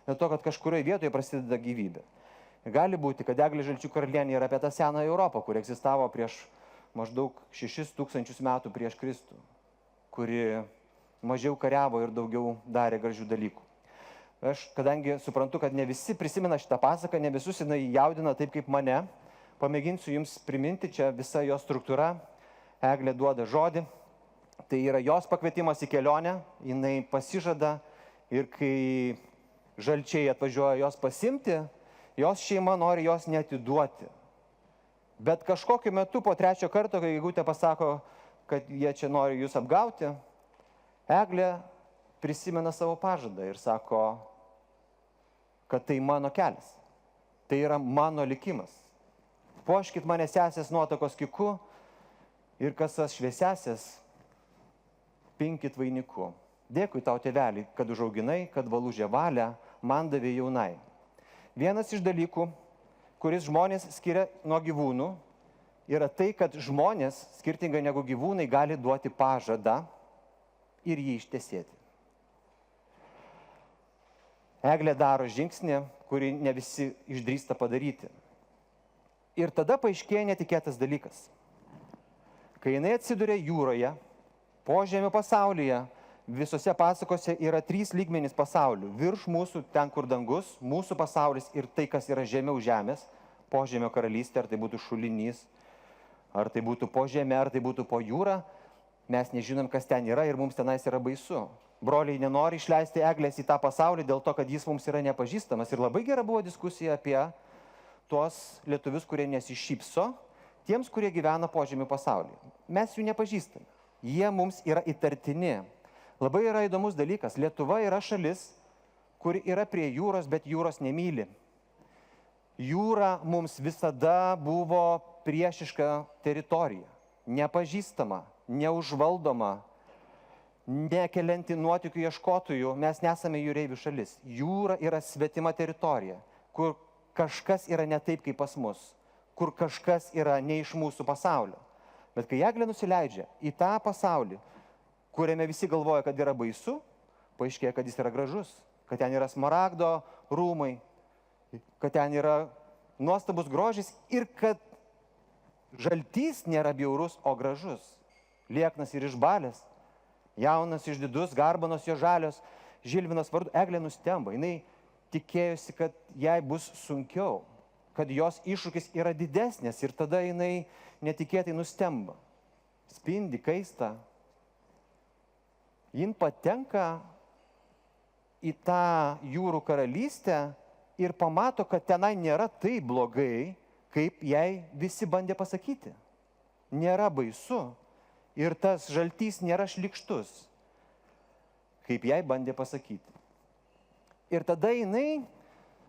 Dėl to, kad kažkurioje vietoje prasideda gyvybė. Gali būti, kad Eglė Žalčių karalienė yra apie tą seną Europą, kuri egzistavo prieš maždaug 6000 metų prieš Kristų, kuri mažiau kariavo ir daugiau darė gražių dalykų. Aš, kadangi suprantu, kad ne visi prisimena šitą pasaką, ne visus jinai jaudina taip kaip mane, pamėginsiu jums priminti čia visa jo struktūra. Eglė duoda žodį, Tai yra jos pakvietimas į kelionę, jinai pasižada ir kai žalčiai atvažiuoja jos pasimti, jos šeima nori jos neatiduoti. Bet kažkokiu metu po 3 karto, kai Gegutė pasako, kad jie čia nori jūs apgauti, Eglė prisimena savo pažadą ir sako, kad tai mano kelias, tai yra mano likimas. Puoškit mane sesės nuotakos kiku ir kasas šviesesės pinkit vainiku. Dėkui tau, tėvelį, kad užauginai, kad valužę valią man davė jaunai. Vienas iš dalykų, kuris žmonės skiria nuo gyvūnų, yra tai, kad žmonės, skirtingai negu gyvūnai, gali duoti pažadą ir jį ištesėti. Eglė daro žingsnį, kurį ne visi išdrįsta padaryti. Ir tada paaiškėja netikėtas dalykas. Kai jinai atsiduria jūroje, požemio pasaulyje, visose pasakose yra 3 lygmenys pasaulių. Virš mūsų, ten kur dangus, mūsų pasaulis ir tai, kas yra žemiau žemės, požemio karalystė, ar tai būtų šulinys, ar tai būtų po žemė, ar tai būtų po jūra, mes nežinom, kas ten yra ir mums tenais yra baisu. Broliai nenori išleisti Eglės į tą pasaulį dėl to, kad jis mums yra nepažįstamas. Ir labai gera buvo diskusija apie tuos lietuvius, kurie nesišypso, tiems, kurie gyvena požemių pasaulyje. Mes jų nepažįstame. Jie mums yra įtartini. Labai yra įdomus dalykas. Lietuva yra šalis, kuri yra prie jūros, bet jūros nemyli. Jūra mums visada buvo priešiška teritorija. Nepažįstama, neužvaldoma, nekelianti nuotykių ieškotojų. Mes nesame jūreivių šalis. Jūra yra svetima teritorija, kur kažkas yra ne taip kaip pas mus, kur kažkas yra ne iš mūsų pasaulio. Bet kai Eglė nusileidžia į tą pasaulį, kuriame visi galvoja, kad yra baisu, paaiškėja, kad jis yra gražus, kad ten yra smaragdo rūmai, kad ten yra nuostabus grožis ir kad žaltys nėra bjaurus, o gražus. Lieknas ir išbalęs, jaunas, išdidus, garbanos jo žalios, Žilvinas vardu. Eglė nustemba, jinai tikėjosi, kad jai bus sunkiau, kad jos iššūkis yra didesnis ir tada jinai netikėtai nustemba. Spindi, kaista. Jin patenka į tą jūrų karalystę ir pamato, kad tenai nėra taip blogai, kaip jai visi bandė pasakyti. Nėra baisu ir tas žaltys nėra šlykštus, kaip jai bandė pasakyti. Ir tada jinai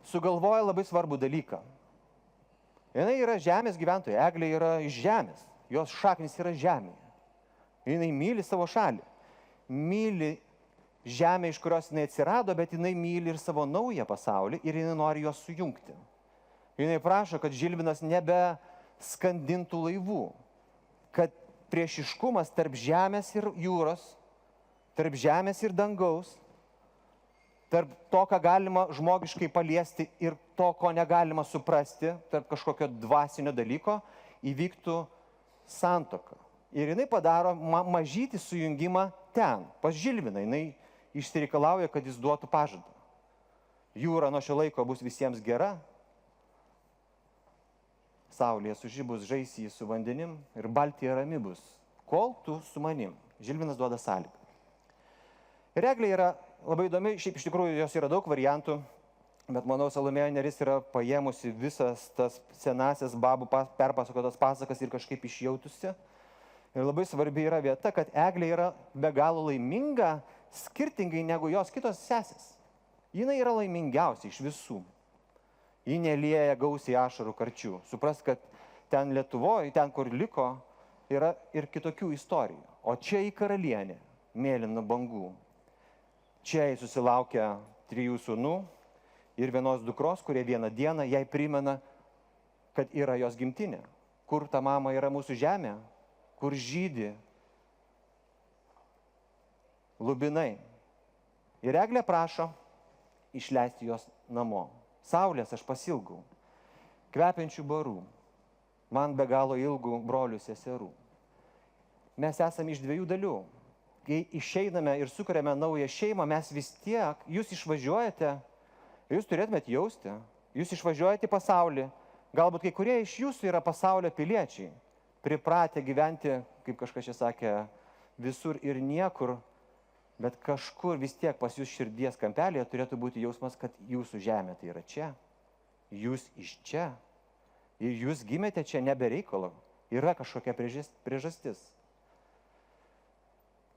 sugalvoja labai svarbų dalyką. Jinai yra žemės gyventoja, Eglė yra iš žemės, jos šaknis yra žemėje. Jinai myli savo šalį, myli žemę, iš kurios jinai atsirado, bet jinai myli ir savo naują pasaulį ir jinai nori juos sujungti. Jinai prašo, kad Žilvinas nebeskandintų laivų, kad priešiškumas tarp žemės ir jūros, tarp žemės ir dangaus, tarp to, ką galima žmogiškai paliesti ir to, ko negalima suprasti, tarp kažkokio dvasinio dalyko, įvyktų santuoka. Ir jinai padaro mažytį sujungimą ten, pas Žilviną. Jinai išsireikalauja, kad jis duotų pažadą. Jūra nuo šio laiko bus visiems gera, saulėje sužibus žaisį su vandenim ir Baltija rami bus, kol tu su manim. Žilvinas duoda sąlygą. Ir Eglė yra labai įdomi, šiaip iš tikrųjų jos yra daug variantų, bet manau, Salomėja Nėris yra paėmusi visas tas senasias babų perpasakotas pasakas ir kažkaip išjautusi. Ir labai svarbi yra vieta, kad Eglė yra be galo laiminga, skirtingai negu jos kitos sesės. Jinai yra laimingiausia iš visų. Ji nelieja gausiai ašarų karčių. Supras, kad ten Lietuvoje, ten kur liko, yra ir kitokių istorijų. O čia į karalienę, mėlyną bangų. Čia jis susilaukia 3 sūnų ir 1 dukros, kurie vieną dieną jai primena, kad yra jos gimtinė. Kur ta mama yra mūsų žemė, kur žydi lubinai. Ir Eglė prašo išleisti jos namo. Saulės aš pasilgau, kvepiančių barų, man be galo ilgų brolių seserų. Mes esame iš 2 dalių. Kai išeiname ir sukuriame naują šeimą, mes vis tiek, jūs išvažiuojate, jūs turėtumėt jausti, jūs išvažiuojate į pasaulį, galbūt kai kurie iš jūsų yra pasaulio piliečiai, pripratę gyventi, kaip kažkas čia sakė, visur ir niekur, bet kažkur vis tiek pas jūs širdies kampelėje turėtų būti jausmas, kad jūsų žemė tai yra čia, jūs iš čia ir jūs gimėte čia nebe reikalo, yra kažkokia priežastis.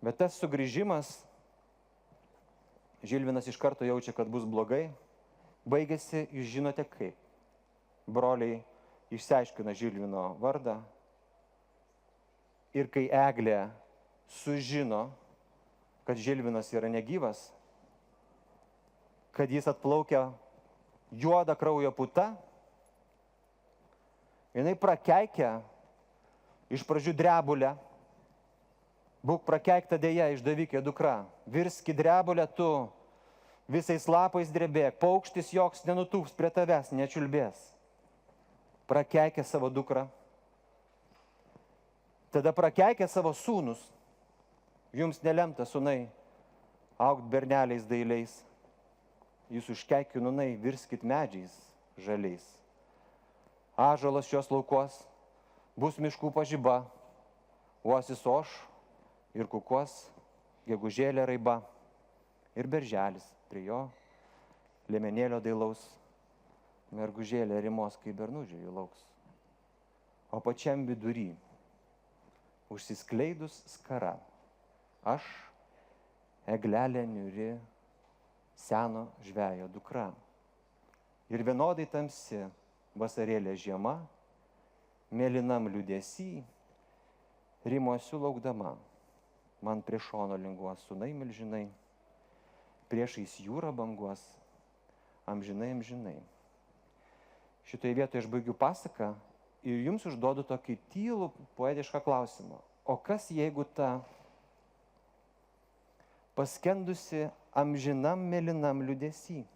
Bet tas sugrįžimas, Žilvinas iš karto jaučia, kad bus blogai, baigėsi, jūs žinote kaip. Broliai išsiaiškina Žilvino vardą ir kai Eglė sužino, kad Žilvinas yra negyvas, kad jis atplaukia juoda kraujo puta, jinai prakeikia iš pradžių drebulę, būk prakeikta dėja išdavikė dukra, virski drebulę tu, visais lapais drebėk, paukštis joks nenutūps prie tavęs, nečiulbės. Prakeikė savo dukrą, tada prakeikė savo sūnus, jums nelemta, sūnai, augt berneliais dailiais, jūs užkeikiu nūnai, virskit medžiais žaliais. Ąžuolas šios laukos, bus miškų pažiba, uosis oš ir kukuos, gegužėlė raiba ir berželis prie jo, liemenėlio dailaus, mergužėlė rimos, kai bernužė jų lauks. O pačiam vidury, užsiskleidus skara, aš, eglelė niuri, seno žvejo dukra. Ir vienodai tamsi vasarėlė žiema, mėlynam liūdesy, rimosiu laukdama, man prie šono linguos sūnai milžinai, priešais jūrą banguos, amžinai, amžinai. Šitoje vietoje aš baigiu pasaką ir jums užduodu tokį tylų poetišką klausimą. O kas jeigu ta paskendusi amžinam mėlynam liūdesy,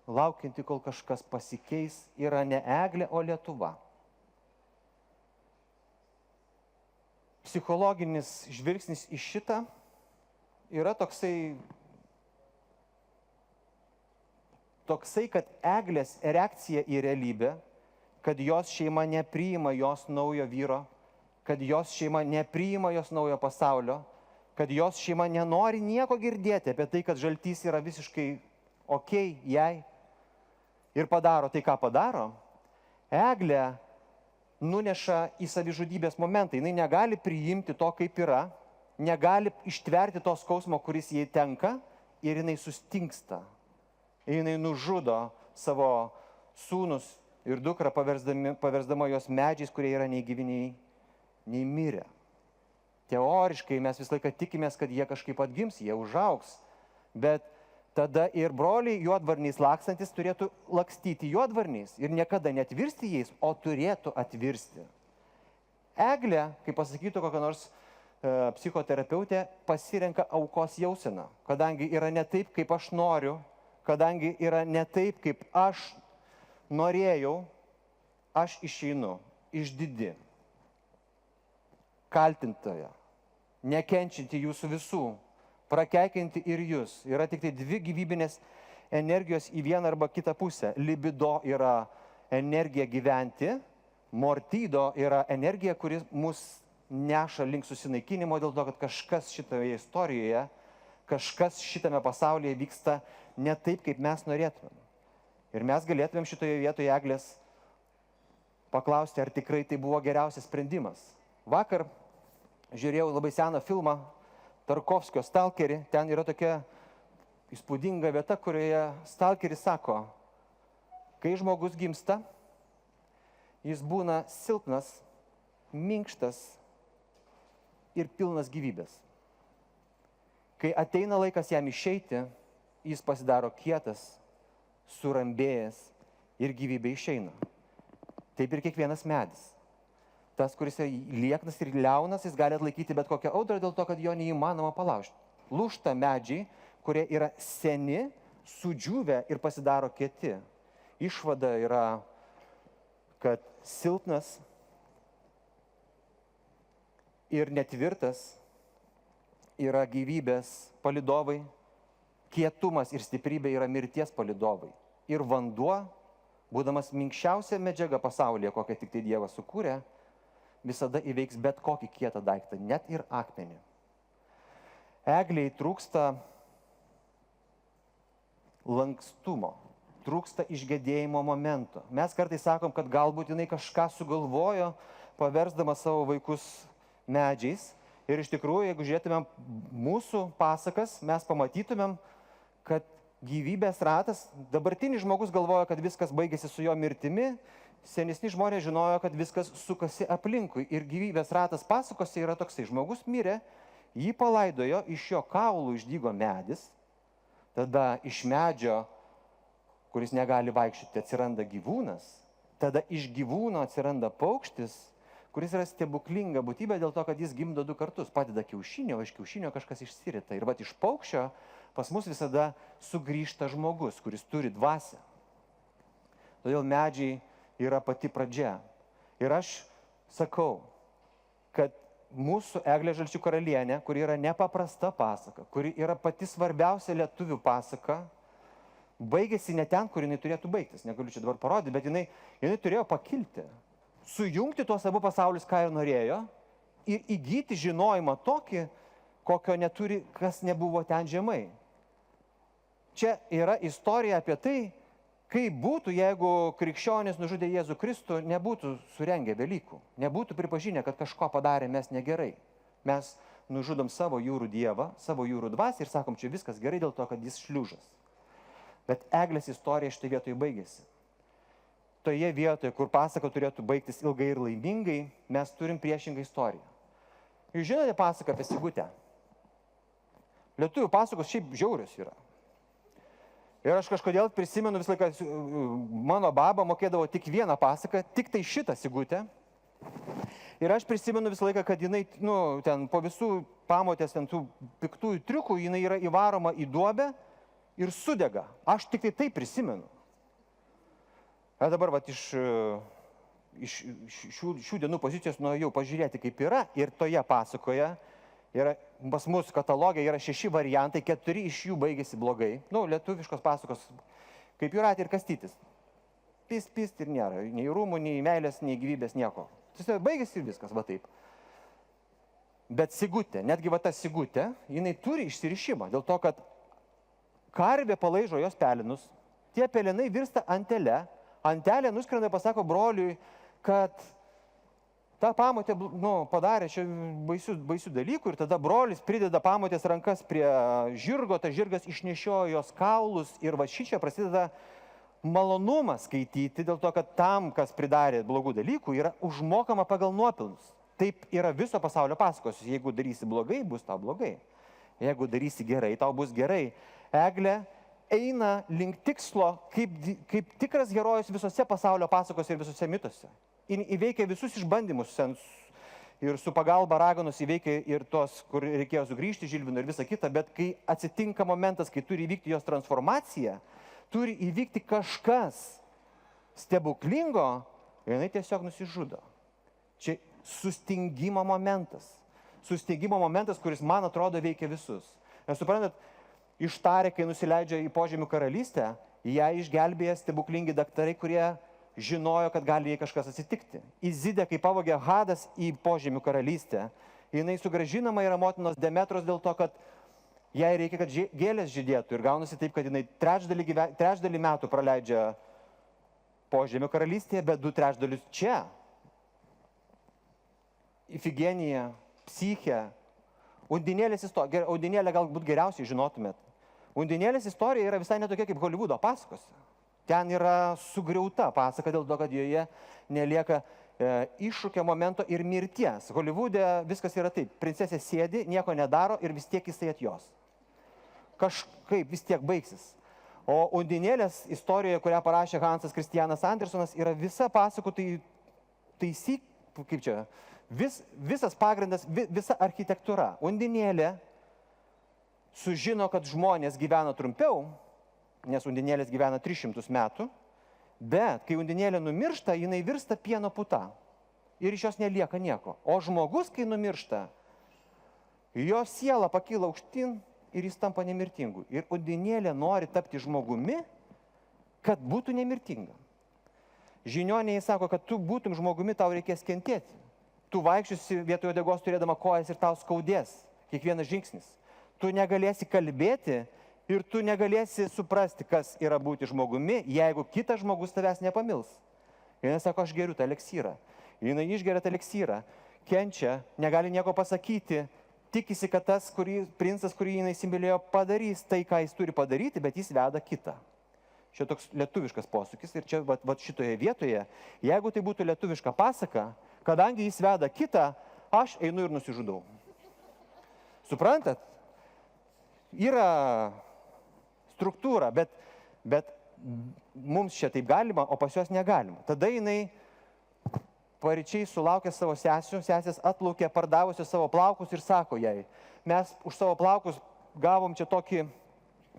laukianti, kol kažkas pasikeis, yra ne Eglė, o Lietuva? Psichologinis žvilgsnis į šitą yra toksai, kad Eglės reakcija į realybę, kad jos šeima nepriima jos naujo vyro, kad jos šeima nepriima jos naujo pasaulio, kad jos šeima nenori nieko girdėti apie tai, kad žaltys yra visiškai okei jai ir padaro tai, ką padaro, Eglė nuneša į savižudybės momentą. Jinai negali priimti to, kaip yra, negali ištverti to skausmo, kuris jai tenka, ir jinai sustingsta. Jinai nužudo savo sūnus ir dukrą, paversdama jos medžiais, kurie yra nei gyvi, nei mirę. Teoriškai mes visą laiką tikimės, kad jie kažkaip atgims, jie užaugs, bet tada ir broliai juodvarniais lakstantis turėtų lakstyti juodvarniais ir niekada netvirsti jais, o turėtų atvirsti. Eglė, kaip pasakytų kokia nors psichoterapeutė, pasirenka aukos jauseną, kadangi yra ne taip, kaip aš noriu, kadangi yra ne taip, kaip aš norėjau, aš išeinu išdidi, kaltintoja, nekenčianti jūsų visų, prakeikianti ir jūs. Yra tik tai dvi gyvybinės energijos į vieną arba kitą pusę. Libido yra energija gyventi, mortido yra energija, kuri mus neša link susinaikinimo dėl to, kad kažkas šitoje istorijoje, kažkas šitame pasaulyje vyksta ne taip, kaip mes norėtumėm. Ir mes galėtumėm šitoje vietoje Eglės paklausti, ar tikrai tai buvo geriausias sprendimas. Vakar žiūrėjau labai seną filmą, Tarkovskio Stalkerį, ten yra tokia įspūdinga vieta, kurioje Stalkeris sako, kai žmogus gimsta, jis būna silpnas, minkštas ir pilnas gyvybės. Kai ateina laikas jam išeiti, jis pasidaro kietas, surambėjęs ir gyvybė išeina. Taip ir kiekvienas medis. Tas, kuris yra lieknas ir liaunas, jis gali atlaikyti bet kokią audrą dėl to, kad jo neįmanoma palaužti. Lūžta medžiai, kurie yra seni, sudžiūvę ir pasidaro kieti. Išvada yra, kad silpnas ir netvirtas yra gyvybės palydovai, kietumas ir stiprybė yra mirties palydovai. Ir vanduo, būdamas minkščiausia medžiaga pasaulyje, kokią tik tai Dievas sukūrė, visada įveiks bet kokį kietą daiktą, net ir akmenį. Egliai trūksta lankstumo, trūksta išgedėjimo momento. Mes kartais sakom, kad galbūt jinai kažką sugalvojo, paversdama savo vaikus medžiais. Ir iš tikrųjų, jeigu žiūrėtumėm mūsų pasakas, mes pamatytumėm, kad gyvybės ratas, dabartinis žmogus galvoja, kad viskas baigėsi su jo mirtimi, senesni žmonės žinojo, kad viskas sukasi aplinkui. Ir gyvybės ratas pasakose yra toksai, žmogus mirė, jį palaidojo, iš jo kaulų išdygo medis, tada iš medžio, kuris negali vaikščioti, atsiranda gyvūnas, tada iš gyvūno atsiranda paukštis, kuris yra stebuklinga būtybė dėl to, kad jis gimdo 2 kartus, padeda kiaušinio, o iš kiaušinio kažkas išsirita. Ir vat iš paukščio pas mus visada sugrįžta žmogus, kuris turi dvasią. Todėl medžiai yra pati pradžia. Ir aš sakau, kad mūsų Eglė Žalčių karalienė, kuri yra nepaprasta pasaka, kuri yra pati svarbiausia lietuvių pasaka, baigėsi ne ten, kur jinai turėtų baigtis. Negaliu čia dabar parodyti, bet jinai turėjo pakilti, sujungti tuos abu pasaulius, ką ir norėjo, ir įgyti žinojimą tokį, kokio neturi, kas nebuvo ten žemai. Čia yra istorija apie tai, kaip būtų, jeigu krikščionys nužudė Jėzų Kristų, nebūtų surengę Velykų, nebūtų pripažinę, kad kažko padarė mes negerai. Mes nužudom savo jūrų dievą, savo jūrų dvasį ir sakom, čia viskas gerai dėl to, kad jis šliužas. Bet Eglės istorija šitoje vietoje baigėsi. Toje vietoje, kur pasaka turėtų baigtis ilgai ir laimingai, mes turim priešingą istoriją. Jūs žinote pasaką apie Sigutę? Lietuvių pasakos šiaip žiaurios yra. Ir aš kažkodėl prisimenu visą laiką, mano baba mokėdavo tik vieną pasaką, tik tai šitą Sigutę. Ir aš prisimenu visą laiką, kad jinai, ten po visų pamotės, ten tų piktųjų triukų, jinai yra įvaroma į duobę ir sudega. Aš tik tai prisimenu. Ir dabar iš šių dienų pozicijos nuėjau pažiūrėti, kaip yra. Ir toje pasakoje yra, pas mus katalogė yra 6 variantai, 4 iš jų baigėsi blogai. Lietuviškos pasakos, kaip Jūratė ir Kastytis. Pist ir nėra. Nei rūmų, nei meilės, nei gyvybės, nieko. Tiesiog baigėsi ir viskas, va taip. Bet Sigutė, netgi va ta Sigutė, jinai turi išsirišimą. Dėl to, kad karvė palaižo jos pelinus, tie pelinai virsta antele, antelė nuskrenda ir pasako broliui, kad ta pamotė padarė čia baisių dalykų ir tada brolis prideda pamotės rankas prie žirgo, tas žirgas išnešiojo jos kaulus ir va šičia prasideda malonumas skaityti, dėl to, kad tam, kas pridarė blogų dalykų, yra užmokama pagal nuopelnus. Taip yra viso pasaulio pasakos. Jeigu darysi blogai, bus tau blogai. Jeigu darysi gerai, tau bus gerai. Eglė eina link tikslo kaip tikras herojus visose pasaulio pasakose ir visose mituose. Įveikia visus išbandymus ir su pagalba raganos įveikia ir tos, kur reikėjo sugrįžti Žilvino ir visa kita, bet kai atsitinka momentas, kai turi įvykti jos transformacija, turi įvykti kažkas stebuklingo, jinai tiesiog nusižudo. Čia sustingimo momentas. Sustingimo momentas, kuris, man atrodo, veikia visus. Nes suprantat, ištarė, kai nusileidžia į požemių karalystę, ją išgelbėja stebuklingi daktarai, kurie žinojo, kad gali jai kažkas atsitikti. Izidė, kai pavogė Hadas į požemių karalystę, jinai sugrąžinama yra motinos Demetros dėl to, kad jai reikia, kad gėlės žydėtų. Ir gaunasi taip, kad jinai trečdalį metų praleidžia požemių karalystėje, bet 2/3 čia. Ifigenija, Psichė, Undinėlės istorija. Undinėlę galbūt geriausiai žinotumėt. Undinėlės istorija yra visai netokia kaip Holivudo pasakose. Ten yra sugriauta pasaka dėl to, kad joje nelieka iššūkio momento ir mirties. Holivude viskas yra taip. Princesė sėdi, nieko nedaro ir vis tiek jisai atjos. Kažkaip vis tiek baigsis. O Undinėlės istorijoje, kurią parašė Hansas Kristianas Andersonas, yra visa pasakų visas pagrindas, visa architektūra. Undinėlė sužino, kad žmonės gyvena trumpiau, nes undinėlės gyvena 300 metų, bet kai undinėlė numiršta, jinai virsta pieno puta ir iš jos nelieka nieko. O žmogus, kai numiršta, jo siela pakyla aukštyn ir jis tampa nemirtingu. Ir undinėlė nori tapti žmogumi, kad būtų nemirtinga. Žiniuoniai sako, kad tu būtum žmogumi, tau reikės kentėti. Tu vaikščiosi vietoje uodegos turėdama kojas ir tau skaudės kiekvienas žingsnis. tu negalėsi kalbėti ir tu negalėsi suprasti, kas yra būti žmogumi, jeigu kitas žmogus tavęs nepamils. Ir jis sako, aš geriu tą eliksyrą. Jis išgeria tą eliksyrą, kenčia, negali nieko pasakyti, tikisi, kad tas princas, kurį jis įsimylėjo, padarys tai, ką jis turi padaryti, bet jis veda kitą. Čia toks lietuviškas posūkis ir čia šitoje vietoje, jeigu tai būtų lietuviška pasaka, kadangi jis veda kitą, aš einu ir nusižudau. Suprantat? Yra struktūra, bet mums čia taip galima, o pas juos negalima. Tada jinai paryčiai sulaukė savo sesių, sesės atplaukė pardavusios savo plaukus ir sako jai, mes už savo plaukus gavom čia tokį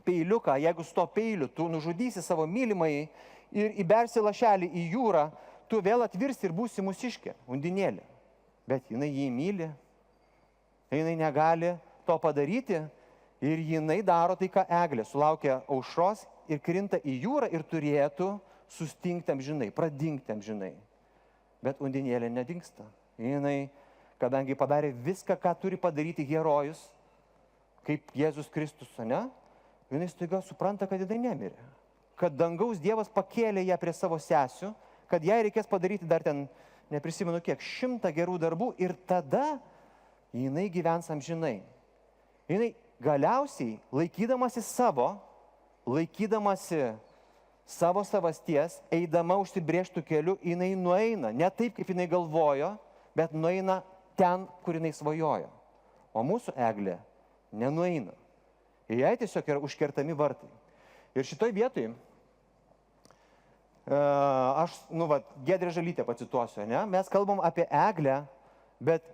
peiliuką, jeigu su to peiliu tu nužudysi savo mylimai ir įbersi lašelį į jūrą, tu vėl atvirsi ir būsi mūsiškė, undinėlė. Bet jinai jį myli, jinai negali to padaryti ir jinai daro tai, ką Eglė, sulaukia aušros ir krinta į jūrą ir turėtų sustingti amžinai, pradingti amžinai. Bet undinėlė nedingsta. Jinai, kadangi padarė viską, ką turi padaryti herojus, kaip Jėzus Kristus, ne? Jinai staiga supranta, kad jinai nemirė. Kad dangaus Dievas pakėlė ją prie savo sesių, kad jai reikės padaryti dar ten, neprisimenu kiek, 100 gerų darbų ir tada jinai gyvens amžinai. Jinai galiausiai, laikydamasi savo savasties, eidama užsibrėžtų keliu, jinai nueina, ne taip, kaip jinai galvojo, bet nueina ten, kur jinai svajojo. O mūsų Eglė nenueina. Ir jai tiesiog yra užkertami vartai. Ir šitoj vietoj, aš, Giedrė Žalytė pacituosiu, ne? Mes kalbam apie Eglę, bet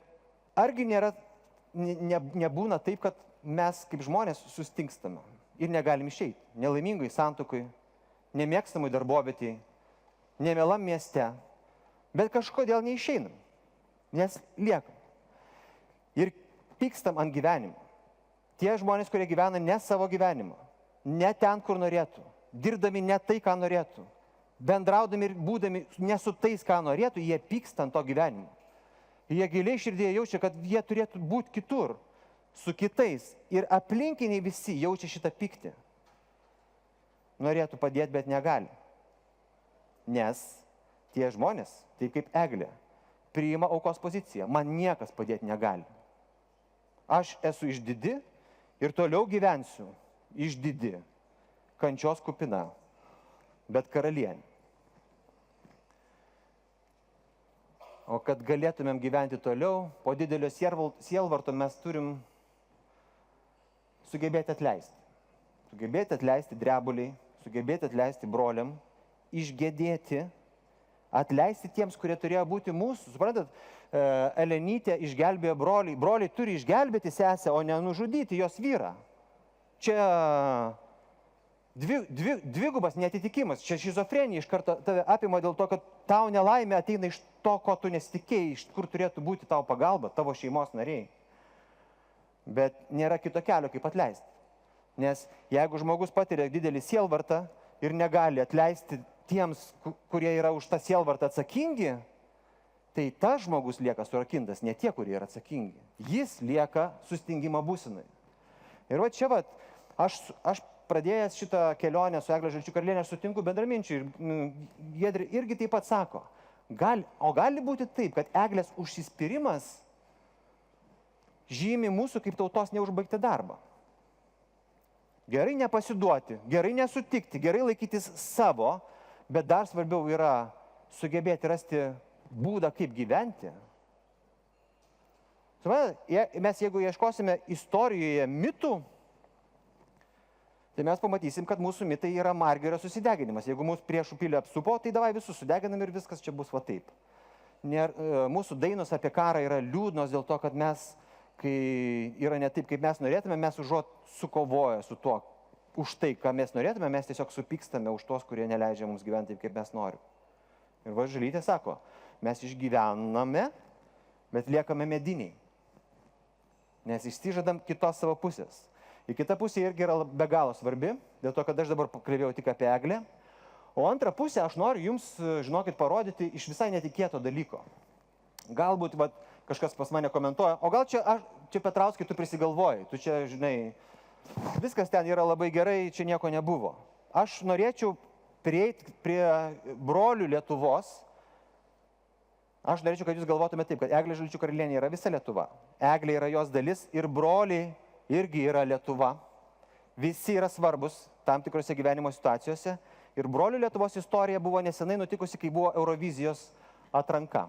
argi nebūna taip, kad mes kaip žmonės sustingstame ir negalim išeiti. Nelaimingai santuokui, nemėgstamui darbovietėj, nemėlam mieste, bet kažkodėl neišeinam, nes liekam. Ir pykstam ant gyvenimo. Tie žmonės, kurie gyvena ne savo gyvenimą, ne ten, kur norėtų, dirbdami ne tai, ką norėtų, bendraudami ir būdami ne su tais, ką norėtų, jie pyksta ant to gyvenimo. Jie giliai širdėje jaučia, kad jie turėtų būti kitur, su kitais. Ir aplinkiniai visi jaučia šitą pyktį. Norėtų padėti, bet negali. Nes tie žmonės, taip kaip Eglė, priima aukos poziciją. Man niekas padėti negali. Aš esu išdidi ir toliau gyvensiu išdidi, kančios kupina, bet karalienė. O kad galėtumėm gyventi toliau, po didelio sielvarto mes turim sugebėti atleisti. Sugebėti atleisti drebuliai, sugebėti atleisti broliam, išgėdėti, atleisti tiems, kurie turėjo būti mūsų. Suprantat, Elenytė išgelbėjo broliai. Broliai turi išgelbėti sesę, o ne nužudyti jos vyrą. Čia dvigubas netitikimas. Čia šizofrenija iš karto tave apima dėl to, kad tau nelaimė ateina iš to, ko tu nesitikėjai, iš kur turėtų būti tavo pagalba, tavo šeimos nariai. Bet nėra kito kelio, kaip atleisti. Nes jeigu žmogus patiria didelį sielvartą ir negali atleisti tiems, kurie yra už tą sielvartą atsakingi, tai tas žmogus lieka surakintas, ne tie, kurie yra atsakingi. Jis lieka sustingimo būsenai. Ir čia aš pradėjęs šitą kelionę su Egle Žalčių karalienė, aš sutinku bendraminčiai. Giedrė irgi taip pat sako, gali būti taip, kad Eglės užsispyrimas žymi mūsų kaip tautos neužbaigtą darbą. Gerai nepasiduoti, gerai nesutikti, gerai laikytis savo, bet dar svarbiau yra sugebėti rasti būdą, kaip gyventi. Mes jeigu ieškosime istorijoje mitų, tai mes pamatysim, kad mūsų mitai yra margirio susideginimas. Jeigu mūsų priešų pilį apsupo, tai davai visus sudeginam ir viskas čia bus va taip. Mūsų dainos apie karą yra liūdnos dėl to, kad mes, kai yra ne taip, kaip mes norėtume, mes užuot sukovoję su tuo, už tai, ką mes norėtume, mes tiesiog supykstame už tos, kurie neleidžia mums gyventi taip, kaip mes norim. Ir va Žalytė sako, mes išgyvename, bet liekame mediniai. Nes išsižadam kitos savo pusės. Ir kita pusė irgi yra be galo svarbi, dėl to, kad aš dabar kalbėjau tik apie Eglę. O antrą pusę aš noriu jums, žinokit, parodyti iš visai netikėto dalyko. Galbūt kažkas pas mane komentuoja, o gal čia čia Petrauskai tu prisigalvoji, tu čia, žinai, viskas ten yra labai gerai, čia nieko nebuvo. Aš norėčiau prieiti prie brolių Lietuvos. Aš norėčiau, kad jūs galvotumėte taip, kad Eglė Žalčių karalienė yra visa Lietuva. Eglė yra jos dalis ir broliai irgi yra Lietuva. Visi yra svarbus tam tikrose gyvenimo situacijose. Ir brolių Lietuvos istorija buvo nesenai nutikusi, kai buvo Eurovizijos atranka.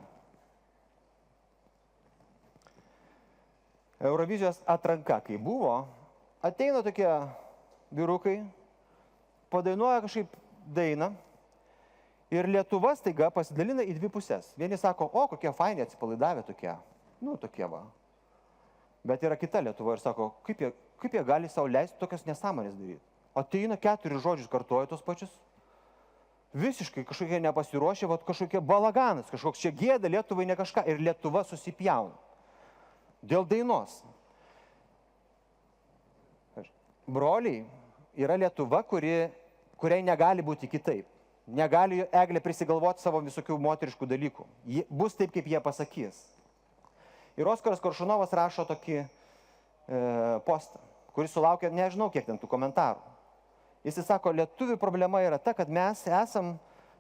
Eurovizijos atranka, kai buvo, ateina tokie vyrukai, padainuoja kažkaip dainą ir Lietuva staiga pasidalina į dvi pusės. Vieni sako, o, kokie faini atsipalaidavę tokie, nu, tokie va. Bet yra kita Lietuva ir sako, kaip jie gali savo leisti tokias nesąmonės daryti. Ateina 4 žodžius kartuoja tos pačius. Visiškai kažkokie nepasiruošę, vat kažkokie balaganas, kažkoks čia gėda Lietuvai ne kažką ir Lietuva susipjauna. Dėl dainos. Broliai yra Lietuva, kuriai negali būti kitaip. Negali Eglė prisigalvoti savo visokių moteriškų dalykų. Bus taip, kaip jie pasakys. Ir Oskaras Koršunovas rašo tokį postą, kuris sulaukė, nežinau, kiek ten tų komentarų. Jis sako, lietuvių problema yra ta, kad mes esam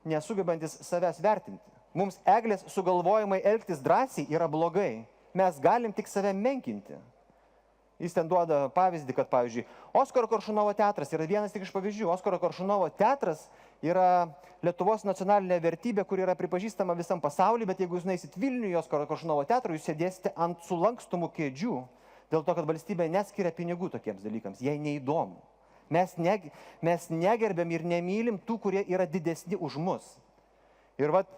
nesugebantis savęs vertinti. Mums Eglės sugalvojimai elgtis drąsiai yra blogai. Mes galim tik save menkinti. Jis ten duoda pavyzdį, kad, pavyzdžiui, Oskaro Koršunovo teatras yra vienas tik iš pavyzdžių. Oskaro Koršunovo teatras yra Lietuvos nacionalinė vertybė, kuri yra pripažįstama visam pasauliu, bet jeigu jūs nueisit Vilniuje į Oskaro Koršunovo teatrą, jūs sėdėsite ant sulankstomų kėdžių, dėl to, kad valstybė neskiria pinigų tokiems dalykams. Jai neįdomu. Mes negerbėm ir nemylim tų, kurie yra didesni už mus. Ir vat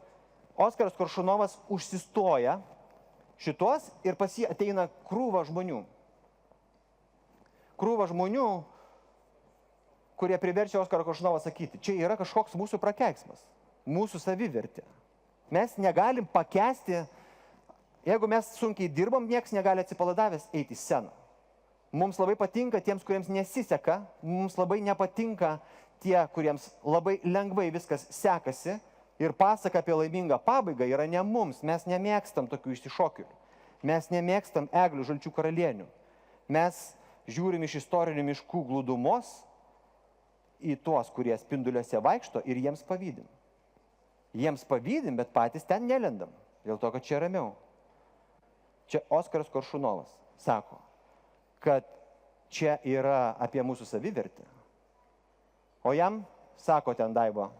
Oskaras Koršunovas užsistoja šitos ir pas jį ateina krūva žmonių. Krūva žmonių, kurie priverčia Oskarą Koršunovą sakyti, čia yra kažkoks mūsų prakeiksmas, mūsų savivertė. Mes negalim pakęsti, jeigu mes sunkiai dirbam, nieks negali atsipalaidavęs eiti į sceną. Mums labai patinka tiems, kuriems nesiseka, mums labai nepatinka tie, kuriems labai lengvai viskas sekasi ir pasaka apie laimingą pabaigą yra ne mums, mes nemėgstam tokių išsišokių, mes nemėgstam Eglių Žalčių karalienių, mes žiūrim iš istorinių miškų glūdumos į tuos, kurie spinduliuose vaikšto ir jiems pavydim. Jiems pavydim, bet patys ten nelendam, dėl to, kad čia ramiau. Čia Oskaras Koršunovas sako, kad čia yra apie mūsų savivertę. O jam sako ten Daiva,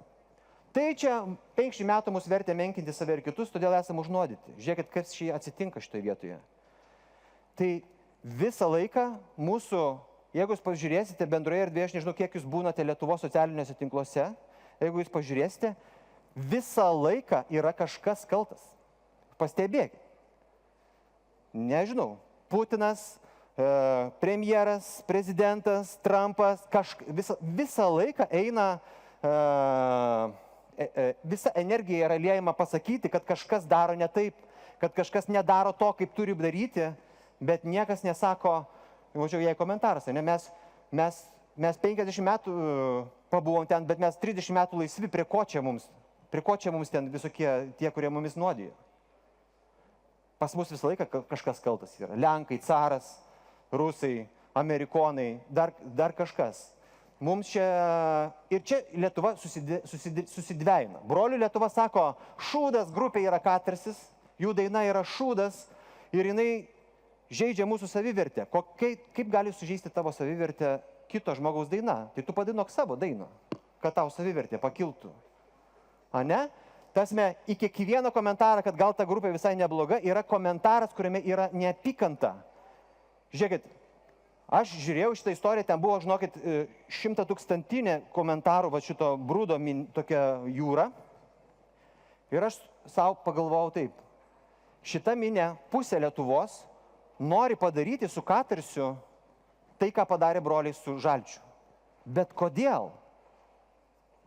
tai čia 50 metų mus vertė menkinti save ir kitus, todėl esame užnuodyti. Žiūrėkit, kas šį atsitinka šitoje vietoje. Tai visą laiką mūsų, jeigu jūs pažiūrėsite bendroje erdvėje, aš nežinau, kiek jūs būnate Lietuvos socialiniuose tinkluose, jeigu jūs pažiūrėsite, visą laiką yra kažkas kaltas. Pastebėkit. Nežinau, Putinas, premjeras, prezidentas, Trumpas, visą laiką eina, visa energija yra liejama pasakyti, kad kažkas daro ne taip, kad kažkas nedaro to, kaip turi daryti, bet niekas nesako, mačiau jai komentaras, ne, mes 50 metų pabuvom ten, bet mes 30 metų laisvi, prie ko čia mums ten visokie tie, kurie mumis nuodijo. Pas mus visą laiką kažkas kaltas yra. Lenkai, caras, rusai, amerikonai, dar kažkas. Mums čia, ir čia Lietuva susidvejina. Brolių Lietuva sako, šūdas grupė yra katarsis, jų daina yra šūdas ir jinai žaidžia mūsų savivertę. Kaip gali sužeisti tavo savivertę kito žmogaus daina? Tai tu padainuok savo dainą, kad tau savivertė pakiltų. A ne? Tasme, į kiekvieną komentarą, kad gal ta grupė visai nebloga, yra komentaras, kuriame yra neapykanta. Žiūrėkit, aš žiūrėjau šitą istoriją, ten buvo, žinokit, 100 000 komentarų, va šito brūdo tokia jūra. Ir aš savo pagalvojau taip, šita minė pusė Lietuvos nori padaryti su katarsiu tai, ką padarė broliai su Žalčiu. Bet kodėl?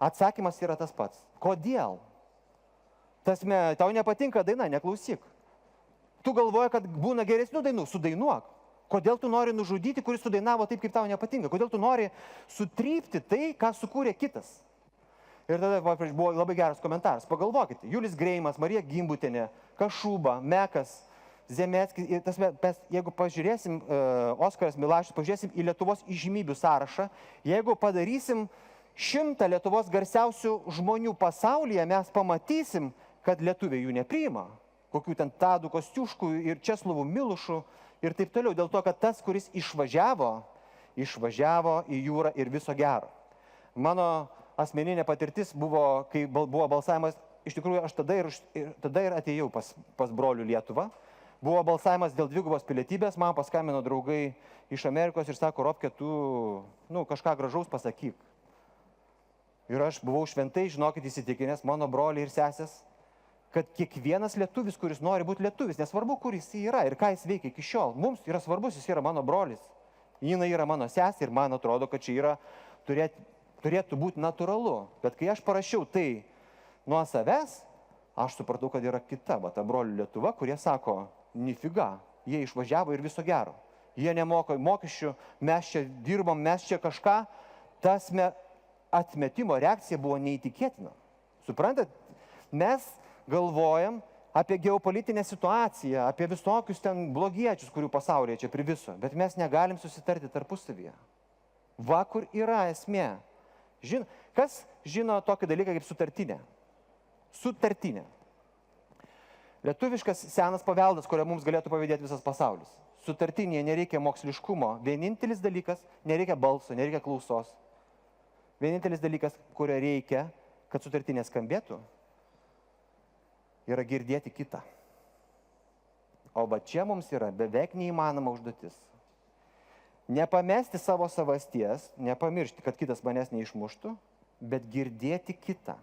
Atsakymas yra tas pats. Kodėl? Tasme, tau nepatinka daina, neklausyk. Tu galvoji, kad būna geresnių dainų, sudainuok. Kodėl tu nori nužudyti, kuris sudainavo taip, kaip tau nepatinka? Kodėl tu nori sutrypti tai, ką sukūrė kitas? Ir tada buvo labai geras komentaras. Pagalvokite, Julius Greimas, Marija Gimbutienė, Kašuba, Mekas, Zemeckis, jeigu pažiūrėsim, Oskaras Milašius, pažiūrėsim į Lietuvos įžymybių sąrašą, jeigu padarysim 100 Lietuvos garsiausių žmonių pasaulyje, mes pamatysim, kad lietuviai jų nepriima. Kokių ten Tadų Kostiuškų ir Česlovų Milušų ir taip toliau. Dėl to, kad tas, kuris išvažiavo į jūrą ir viso gero. Mano asmeninė patirtis buvo, kai buvo balsavimas, iš tikrųjų aš tada ir atėjau pas brolių Lietuvą. Buvo balsavimas dėl dvigubos pilietybės, man paskambino draugai iš Amerikos ir sako, Robke, tu kažką gražaus pasakyk. Ir aš buvau šventai, žinokit, įsitikinęs, mano broliai ir sesės, kad kiekvienas lietuvis, kuris nori būti lietuvis, nesvarbu, kur jis yra ir ką jis veikia iki šiol, mums yra svarbus, jis yra mano brolis, jinai yra mano sesė ir man atrodo, kad čia yra, turėtų būti natūralu. Bet kai aš parašiau tai nuo savęs, aš supratau, kad yra kita, ta brolių Lietuva, kurie sako, nifiga, jie išvažiavo ir viso gero. Jie nemoka mokesčių, mes čia dirbom, mes čia kažką, tas atmetimo reakcija buvo neįtikėtina. Suprantat, mes galvojam apie geopolitinę situaciją, apie visokius ten blogiečius, kurių pasaulyje čia priviso, bet mes negalim susitarti tarpusavyje. Va, kur yra esmė. Kas žino tokį dalyką kaip sutartinė? Sutartinė. Lietuviškas senas paveldas, kurio mums galėtų pavydėti visas pasaulis. Sutartinėje nereikia moksliškumo. Vienintelis dalykas, nereikia balso, nereikia klausos. Vienintelis dalykas, kurio reikia, kad sutartinė skambėtų, yra girdėti kitą. O va čia mums yra beveik neįmanoma užduotis. Nepamesti savo savasties, nepamiršti, kad kitas manęs neišmuštų, bet girdėti kitą.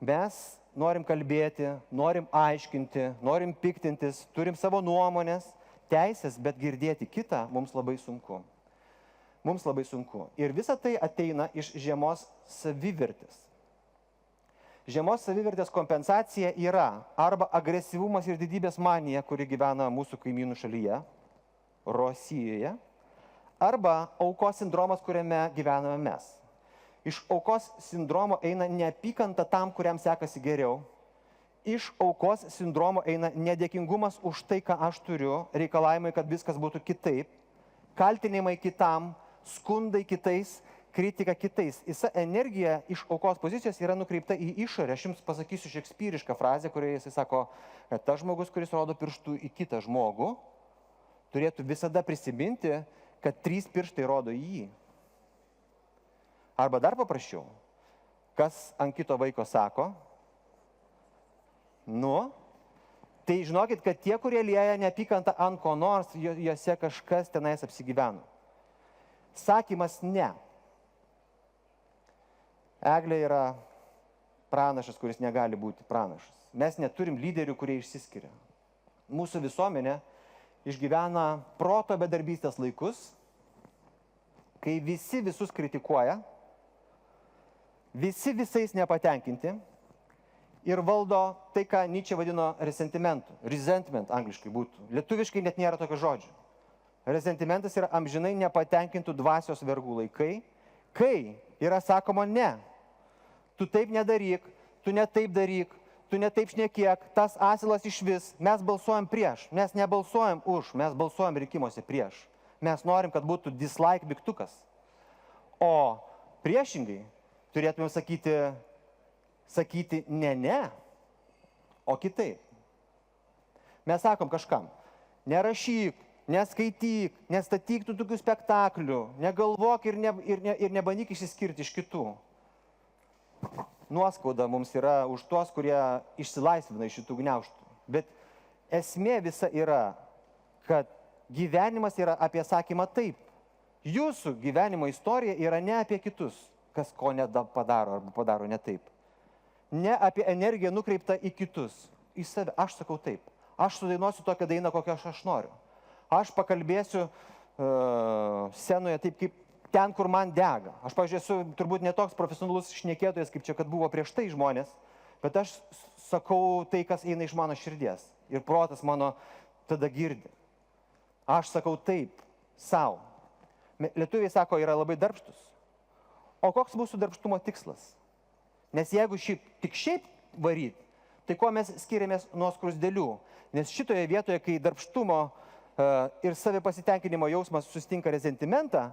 Mes norim kalbėti, norim aiškinti, norim piktintis, turim savo nuomonės, teisės, bet girdėti kitą mums labai sunku. Mums labai sunku. Ir visa tai ateina iš žemos savivertės. Žemos savivertės kompensacija yra arba agresyvumas ir didybės manija, kuri gyvena mūsų kaimynų šalyje, Rusijoje, arba aukos sindromas, kuriame gyvename mes. Iš aukos sindromo eina neapykanta tam, kuriam sekasi geriau. Iš aukos sindromo eina nedėkingumas už tai, ką aš turiu, reikalavimai, kad viskas būtų kitaip, kaltinimai kitam, skundai kitais, kritika kitais. Visa energija iš aukos pozicijos yra nukreipta į išorę. Aš jums pasakysiu šekspyrišką frazę, kurioje jis sako, kad tas žmogus, kuris rodo pirštų į kitą žmogų, turėtų visada prisiminti, kad 3 pirštai rodo į jį. Arba dar paprasčiau, kas ant kito vaiko sako, tai žinokit, kad tie, kurie lieja neapykantą ant ko nors, juose kažkas tenais apsigyveno. Sakymas ne. Eglė yra pranašas, kuris negali būti pranašas. Mes neturim lyderių, kurie išsiskiria. Mūsų visuomenė išgyvena proto bedarbystės laikus, kai visi visus kritikuoja, visi visais nepatenkinti ir valdo tai, ką Nyčė vadino resentimentu. Resentment angliškai būtų. Lietuviškai net nėra tokio žodžio. Resentimentas yra amžinai nepatenkintų dvasios vergų laikai, kai yra sakoma ne. Tu taip nedaryk, tu ne taip daryk, tu ne taip šnekėk, tas asilas iš vis. Mes balsuojam prieš, mes nebalsuojam už, mes balsuojam rinkimuose prieš. Mes norim, kad būtų dislike mygtukas. O priešingai turėtume sakyti ne, o kitaip. Mes sakom kažkam, nerašyk, neskaityk, nestatyk tų tokių spektaklių, negalvok ir nebandyk išsiskirti iš kitų. Nuoskauda mums yra už tuos, kurie išsilaisvina iš šitų gniaužtų. Bet esmė visa yra, kad gyvenimas yra apie sakymą taip. Jūsų gyvenimo istorija yra ne apie kitus, kas ko nepadaro arba padaro ne taip. Ne apie energiją nukreiptą į kitus, į save. Aš sakau taip. Aš sudainuosiu tokią dainą, kokią aš noriu. Aš pakalbėsiu scenoje taip, kaip ten, kur man dega. Aš, pavyzdžiui, esu turbūt netoks profesionalus šnekėtojas, kaip čia, kad buvo prieš tai žmonės, bet aš sakau tai, kas eina iš mano širdies. Ir protas mano tada girdi. Aš sakau taip, savo. Lietuviai sako, yra labai darbštus. O koks mūsų darbštumo tikslas? Nes jeigu tik šiaip varyt, Tai kuo mes skiriamės nuo skruzdėlių? Nes šitoje vietoje, kai darbštumo ir savipasitenkinimo jausmas susitinka resentimentą,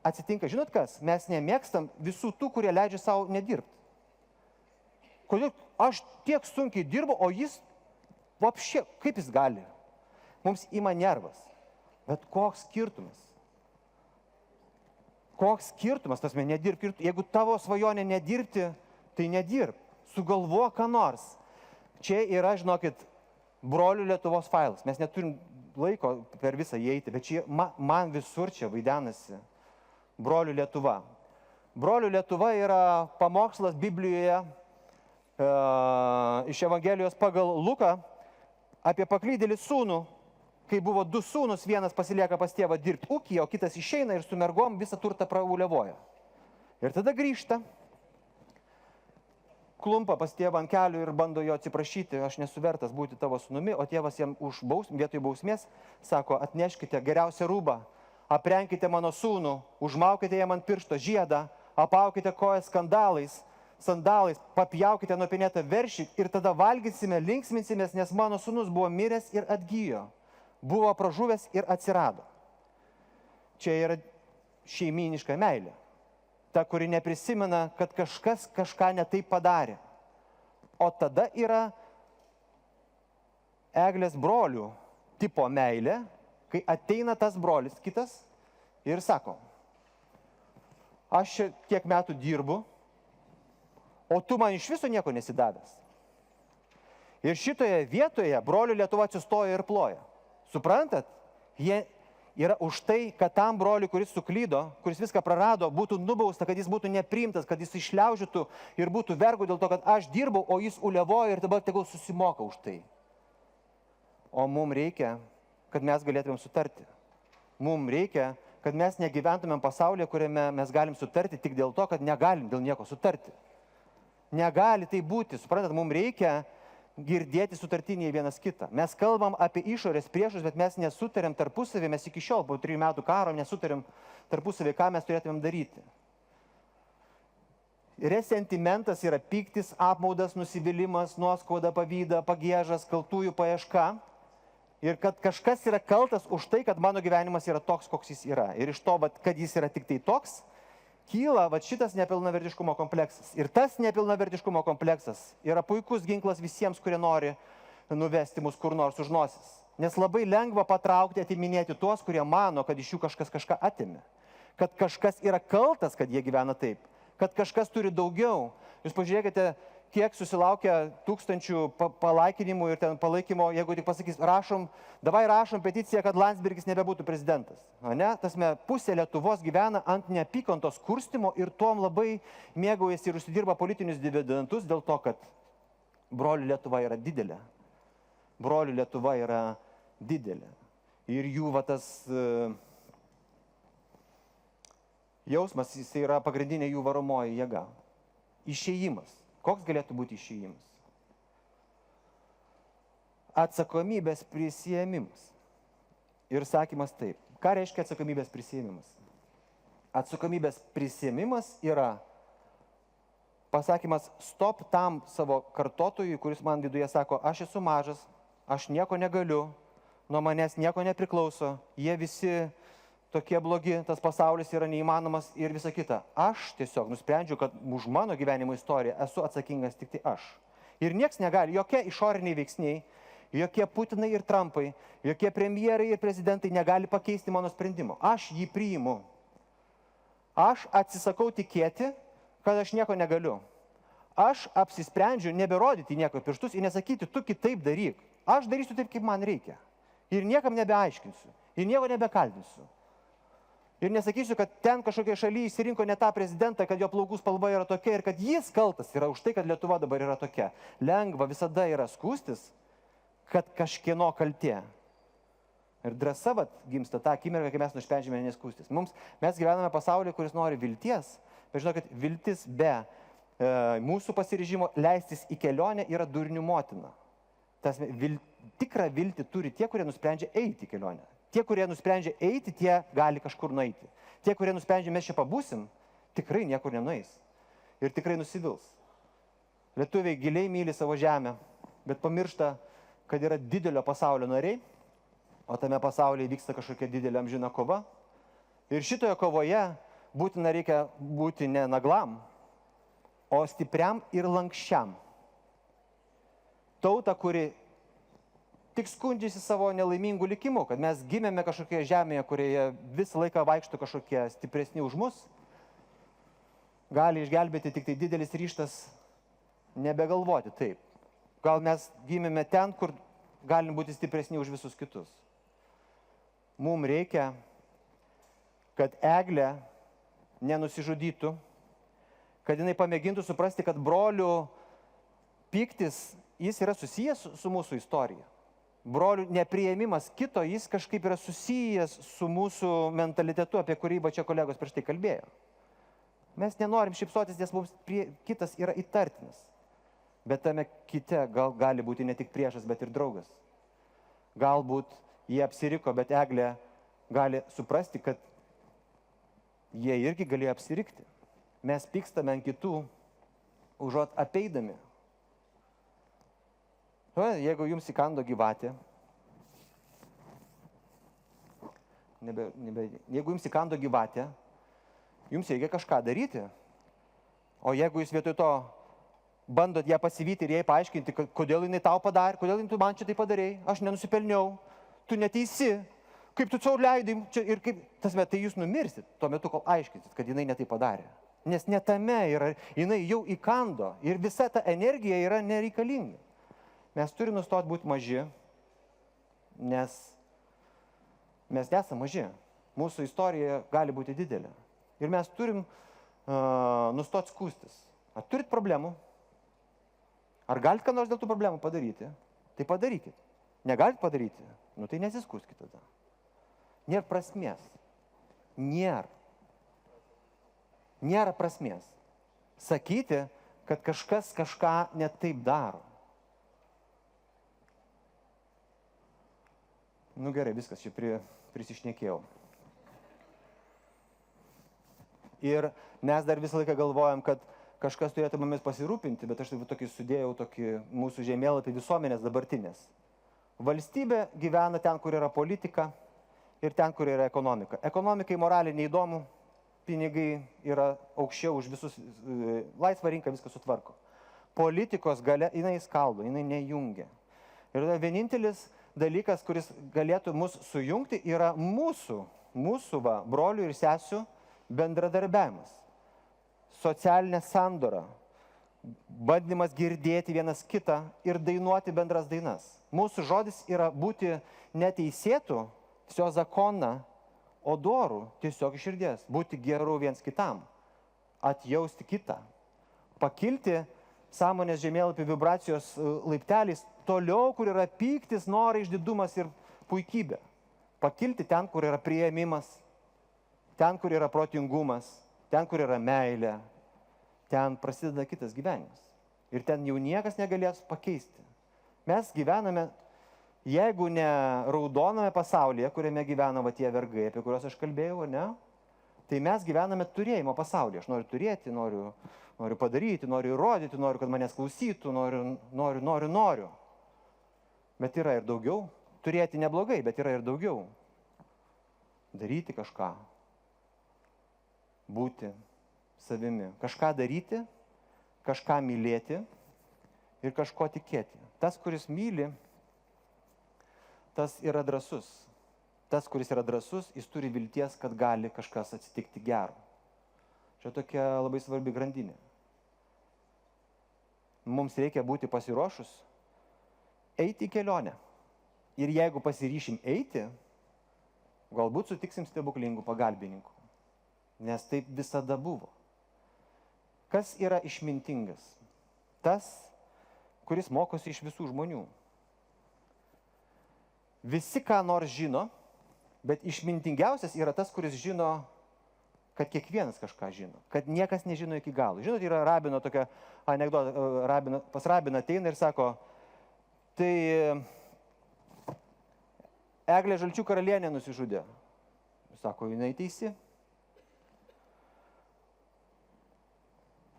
atsitinka, žinot kas, mes nemėgstam visų tų, kurie leidžia savo nedirbti. Kodėl aš tiek sunkiai dirbu, o jis, vapšė, kaip jis gali? Mums ima nervas. Bet koks skirtumas? Koks skirtumas, tas mes nedirbti? Jeigu tavo svajonė nedirbti, tai nedirb. Sugalvok ką nors. Čia yra, žinokit, brolių Lietuvos failas. Mes neturim laiko per visą įeiti, bet čia man visur čia vaidenasi brolių Lietuva. Brolių Lietuva yra pamokslas Biblijoje iš Evangelijos pagal Luką apie paklydėlį sūnų, kai buvo 2 sūnus, vienas pasilieka pas tėvą dirbti ūkyje, o kitas išeina ir su mergom visą turtą prauliavoja. Ir tada grįžta, klumpa pas tėvą ant kelių ir bando jo atsiprašyti, aš nesu vertas būti tavo sūnumi, o tėvas jam vietoj bausmės sako, atneškite geriausią rūbą, aprenkite mano sūnų, užmaukite jam ant piršto žiedą, apaukite kojas sandalais, papjaukite nupinėtą veršį ir tada valgysime, linksminsimės, nes mano sūnus buvo miręs ir atgyjo, buvo pražuvęs ir atsirado. Čia yra šeimyniška meilė. Ta, kuri neprisimena, kad kažkas kažką netaip padarė. O tada yra Eglės brolių tipo meilė, kai ateina tas brolis kitas ir sako, aš čia tiek metų dirbu, o tu man iš viso nieko nesidavęs. Ir šitoje vietoje brolių Lietuva atsistoja ir ploja. Suprantat? Jie yra už tai, kad tam broliui, kuris suklydo, kuris viską prarado, būtų nubausta, kad jis būtų nepriimtas, kad jis išliaužytų ir būtų vergu dėl to, kad aš dirbau, o jis uliavojo ir dabar tegul susimoka už tai. O mums reikia, kad mes galėtumėm sutarti. Mums reikia, kad mes negyventumėm pasaulyje, kuriame mes galim sutarti tik dėl to, kad negalim dėl nieko sutarti. Negali tai būti. Suprantat, mums reikia girdėti sutartinėje vienas kitą. Mes kalbam apie išorės priešus, bet mes nesutarėm tarpusavį, mes iki šiol po 3 metų karo nesutarėm tarpusavį, ką mes turėtumėm daryti. Resentimentas yra pyktis, apmaudas, nusivylimas, nuoskauda, pavyda, pagiežas, kaltųjų paieška. Ir kad kažkas yra kaltas už tai, kad mano gyvenimas yra toks, koks jis yra. Ir iš to, kad jis yra tik tai toks, kyla šitas nepilnavertiškumo kompleksas. Ir tas nepilnavertiškumo kompleksas yra puikus ginklas visiems, kurie nori nuvesti mus kur nors už nosis. Nes labai lengva patraukti, atiminėti tuos, kurie mano, kad iš jų kažkas kažką atimė. Kad kažkas yra kaltas, kad jie gyvena taip. Kad kažkas turi daugiau. Jūs pažiūrėkite, kiek susilaukia tūkstančių palaikinimų ir ten palaikymo, jeigu tik pasakys, rašom peticiją, kad Landsbergis nebebūtų prezidentas. Ne? Tasme, pusė Lietuvos gyvena ant neapykantos kurstimo ir tuom labai mėgaujasi ir užsidirba politinius dividendus dėl to, kad brolių Lietuva yra didelė. Brolių Lietuva yra didelė. Ir jų tas jausmas, jis yra pagrindinė jų varomoji jėga. Išėjimas. Koks galėtų būti išėjimas? Atsakomybės prisiėmimas. Ir sakymas taip. Ką reiškia atsakomybės prisiėmimas? Atsakomybės prisiėmimas yra pasakymas stop tam savo kartotojui, kuris man viduje sako, aš esu mažas, aš nieko negaliu, nuo manęs nieko nepriklauso, jie visi tokie blogi, tas pasaulis yra neįmanomas ir visa kita. Aš tiesiog nusprendžiu, kad už mano gyvenimo istoriją esu atsakingas tik tai aš. Ir nieks negali, jokie išoriniai veiksniai, jokie Putinai ir Trumpai, jokie premjerai ir prezidentai negali pakeisti mano sprendimo. Aš jį priimu. Aš atsisakau tikėti, kad aš nieko negaliu. Aš apsisprendžiu neberodyti nieko pirštus ir nesakyti, tu kitaip daryk. Aš darysiu taip, kaip man reikia. Ir niekam nebeaiškinsiu. Ir nieko nebekalbinsiu. Ir nesakysiu, kad ten kažkokie šalyje išsirinko ne tą prezidentą, kad jo plaukų spalva yra tokia ir kad jis kaltas yra už tai, kad Lietuva dabar yra tokia. Lengva visada yra skųstis, kad kažkieno kaltė. Ir drąsa gimsta tą akimirką, kai mes nusprendžiame neskųstis. Mes gyvename pasaulyje, kuris nori vilties, bet žinokit, viltis be mūsų pasiryžimo leistis į kelionę yra durnių motina. Tikrą viltį turi tie, kurie nusprendžia eiti į kelionę. Tie, kurie nusprendžia eiti, tie gali kažkur nueiti. Tie, kurie nusprendžia, mes čia pabūsim, tikrai niekur nenueis. Ir tikrai nusivils. Lietuviai giliai myli savo žemę. bet pamiršta, kad yra didelio pasaulio nariai, o tame pasaulyje vyksta kažkokia didelė amžina kova. Ir šitoje kovoje būtina reikia būti ne naglam, o stipriam ir lankščiam. Tauta, kuri tik skundžiasi savo nelaimingų likimų, kad mes gimėme kažkokioje žemėje, kurioje visą laiką vaikšto kažkokie stipresni už mus, gali išgelbėti tik tai didelis ryžtas nebegalvoti taip. Gal mes gimėme ten, kur galim būti stipresni už visus kitus. Mums reikia, kad Eglė nenusižudytų, kad jinai pamėgintų suprasti, kad brolių pyktis, jis yra susijęs su mūsų istorija. Brolių nepriėmimas kito, jis kažkaip yra susijęs su mūsų mentalitetu, apie kurį čia kolegos prieš tai kalbėjo. Mes nenorim šypsotis, nes mums kitas yra įtartinas. Bet tame kite gali būti ne tik priešas, bet ir draugas. Galbūt jie apsiriko, bet Eglė gali suprasti, kad jie irgi galėjo apsirikti. Mes pykstame ant kitų, užuot apeidami. Jeigu jums įkando gyvatė, jums reikia kažką daryti. O jeigu jūs vietoj to bandot ją pasivyti ir jai paaiškinti, kodėl jinai tau padarė, kodėl tu man čia tai padarėjai, aš nenusipelniau, tu neteisi, kaip tu sau leidai, ir kaip, tai jūs numirsit tuo metu, kol aiškinsit, kad jinai ne tai padarė. Nes ne tame yra, jinai jau įkando ir visa ta energija yra nereikalinga. Mes turime nustoti būti maži, nes mes nesame maži. Mūsų istorija gali būti didelė. Ir mes turim nustoti skūstis. Ar turit problemų? Ar galite ką nors dėl tų problemų padaryti? Tai padarykit. Negalit padaryti? Tai nesiskūskit tada. Nėra prasmės. Nėra prasmės. Sakyti, kad kažkas kažką ne taip daro. Gerai, viskas, čia prisišnekėjau. Ir mes dar visą laiką galvojam, kad kažkas turėtų mumis pasirūpinti, bet aš tokį sudėjau mūsų žemėlapį visuomenės dabartinės. Valstybė gyvena ten, kur yra politika ir ten, kur yra ekonomika. Ekonomikai moraliai neįdomu, pinigai yra aukščiau už visus, laisva rinka viską sutvarko. Politikos galia, jinai skaldo, jinai nejungia. Ir vienintelis dalykas, kuris galėtų mus sujungti, yra mūsų brolių ir sesių bendradarbiavimas. Socialinė sandora, bandymas girdėti vienas kitą ir dainuoti bendras dainas. Mūsų žodis yra būti neteisėtų, tiesiog zakona, o dorų, tiesiog iš širdies. Būti gerų viens kitam, atjausti kitą, pakilti sąmonės žemėlapį vibracijos laipteliais toliau, kur yra pyktis, norai, išdidumas ir puikybė. Pakilti ten, kur yra priėmimas, ten, kur yra protingumas, ten, kur yra meilė, ten prasideda kitas gyvenimas. Ir ten jau niekas negalės pakeisti. Mes gyvename, jeigu ne raudoname pasaulyje, kuriame gyvena tie vergai, apie kuriuos aš kalbėjau, ne? Tai mes gyvename turėjimo pasaulyje. Aš noriu turėti, noriu padaryti, noriu įrodyti, noriu, kad manęs klausytų, noriu. Bet yra ir daugiau. Turėti neblogai, bet yra ir daugiau. Daryti kažką. Būti savimi. Kažką daryti, kažką mylėti ir kažko tikėti. Tas, kuris myli, tas yra drąsus. Tas, kuris yra drąsus, jis turi vilties, kad gali kažkas atsitikti gero. Čia tokia labai svarbi grandinė. Mums reikia būti pasiruošus eiti į kelionę. Ir jeigu pasiryšim eiti, galbūt sutiksim stebuklingų pagalbininkų. Nes taip visada buvo. Kas yra išmintingas? Tas, kuris mokosi iš visų žmonių. Visi ką nors žino, bet išmintingiausias yra tas, kuris žino, kad kiekvienas kažką žino, kad niekas nežino iki galo. Žinot, yra rabino tokia anekdota, pas rabiną ateina ir sako, tai Eglė Žalčių karalienė nusižudė. Sako, jinai teisi.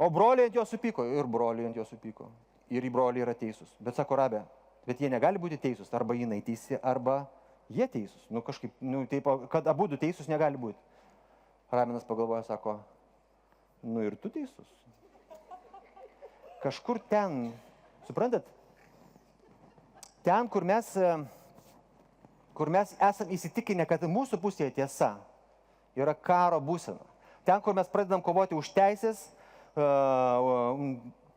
O broliai ant jo supyko, ir broliai ant jo supyko. ir į brolį yra teisūs. Bet sako Rabė, bet jie negali būti teisūs, arba jinai teisi, arba jie teisūs. Nu kažkaip, nu taip, kad abu du teisūs negali būti. Rabinas pagalvoja, sako, nu ir tu teisus. Kažkur ten, suprantat, ten, kur mes esam įsitikinę, kad mūsų pusėje tiesa yra karo būsena. Ten, kur mes pradedam kovoti už teisės,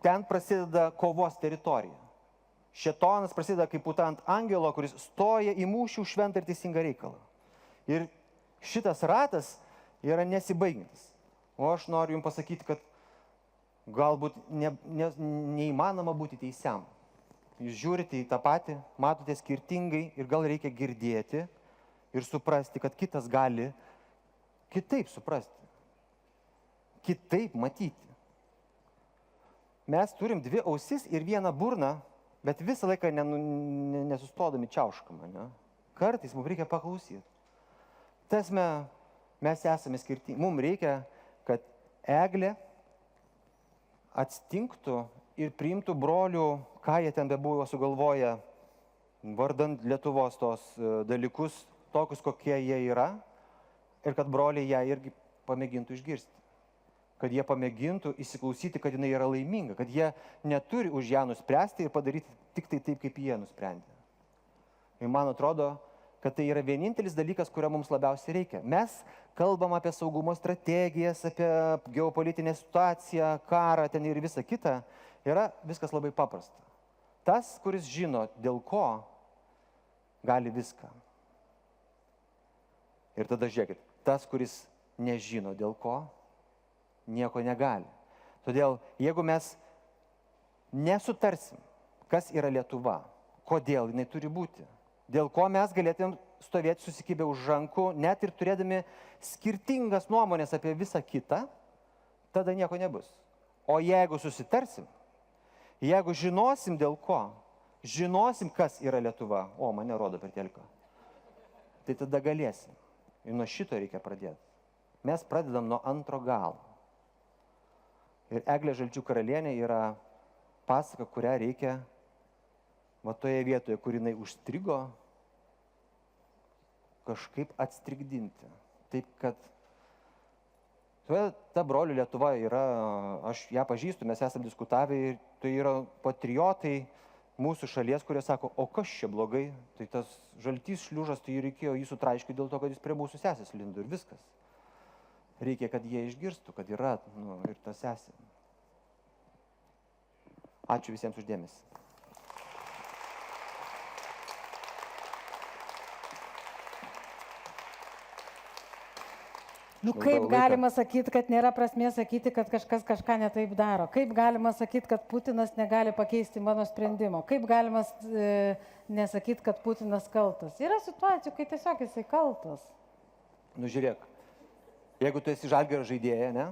ten prasideda kovos teritorija. Šėtonas prasideda kaip putant angelo, kuris stoja į mūšių šventą ir teisingą reikalą. Ir šitas ratas yra nesibaigiantis. O aš noriu jums pasakyti, kad galbūt neįmanoma būti teisiam. Jūs žiūrite į tą patį, matote skirtingai ir gal reikia girdėti ir suprasti, kad kitas gali kitaip suprasti, kitaip matyti. Mes turim dvi ausis ir vieną burną, bet visą laiką nesustodami čiauškama. Ne? Kartais mums reikia paklausyti. Tasme, mes esame skirtingi. Mums reikia, kad Eglė atstinktų ir priimtų brolių, ką jie ten bebuvo sugalvoję, vardant Lietuvos tos dalykus, tokius, kokie jie yra, ir kad broliai ją irgi pamėgintų išgirsti. Kad jie pamėgintų įsiklausyti, kad jinai yra laiminga, kad jie neturi už ją nuspręsti ir padaryti tik tai taip, kaip jie nusprendė. Ir man atrodo, kad tai yra vienintelis dalykas, kurio mums labiausiai reikia. Mes kalbam apie saugumo strategijas, apie geopolitinę situaciją, karą ten ir visą kitą. Yra viskas labai paprasta. Tas, kuris žino, dėl ko, gali viską. Ir tada žiūrėkit, tas, kuris nežino, dėl ko, nieko negali. Todėl, jeigu mes nesutarsim, kas yra Lietuva, kodėl jinai turi būti, dėl ko mes galėtumėm stovėti susikibę už rankų, net ir turėdami skirtingas nuomonės apie visą kitą, tada nieko nebus. O jeigu susitarsim, jeigu žinosim dėl ko, žinosim, kas yra Lietuva, o mane rodo per telką, tai tada galėsim. Ir nuo šito reikia pradėti. Mes pradedam nuo antro galo. Ir Eglė Žalčių karalienė yra pasaka, kurią reikia va toje vietoje, kur jinai užstrigo, kažkaip atstrigdinti. Taip, kad ta brolių Lietuva yra, aš ją pažįstu, mes esame diskutavę ir tai yra patriotai mūsų šalies, kurie sako, o kas čia blogai, tai tas Žaltys šliužas, tai reikėjo jį sutraiškyti dėl to, kad jis prie mūsų sesės lindo ir viskas. Reikia, kad jie išgirstų, kad yra ir ta sesė. Ačiū visiems uždėmesi. Nu, kaip galima sakyti, kad nėra prasmės sakyti, kad kažkas kažką netaip daro? Kaip galima sakyti, kad Putinas negali pakeisti mano sprendimo? Kaip galima nesakyti, kad Putinas kaltas? Yra situacijų, kai tiesiog jisai kaltas. Nu, žiūrėk, jeigu tu esi Žalgirio žaidėja, ne?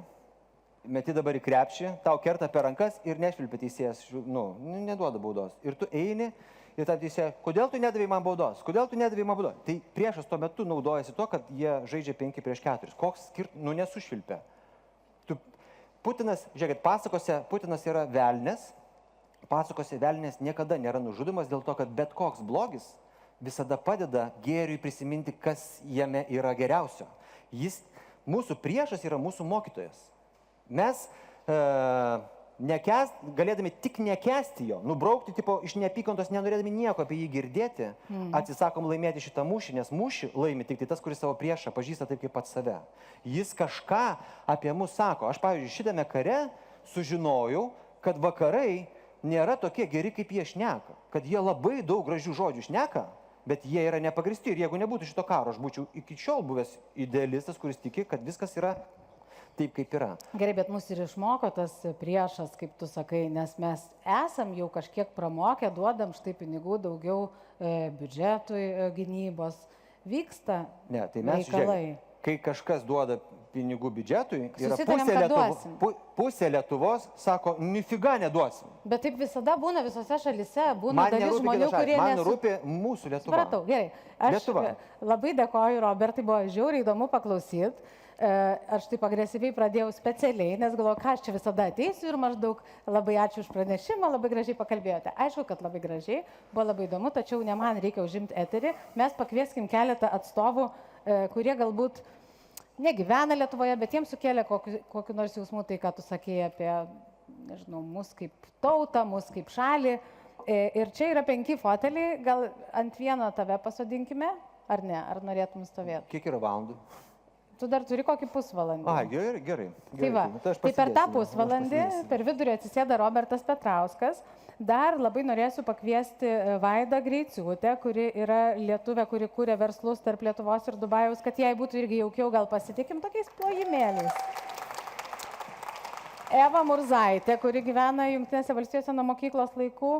Meti dabar į krepšį, tau kerta per rankas ir nešvilpia teisėjas, neduoda baudos. Ir tu eini ir tam teisėja, kodėl tu nedavai man baudos? Kodėl tu nedavai man baudos? Tai priešas tuo metu naudojasi to, kad jie žaidžia 5-4. Koks nesušvilpia. Putinas, žiūrėkit, pasakose Putinas yra velnės. Pasakose velnės niekada nėra nužudomas dėl to, kad bet koks blogis visada padeda gėriui prisiminti, kas jame yra geriausio. Mūsų priešas yra mūsų mokytojas. Mes galėdami tik nekęsti jo, nubraukti iš neapykantos, nenorėdami nieko apie jį girdėti, atsisakom laimėti šitą mūšį, nes mūšį laimi tik tai tas, kuris savo priešą pažįsta taip kaip pats save. Jis kažką apie mus sako. Aš, pavyzdžiui, šitame kare sužinojau, kad vakarai nėra tokie geri, kaip jie šneka. Kad jie labai daug gražių žodžių šneka, bet jie yra nepagristi. Ir jeigu nebūtų šito karo, aš būčiau iki šiol buvęs idealistas, kuris tiki, kad viskas yra taip, kaip yra. Gerai, bet mus ir išmoko tas priešas, kaip tu sakai, nes mes esam jau kažkiek pramokę, duodam štai pinigų daugiau biudžetui gynybos. Vyksta tai mes reikalai. Kai kažkas duoda pinigų biudžetui, yra pusė Lietuvos sako, nifiga neduosim. Bet taip visada būna visose šalise, būna dalis žmonių, kurie man rūpi mūsų Lietuva. Supratau, gerai. Aš labai dėkoju, Robertai, buvo žiauriai įdomu paklausyti. aš taip agresyviai pradėjau specialiai, nes galvoju, ką aš čia visada ateisiu ir maždaug labai ačiū už pranešimą, labai gražiai pakalbėjote. Aišku, kad labai gražiai, buvo labai įdomu, tačiau ne man reikia užimti eterį. Mes pakvieskim keletą atstovų, kurie galbūt negyvena Lietuvoje, bet jiems sukėlė kokiu nors jausmu tai, ką tu sakėjai apie, nežinau, mus kaip tautą, mus kaip šalį. Ir čia yra 5 foteliai, gal ant vieno tave pasodinkime, ar ne, ar norėtum stovėti? Kiek yra valandų? Tu dar turi kokį pusvalandį. Gerai. Tai va, tai per tą pusvalandį, per vidurį atsisėda Robertas Petrauskas. Dar labai norėsiu pakviesti Vaidą Greiciūtę, kuri yra lietuvė, kuri kūrė verslus tarp Lietuvos ir Dubajaus, kad jai būtų irgi jaukiau, gal pasitikim tokiais plojimėliais. Eva Murzaitė, kuri gyvena Jungtinėse valstijose nuo mokyklos laikų.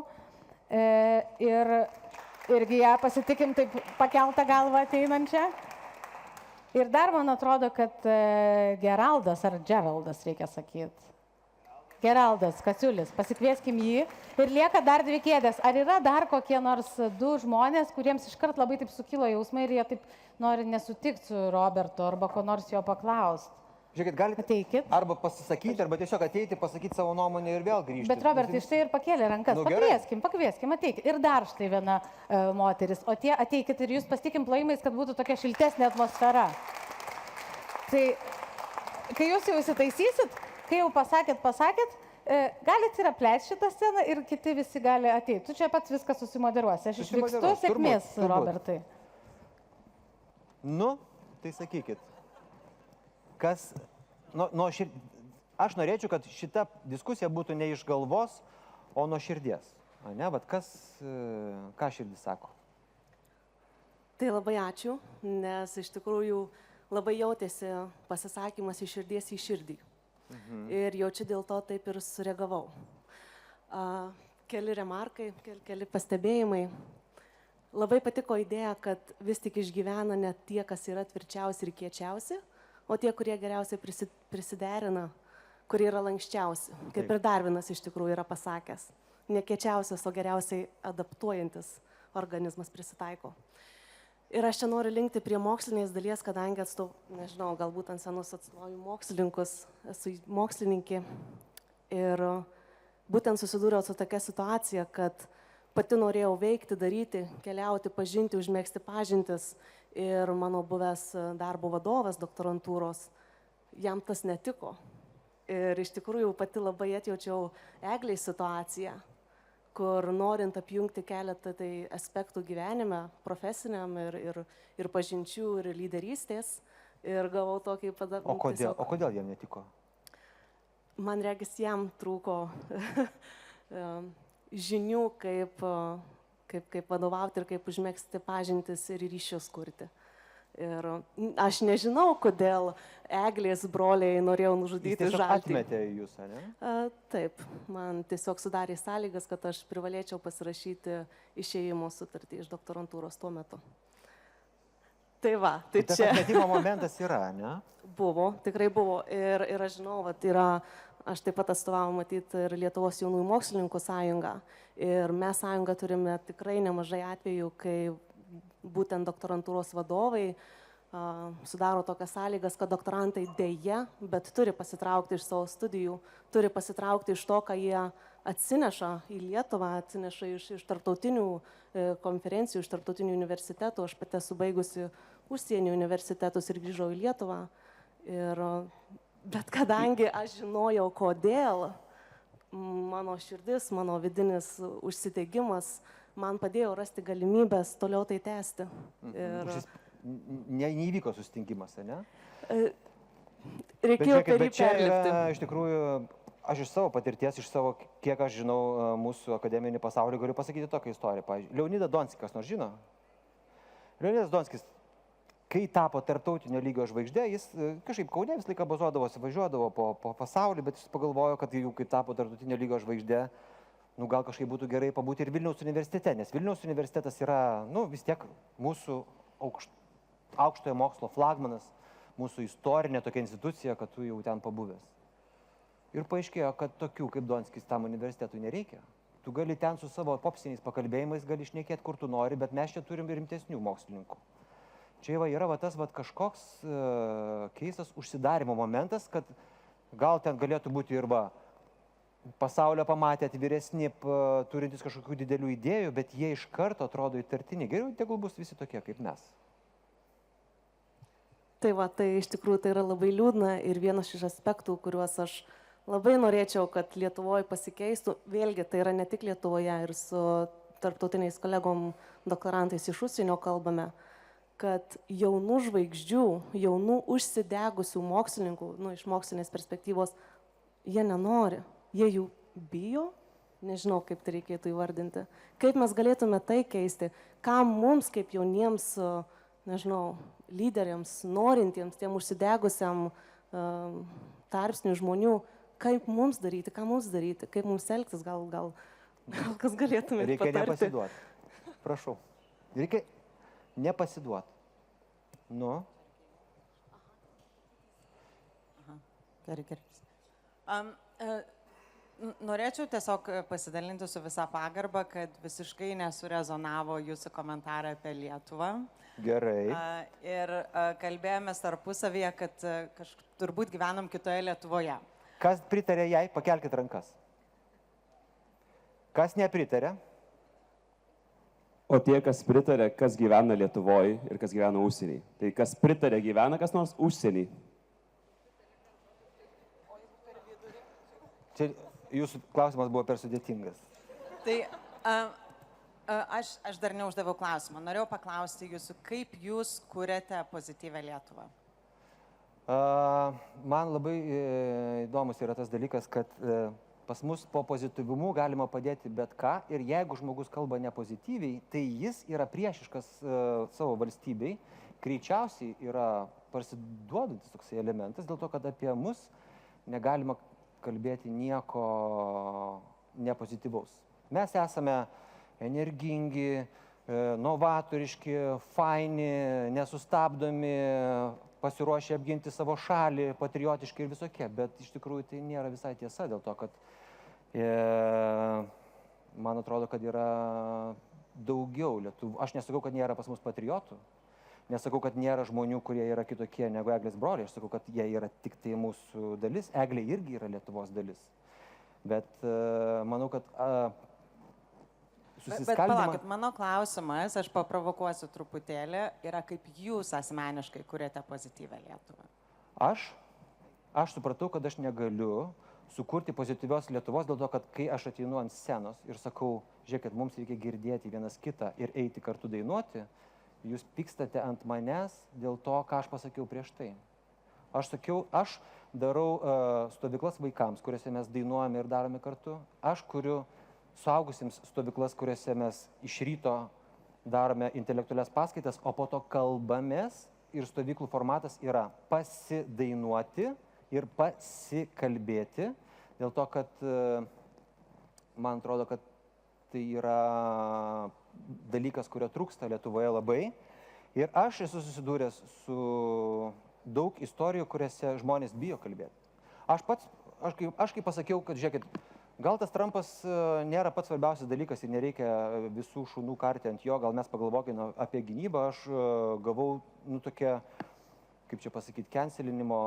Ir irgi ją pasitikim taip pakeltą galvą ateinančią. Ir dar man atrodo, kad Geraldas ar Geraldas reikia sakyti. Geraldas Kasiulis, pasikvieskim jį. Ir lieka dar 2 kėdės. Ar yra dar kokie nors 2 žmonės, kuriems iškart labai taip sukilo jausmai ir jie taip nori nesutikti su Robertu arba ko nors jo paklausti? Žiūrėkit, galite arba pasisakyti, arba tiesiog ateiti, pasakyti savo nuomonę ir vėl grįžti. Bet Robertai, štai ir pakėlė rankas. Pakvieskim, ateikit. Ir dar štai viena moteris. O tie ateikit ir jūs pasitikim plojimais, kad būtų tokia šiltesnė atmosfera. Tai, kai jūs jau įsitaisysit, kai jau pasakėt, galit ir apleisti šitą sceną ir kiti visi gali ateiti. Tu čia pats viską susimoderuosi. Aš išvykstu, sėkmės, Robertai. Nu, tai sakykit. Kas, aš norėčiau, kad šita diskusija būtų ne iš galvos, o nuo širdies. Ne, vat ką širdis sako? Tai labai ačiū, nes iš tikrųjų labai jautėsi pasisakymas iš širdies į širdį. Ir jaučiu dėl to taip ir sureagavau. Keli remarkai, keli pastebėjimai. Labai patiko idėja, kad vis tik išgyvena ne tie, kas yra tvirčiausi ir kiečiausi, o tie, kurie geriausiai prisiderina, kurie yra lankščiausi. Kaip ir Darvinas iš tikrųjų yra pasakęs. Ne kiečiausias, o geriausiai adaptuojantis organizmas prisitaiko. Ir aš čia noriu linkti prie mokslinės dalies, kadangi nežinau, galbūt ant senus atstovauju mokslininkus, esu mokslininkė. Ir būtent susidūriau su tokia situacija, kad pati norėjau veikti, daryti, keliauti, pažinti, užmėgsti pažintis. Ir mano buvęs darbo vadovas doktorantūros, jam tas netiko. Ir iš tikrųjų pati labai atjaučiau Eglei situaciją, kur norint apjungti keletą aspektų gyvenime, profesiniam ir pažinčių, ir lyderystės, ir gavau tokį padavimą. O kodėl jam netiko? Man regis, jam trūko žinių, kaip vadovauti ir kaip užmėgsti pažintis ir ryšius kurti. Ir aš nežinau, kodėl Eglės broliai norėjo nužudyti Žaltį. Jis atmetė jūs, ne? Taip, man tiesiog sudarė sąlygas, kad aš privalėčiau pasirašyti išėjimo sutartį iš doktorantūros tuo metu. Tai va, tai čia. Tas atmetimo momentas yra, ne? Buvo, tikrai buvo. Ir aš žinau, aš taip pat atstovauju matyti ir Lietuvos jaunųjų mokslininkų sąjungą. Ir mes sąjungą turime tikrai nemažai atvejų, kai būtent doktorantūros vadovai sudaro tokias sąlygas, kad doktorantai dėja, bet turi pasitraukti iš savo studijų, turi pasitraukti iš to, ką jie atsineša į Lietuvą, atsineša iš tarptautinių konferencijų, iš tarptautinių universitetų. Aš pati esu baigusi užsienio universitetus ir grįžau į Lietuvą. Bet kadangi aš žinojau, kodėl, mano širdis, mano vidinis užsidėgymas man padėjo rasti galimybės toliau tai tęsti. Neįvyko susitinkimas, ne? Reikėjo per jį perlipti. Bet čia perlipti. iš tikrųjų, aš iš savo patirties, kiek aš žinau mūsų akademinį pasaulį, galiu pasakyti tokią istoriją. Pavyzdžiui, Leonidas Donskis, kas nors žino? Leonidas Donskis, kai tapo tarptautinio lygio žvaigždė, jis kažkaip Kaune visą laiką bazuodavosi, važiuodavo po pasaulį, bet jis pagalvojo, kad jau kai tapo tarptautinio lygio žvaigždė, gal kažkaip būtų gerai pabūti ir Vilniaus universitete, nes Vilniaus universitetas yra, vis tiek mūsų aukštojo mokslo flagmanas, mūsų istorinė tokia institucija, kad tu jau ten pabuvęs. Ir paaiškėjo, kad tokių kaip Donskis tam universitetui nereikia. Tu gali ten su savo popsiniais pakalbėjimais gali šnekėti, kur tu nori, bet mes čia turim rimtesnių mokslininkų. Čia yra tas kažkoks keistas užsidarimo momentas, kad gal ten galėtų būti ir pasaulio pamatę atviresni, turintys kažkokių didelių idėjų, bet jie iš karto atrodo įtartini. Geriau, tegul bus visi tokie kaip mes. Tai iš tikrųjų tai yra labai liūdna ir vienas iš aspektų, kuriuos aš labai norėčiau, kad Lietuvoje pasikeistų, vėlgi tai yra ne tik Lietuvoje ir su tarptautiniais kolegom doktorantais iš užsienio kalbame, kad jaunų žvaigždžių, jaunų užsidegusių mokslininkų, iš mokslinės perspektyvos, jie nenori. Jie jų bijo, nežinau, kaip tai reikėtų įvardinti. Kaip mes galėtume tai keisti, kam mums kaip jauniems, nežinau, lyderiams, norintiems, tiem užsidegusiam tarpsnių žmonių, kaip mums daryti, ką mums daryti, kaip mums elgtis, gal kas galėtume patarti. Reikia nepasiduoti. Prašau. Reikia nepasiduoti. Nu. Gerai. Norėčiau tiesiog pasidalinti su visą pagarbą, kad visiškai nesurezonavo jūsų komentarą apie Lietuvą. Gerai. Ir kalbėjomės tarpusavyje, kad turbūt gyvenam kitoje Lietuvoje. Kas pritarė jai, pakelkit rankas. Kas nepritarė? O tie, kas pritarė, kas gyvena Lietuvoje ir kas gyvena užsienį. Tai kas pritarė, gyvena kas nors užsienį. Čia jūsų klausimas buvo per sudėtingas. Tai aš dar neuždaviau klausimą. Norėjau paklausti jūsų, kaip jūs kuriate pozityvę Lietuvą? Man labai įdomus yra tas dalykas, kad pas mus po pozityvumu galima padėti bet ką ir jeigu žmogus kalba nepozityviai, tai jis yra priešiškas savo valstybei, greičiausiai yra parsiduodantis toksai elementas, dėl to, kad apie mus negalima kalbėti nieko nepozityvaus. Mes esame energingi, novatoriški, faini, nesustabdomi, pasiruošę apginti savo šalį, patriotiški ir visokie, bet iš tikrųjų tai nėra visai tiesa, dėl to, kad man atrodo, kad yra daugiau Lietuvų. Aš nesakau, kad nėra pas mus patriotų, nesakau, kad nėra žmonių, kurie yra kitokie negu Eglės broliai, aš sakau, kad jie yra tik tai mūsų dalis. Eglė irgi yra Lietuvos dalis. Bet manau, kad Bet palaukit, mano klausimas, aš paprovokuosiu truputėlį, yra kaip jūs asmeniškai kuriate pozityvę Lietuvą. Aš supratau, kad aš negaliu sukurti pozityvios Lietuvos dėl to, kad kai aš ateinu ant scenos ir sakau, žiūrėkit, mums reikia girdėti vienas kitą ir eiti kartu dainuoti, jūs pykstate ant manęs dėl to, ką aš pasakiau prieš tai. Aš sakiau, aš darau stovyklas vaikams, kuriuose mes dainuojame ir darome kartu. Aš kuriu suaugusiems stovyklas, kuriuose mes iš ryto darome intelektualias paskaitas, o po to kalbamės ir stovyklų formatas yra pasidainuoti ir pasikalbėti. Dėl to, kad man atrodo, kad tai yra dalykas, kurio trūksta Lietuvoje labai. Ir aš esu susidūręs su daug istorijų, kuriuose žmonės bijo kalbėti. Aš kaip pasakiau, kad žiūrėkit, gal tas Trumpas nėra pats svarbiausias dalykas ir nereikia visų šunų karti ant jo, gal mes pagalvokime apie gynybą, aš gavau, tokia, kaip čia pasakyti, cancelinimo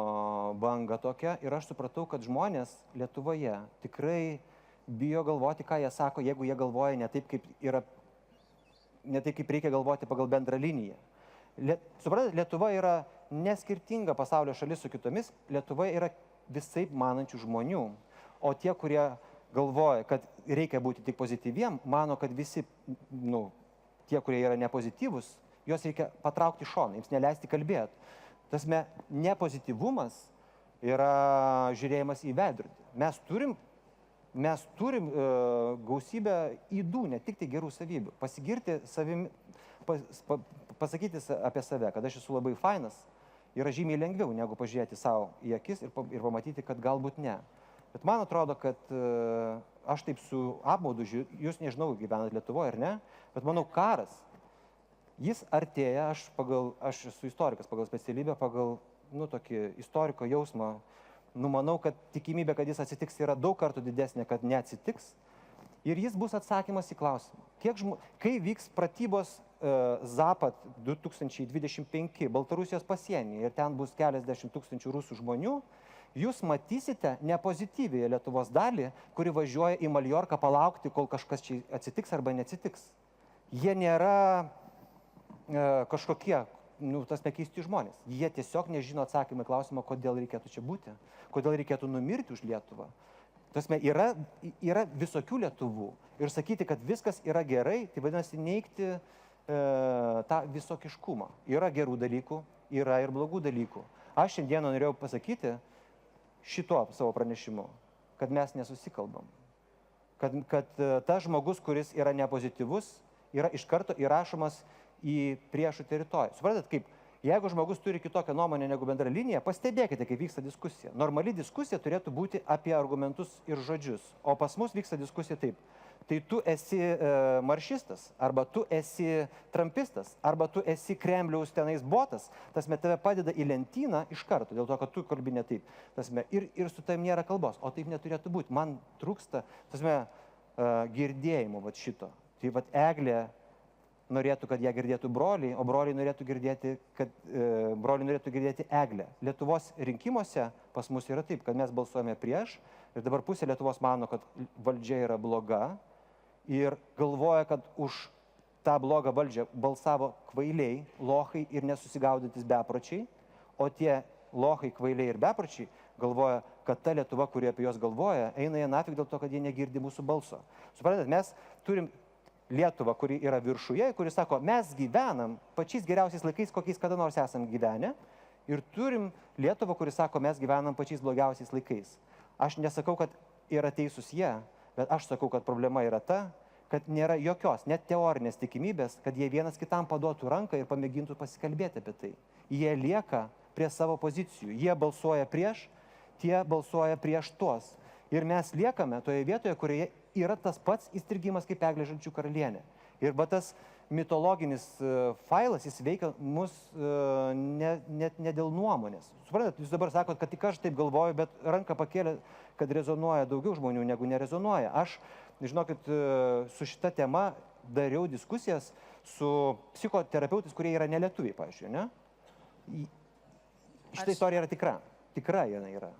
banga tokia ir aš supratau, kad žmonės Lietuvoje tikrai bijo galvoti, ką jie sako, jeigu jie galvoja ne taip, kaip reikia galvoti pagal bendrą liniją. Suprantate, Lietuva yra neskirtinga pasaulio šalis su kitomis, Lietuvoje yra visai manančių žmonių, o tie, kurie galvoja, kad reikia būti tik pozityviem, mano, kad visi, tie, kurie yra nepozityvus, juos reikia patraukti šoną, jiems neleisti kalbėti. Tasme, nepozityvumas yra žiūrėjimas į veidrodį. Mes turim gausybę ydų, ne tik tai gerų savybių. Pasigirti savimi, pasakyti apie save, kad aš esu labai fainas, yra žymiai lengviau negu pažiūrėti savo į akis ir pamatyti, kad galbūt ne. Bet man atrodo, kad aš taip su apmaudu žiūriu, jūs nežinau, gyvenat Lietuvoje ar ne, bet manau, karas, jis artėja, aš esu istorikas pagal specialybę, pagal, tokį istoriko jausmą, manau, kad tikimybė, kad jis atsitiks, yra daug kartų didesnė, kad neatsitiks. Ir jis bus atsakymas į klausimą. Kai vyks pratybos Zapat 2025 Baltarusijos pasienį ir ten bus keliasdešimt tūkstančių rusų žmonių, jūs matysite nepozityviąją Lietuvos dalį, kuri važiuoja į Maljorką palaukti, kol kažkas čia atsitiks arba neatsitiks. Jie nėra kažkokie, tasme, keisti žmonės. Jie tiesiog nežino atsakymą į klausimą, kodėl reikėtų čia būti, kodėl reikėtų numirti už Lietuvą. Tasme, yra visokių Lietuvų. Ir sakyti, kad viskas yra gerai, tai vadinasi neigti tą visokiškumą. Yra gerų dalykų, yra ir blogų dalykų. Aš šiandieną norėjau pasakyti šituo savo pranešimu, kad mes nesusikalbam. Kad tas žmogus, kuris yra nepozityvus, yra iš karto įrašomas į priešų teritoriją. Suprantat, kaip jeigu žmogus turi kitokią nuomonę negu bendra linija, pastebėkite, kaip vyksta diskusija. Normali diskusija turėtų būti apie argumentus ir žodžius, o pas mus vyksta diskusija taip. Tai tu esi maršistas, arba tu esi trampistas, arba tu esi Kremliaus tenais botas, tasme tave padeda į lentyną iš karto, dėl to, kad tu kalbi ne taip. Tasme, ir su tavim nėra kalbos, o taip neturėtų būti. Man trūksta, tasme, girdėjimo vat šito. Tai vat Eglė norėtų, kad ją girdėtų broliai, o broliai norėtų girdėti Eglę. Lietuvos rinkimuose pas mus yra taip, kad mes balsuojame prieš ir dabar pusė Lietuvos mano, kad valdžia yra bloga ir galvoja, kad už tą blogą valdžią balsavo kvailiai, lochai ir nesusigaudantis bepročiai, o tie lochai, kvailiai ir bepročiai galvoja, kad ta Lietuva, kurie apie juos galvoja, eina jie nafik dėl to, kad jie negirdi mūsų balso. Suprantat, mes turim Lietuvą, kuri yra viršuje, kuri sako, mes gyvenam pačiais geriausiais laikais, kokiais kada nors esam gyvenę, ir turim Lietuvą, kuri sako, mes gyvenam pačiais blogiausiais laikais. Aš nesakau, kad yra teisūs jie, bet aš sakau, kad problema yra ta, kad nėra jokios, net teorinės tikimybės, kad jie vienas kitam paduotų ranką ir pamėgintų pasikalbėti apie tai. Jie lieka prie savo pozicijų. Jie balsuoja prieš, tie balsuoja prieš tuos. Ir mes liekame toje vietoje, kurioje yra tas pats įstrigimas kaip Eglė Žalčių karalienė. Ir va tas mitologinis failas, jis veikia mus net ne dėl nuomonės. Suprantat, jūs dabar sakot, kad tik aš taip galvoju, bet ranką pakėlė, kad rezonuoja daugiau žmonių negu nerezonuoja. Aš, žinokit, su šita tema dariau diskusijas su psichoterapeutais, kurie yra nelietuviai, pavyzdžiui, ne? Šita istorija yra tikra. Tikra jinai yra.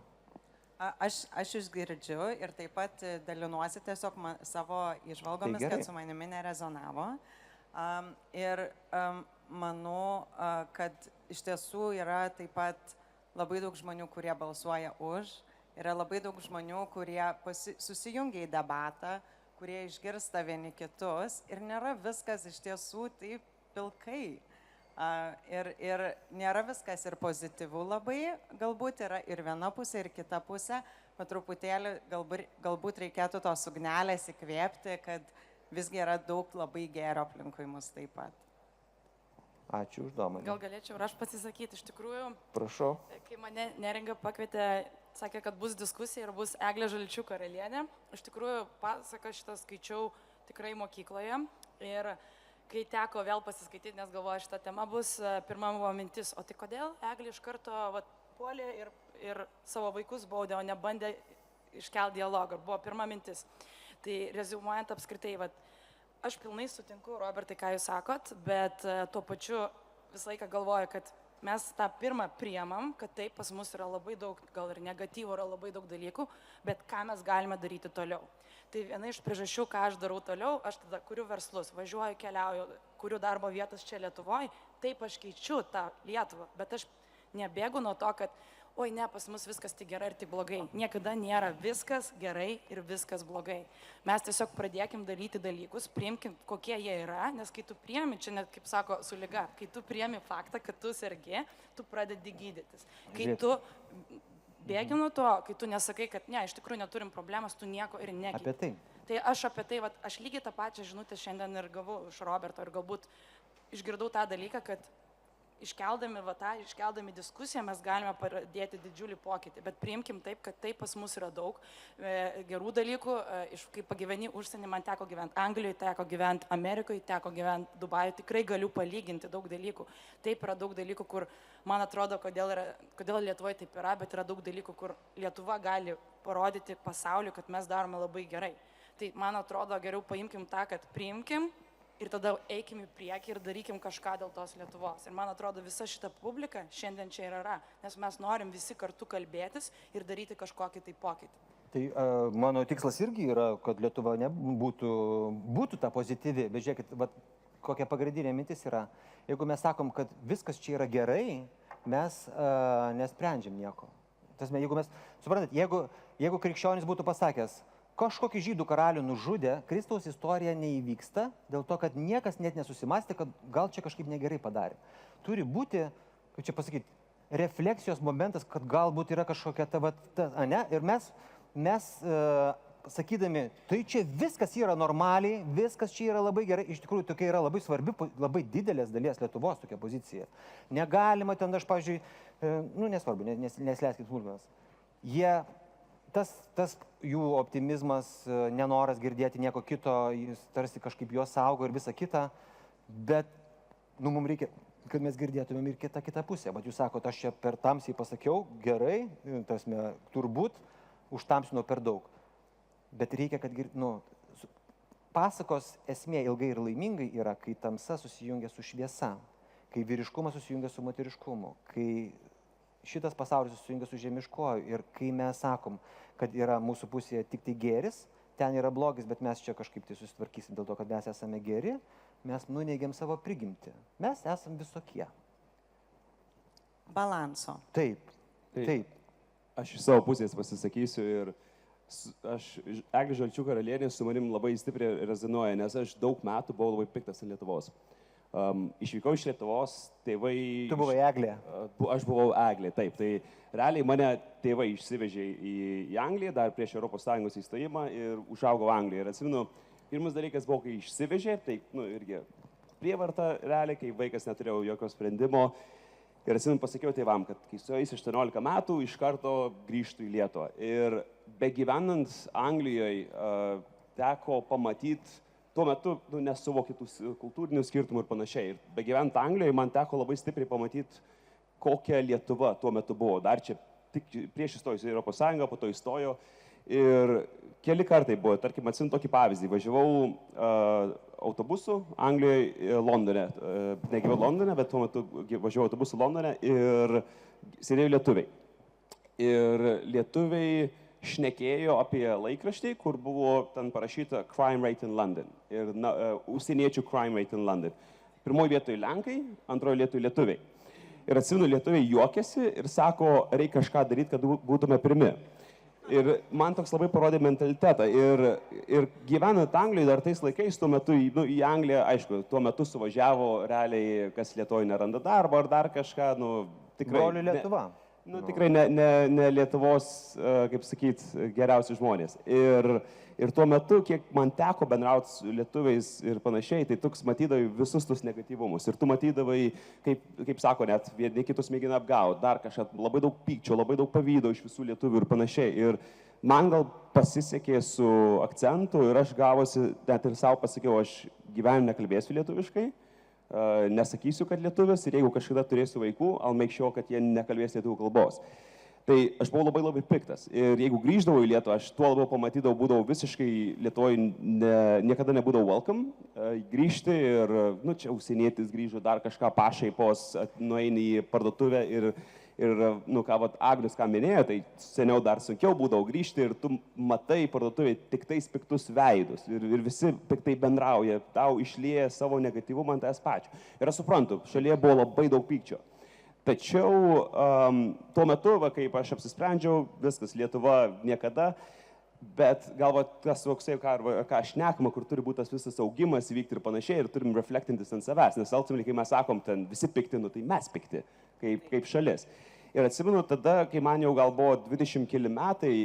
Aš jūs girdžiu ir taip pat dalinuosi tiesiog savo įžvalgomis, kad su manimi nerezonavo. Ir manau, kad iš tiesų yra taip pat labai daug žmonių, kurie balsuoja už. Yra labai daug žmonių, kurie susijungia į debatą, kurie išgirsta vieni kitus. Ir nėra viskas iš tiesų taip pilkai. Ir nėra viskas ir pozityvų labai, galbūt yra ir viena pusė, ir kita pusė, bet truputėlį galbūt reikėtų tos ugnelės įkvėpti, kad visgi yra daug labai gero aplinkui mus taip pat. Ačiū už nuomonę. Gal galėčiau ir aš pasisakyti, iš tikrųjų. Prašau. Kai mane Neringa pakvietė, sakė, kad bus diskusija ir bus Eglė Žalčių karalienė. Iš tikrųjų, pasaką šitą skaičiau tikrai mokykloje. Ir kai teko vėl pasiskaityti, nes galvoju, šitą temą bus, pirma buvo mintis, o tai kodėl Eglė iš karto puolė ir savo vaikus baudė, o nebandė iškelti dialogą. Buvo pirma mintis. Tai reziumuojant apskritai, aš pilnai sutinku, Robertai, ką jūs sakot, bet tuo pačiu visą laiką galvoju, kad mes tą pirmą priemam, kad taip, pas mus yra labai daug, gal ir negatyvų, yra labai daug dalykų, bet ką mes galime daryti toliau. Tai viena iš priežasčių, ką aš darau toliau, aš tada kuriu verslus, važiuoju, keliauju, kuriu darbo vietas čia Lietuvoje, taip aš keičiu tą Lietuvą, bet aš nebėgu nuo to, kad oi ne, pas mus viskas tik gerai ir tik blogai. Niekada nėra viskas gerai ir viskas blogai. Mes tiesiog pradėkim daryti dalykus, priimkim, kokie jie yra, nes kai tu priimi, čia net kaip sako su liga, kai tu priimi faktą, kad tu sergi, tu pradedi gydytis. Kai tu bėgi nuo to, kai tu nesakai, kad ne, iš tikrųjų neturim problemas, tu nieko ir nekeiti. Apie tai. Tai aš apie tai, aš lygiai tą pačią žinutę šiandien ir gavau iš Roberto ir galbūt išgirdau tą dalyką, kad iškeldami diskusiją mes galime pradėti didžiulį pokytį, bet priimkim taip, kad taip pas mus yra daug gerų dalykų. Kai pagyveni užsienį, man teko gyventi Anglijoje, teko gyventi Amerikoje, teko gyventi Dubajuje, tikrai galiu palyginti daug dalykų. Taip yra daug dalykų, kur man atrodo, kodėl Lietuvoje taip yra, bet yra daug dalykų, kur Lietuva gali parodyti pasauliu, kad mes darome labai gerai. Tai man atrodo, geriau paimkim tą, kad priimkim ir tada eikim į priekį ir darykim kažką dėl tos Lietuvos. Ir man atrodo, visa šita publika šiandien čia ir yra, nes mes norim visi kartu kalbėtis ir daryti kažkokį tai pokytį. Tai mano tikslas irgi yra, kad Lietuva būtų ta pozityvi, bet žiūrėkit, kokia pagrindinė mintis yra. Jeigu mes sakom, kad viskas čia yra gerai, mes nesprendžiam nieko. Tasme, jeigu mes, suprantat, jeigu krikščionis būtų pasakęs, kažkokį žydų karalių nužudė, Kristaus istorija neįvyksta, dėl to, kad niekas net nesusimastė, kad gal čia kažkaip negerai padarė. Turi būti, kaip čia pasakyti, refleksijos momentas, kad galbūt yra kažkokia ne? Ir mes sakydami, tai čia viskas yra normaliai, viskas čia yra labai gerai, iš tikrųjų tokia yra labai svarbi, labai didelės dalies Lietuvos tokia pozicija. Negalima ten, aš, pavyzdžiui, nesvarbu, nesleiskit smulkmenas. Tas jų optimizmas, nenoras girdėti nieko kito, jis tarsi kažkaip juos saugo ir visa kita, bet mums reikia, kad mes girdėtumėm ir kitą pusę. Bet jūs sakote, aš čia per tamsiai pasakiau, gerai, turbūt užtamsinau per daug. Bet reikia, kad pasakos esmė ilgai ir laimingai yra, kai tamsa susijungia su šviesa, kai vyriškumas susijungia su moteriškumu, kai šitas pasaulis susijungia su žemiškoju ir kai mes sakom, kad yra mūsų pusėje tik tai gėris, ten yra blogis, bet mes čia kažkaip tai susitvarkysim dėl to, kad mes esame geri, mes nuneigiam savo prigimtį. Mes esam visokie. Balanso. Taip. Aš iš savo pusės pasisakysiu ir Eglė Žalčių karalienė su manim labai stipriai rezonuoja, nes aš daug metų buvau labai piktas ant Lietuvos. Išvykau iš Lietuvos, tėvai... Tu buvai Eglė? Aš buvau Eglė, taip. Tai realiai mane tėvai išsivežė į Angliją dar prieš ES įstojimą ir užaugau Angliją. Ir atsimenu, pirmas dalykas buvo, kai išsivežė, tai irgi prievarta realiai, kai vaikas neturėjo jokio sprendimo. Ir atsimenu, pasakiau tėvam, kad kai sueis 18 metų, iš karto grįžtų į Lietuvą. Ir begyvenant Anglijoje teko pamatyti, tuo metu nesuvokė tų kultūrinių skirtumų ir panašiai. Ir begyvenant Anglijoje man teko labai stipriai pamatyti, kokia Lietuva tuo metu buvo. Dar čia tik prieš įstojus į ES, po to įstojo. Ir keli kartai buvo, tarkim, atsimenu tokį pavyzdį. Važiavau autobusu Anglijoje, Londone. Negyvau Londone, bet tuo metu važiavau autobusu Londone ir sėdėjo lietuviai. Ir lietuviai šnekėjo apie laikraštį, kur buvo ten parašyta Crime Rate in London. Ir užsieniečių Crime Rate in London. Pirmoje vietoje Lenkai, antroje vietoje lietuviai. Ir atsimenu, lietuviai juokėsi ir sako, reikia kažką daryti, kad būtume pirmi. Ir man toks labai parodė mentalitetą. Ir gyvenant Anglijoje dar tais laikais, tuo metu į Angliją, aišku, tuo metu suvažiavo realiai, kas Lietuvoje neranda darbo ar dar kažką, tikrai... Brolių Lietuva. Tikrai ne Lietuvos, kaip sakyt, geriausi žmonės. Ir tuo metu, kiek man teko bendrauti su lietuviais ir panašiai, tai tu matydavai visus tus negatyvumus. Ir tu matydavai, kaip sako, net vieni kitus mėgina apgauti, dar kažką, labai daug pykčio, labai daug pavydo iš visų lietuvių ir panašiai. Ir man gal pasisekė su akcentu ir aš gavosi, net ir savo pasakiau, aš gyvenime nekalbėsiu lietuviškai. Nesakysiu, kad lietuvis ir jeigu kažkada turėsiu vaikų, I'll make sure, kad jie nekalbės lietuvių kalbos. Tai aš buvau labai piktas. Ir jeigu grįždavau į Lietuvą, aš tuo labiau pamatydavau, būdavau visiškai Lietuvoje, niekada nebūdavau welcome grįžti ir, čia užsienietis grįžo dar kažką pašaipos, nueini į parduotuvę ir Agnius ką minėjo, tai seniau dar sunkiau būdavo grįžti ir tu matai parduotuvėje tik tais piktus veidus ir visi piktai bendrauja, tau išlieja savo negatyvumą ant tavęs pačio. Ir aš suprantu, šalyje buvo labai daug pykčio. Tačiau tuo metu, kaip aš apsisprendžiau, viskas Lietuva niekada, bet galbūt tas toksai, ką aš nekama, kur turi būti tas visas augimas įvykti ir panašiai, ir turim reflektintis ant savęs, nes ultimately, kai mes sakom, ten visi pikti, tai mes pikti, kaip šalis. Ir atsimenu tada, kai man jau gal buvo 20 keli metai,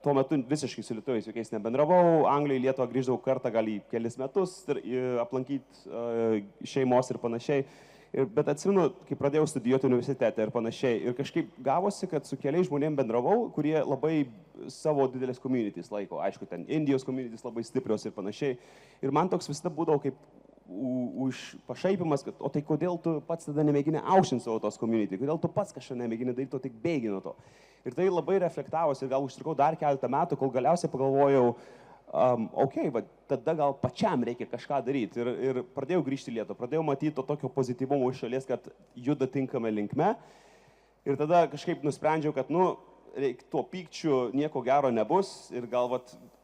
tuo metu visiškai su lietuviais jokiais nebendravau, Anglijoje Lietuvą grįždavau kartą gal į kelis metus aplankyti šeimos ir panašiai. Bet atsimenu, kai pradėjau studijuoti universitete ir panašiai, ir kažkaip gavosi, kad su keliais žmonėm bendravau, kurie labai savo didelės communities laiko. Aišku, ten Indijos communities labai stiprios ir panašiai. Ir man toks visada būdavo kaip pašaipimas, kad o tai kodėl tu pats tada nemėgini aukštinti savo tos community, kodėl tu pats kažką nemėgini daryti, o tik bėgi nuo to. Ir tai labai reflektavosi ir gal užtrukau dar keletą metų, kol galiausiai pagalvojau, va, tada gal pačiam reikia kažką daryti. Ir pradėjau grįžti į Lietuvą, pradėjau matyti to tokio pozityvumo iš šalies, kad juda tinkame linkme. Ir tada kažkaip nusprendžiau, kad, tuo pykčiu nieko gero nebus. Ir gal,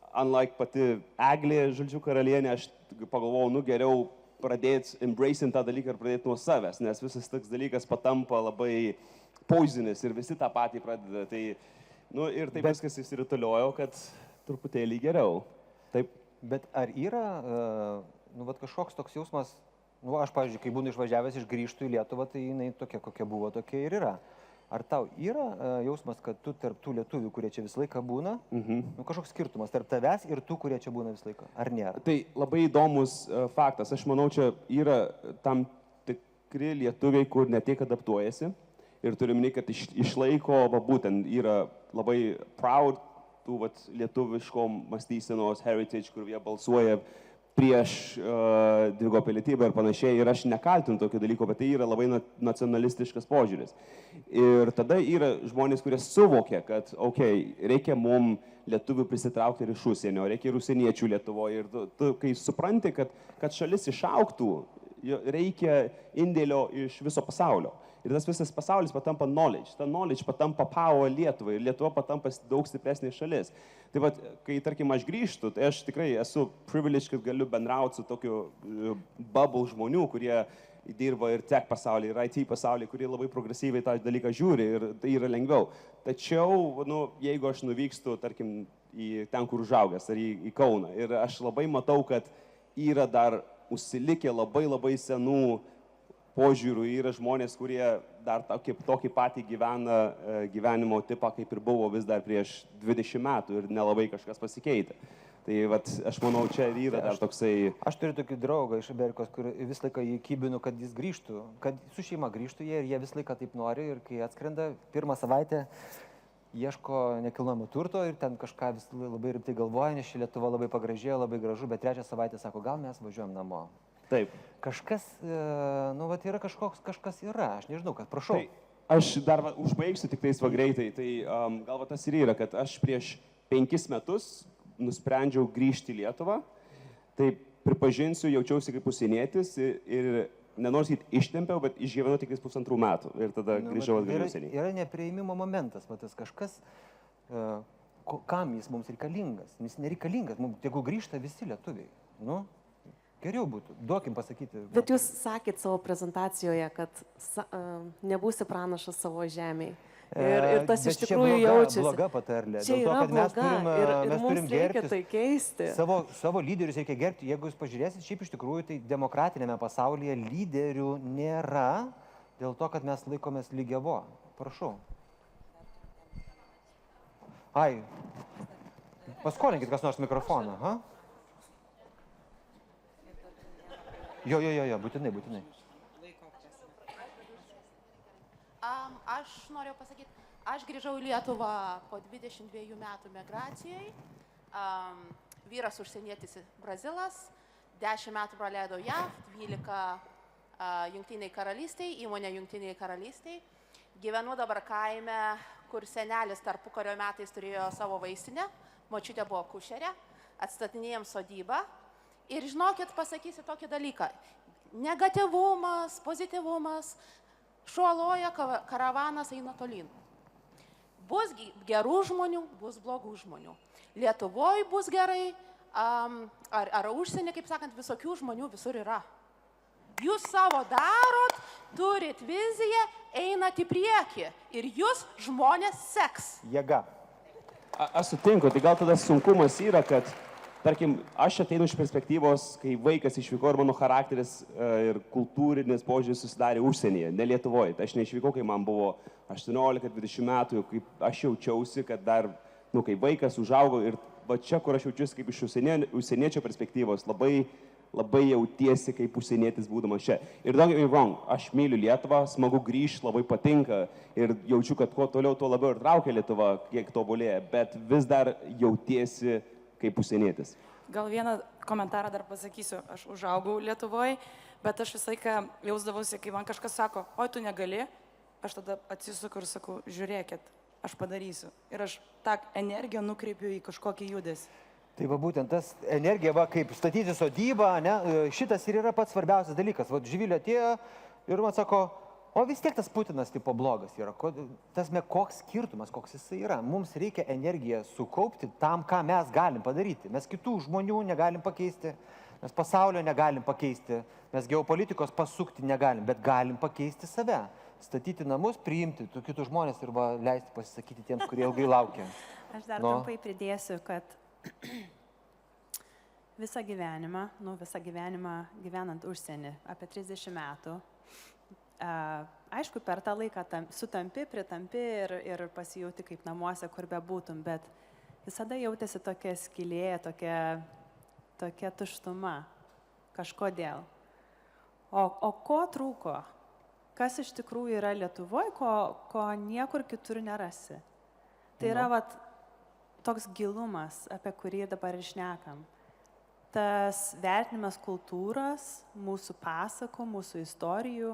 unlike pati Eglė Žalčių karalienė, aš pagalvojau, geriau pradėti embracing tą dalyką ir pradėti nuo savęs, nes visas toks dalykas patampa labai poisonis ir visi tą patį pradeda. Tai, ir taip viskas įsirituliojo, kad truputėlį geriau. Taip. Bet ar yra kažkoks toks jausmas, aš, pavyzdžiui, kai būnu išvažiavęs, grįžtu į Lietuvą, tai jinai tokia, kokia buvo, tokia ir yra. Ar tau yra jausmas, kad tu tarp tų lietuvių, kurie čia visą laiką būna, kažkoks skirtumas tarp tavęs ir tų, kurie čia būna visą laiką? Ar nėra? Tai labai įdomus faktas. Aš manau, čia yra tam tikri lietuviai, kur ne tiek adaptuojasi. Ir turime, kad išlaiko, būtent yra labai proud tų lietuviško mąstysenos heritage, kur jie balsuoja prieš dvigubą pilietybę ir panašiai. Ir aš nekaltinu tokio dalyko, bet tai yra labai nacionalistiškas požiūris. Ir tada yra žmonės, kurie suvokia, kad, reikia mum lietuvių prisitraukti ir iš užsienio, reikia ir užsieniečių Lietuvoje. Ir tu kai supranti, kad šalis išaugtų, reikia indėlio iš viso pasaulio. Ir tas visas pasaulis patampa knowledge. Ta knowledge patampa power Lietuvai. Ir Lietuva patampa daug stipresnė šalis. Tai kai, tarkim, aš grįžtu, tai aš tikrai esu privileged, kad galiu bendrauti su tokiu bubble žmonių, kurie dirba ir tech pasaulyje, ir IT pasaulyje, kurie labai progresyviai tą dalyką žiūri ir tai yra lengviau. Tačiau, jeigu aš nuvykstu, tarkim, į ten, kur užaugęs, ar į Kauną, ir aš labai matau, kad yra dar užsilikę labai senų požiūrių, yra žmonės, kurie dar tokį patį gyvenimo tipą, kaip ir buvo vis dar prieš 20 metų ir nelabai kažkas pasikeitė. Tai aš manau, čia yra dar toksai... Aš turiu tokį draugą iš Amerikos, kur visą laiką jį kybinu, kad jis grįžtų, kad su šeima grįžtų jie ir jie visą laiką taip nori ir kai atskrenda, pirmą savaitę ieško nekilnojamo turto ir ten kažką vis labai rimtai galvoja, nes ši Lietuva labai pagražėjo, labai gražu, bet trečią savaitę sako, gal mes važiuojam namo. Taip. Kažkas, yra kažkas yra, aš nežinau, kad prašau. Tai aš dar užbaigsiu tik tais greitai, tai gal tas ir yra, kad aš prieš 5 metus nusprendžiau grįžti į Lietuvą, tai pripažinsiu, jaučiausi kaip užsienietis ir nenors ištempiau, bet išgyvenau tik 1,5 metų ir tada grįžau atgal į užsienį. Yra neprieimimo momentas, matas, kažkas, kam jis mums reikalingas, jis nereikalingas, jeigu grįžta visi lietuviai, geriau būtų, duokim pasakyti. Bet jūs sakėt savo prezentacijoje, kad nebūsi pranašas savo žemėje. Ir tas iš tikrųjų jaučiasi. Bloga patarlė. Čia yra bloga ir mums reikia tai keisti. Savo lyderius reikia gerbti. Jeigu jūs pažiūrėsit, šiaip iš tikrųjų, tai demokratinėme pasaulyje lyderių nėra dėl to, kad mes laikomės lygiavo. Prašau. Paskolinkit kas nors mikrofoną. Jo, būtinai. Aš noriu pasakyti, aš grįžau į Lietuvą po 22 metų migracijai. Vyras užsienietis Brazilas, 10 metų praleido JAV, 12 Jungtiniai karalystiai, įmonė Jungtiniai karalystiai. Gyvenu dabar kaime, kur senelis tarpukario metais turėjo savo vaistinę, močiutė buvo kušerė, atstatinėjom sodybą. Ir žinokit, pasakysiu tokį dalyką. Negatyvumas, pozityvumas. Šuoloja, karavanas eina tolyn. Bus gerų žmonių, bus blogų žmonių. Lietuvoje bus gerai, ar užsienį, kaip sakant, visokių žmonių visur yra. Jūs savo darot, turit viziją, einat į priekį ir jūs žmonės seks. Jėga. Aš sutinku, tai gal tada sunkumas yra, kad tarkim, aš ateinu iš perspektyvos, kai vaikas išvyko ir mano charakteris ir kultūrinis požiūris susidarė užsienyje, ne Lietuvoje. Tai aš neišvykau, kai man buvo 18-20 metų, kaip aš jaučiausi, kad dar, kai vaikas užaugo ir va čia, kur aš jaučiuosi kaip iš užsieniečio perspektyvos, labai jautiesi kaip užsienietis būdamas čia. Ir don't get me wrong, aš myliu Lietuvą, smagu grįžti, labai patinka ir jaučiu, kad kuo toliau, tuo labiau ir traukia Lietuva, kiek tobulėja, bet vis dar jautiesi kaip užsienietis. Gal vieną komentarą dar pasakysiu. Aš užaugau Lietuvoje, bet aš visą laiką jausdavausi, kai man kažkas sako, oi, tu negali, aš tada atsisuku ir sakau, žiūrėkit, aš padarysiu. Ir aš tą energiją nukreipiu į kažkokį judesį. Tai va būtent tas energija, va, kaip statyti sodybą, ne, šitas ir yra pats svarbiausias dalykas. Va, Živilė atėjo ir man sako, o vis tiek tas Putinas tipo blogas yra. Tasme, koks skirtumas, koks jisai yra. Mums reikia energiją sukaupti tam, ką mes galim padaryti. Mes kitų žmonių negalim pakeisti, mes pasaulio negalim pakeisti, mes geopolitikos pasukti negalim, bet galim pakeisti save. Statyti namus, priimti kitus žmonės ir va, leisti pasisakyti tiems, kurie ilgai laukia. Aš dar trumpai pridėsiu, kad visą gyvenimą gyvenant užsienį, apie 30 metų, aišku, per tą laiką sutampi, pritampi ir pasijauti kaip namuose, kur bebūtum, bet visada jautėsi tokia skylė, tokia tuštuma, kažkodėl. O ko trūko? Kas iš tikrųjų yra Lietuvoje, ko niekur kitur nerasi? Tai yra toks gilumas, apie kurį dabar išnekam. Tas vertinimas kultūros, mūsų pasakų, mūsų istorijų,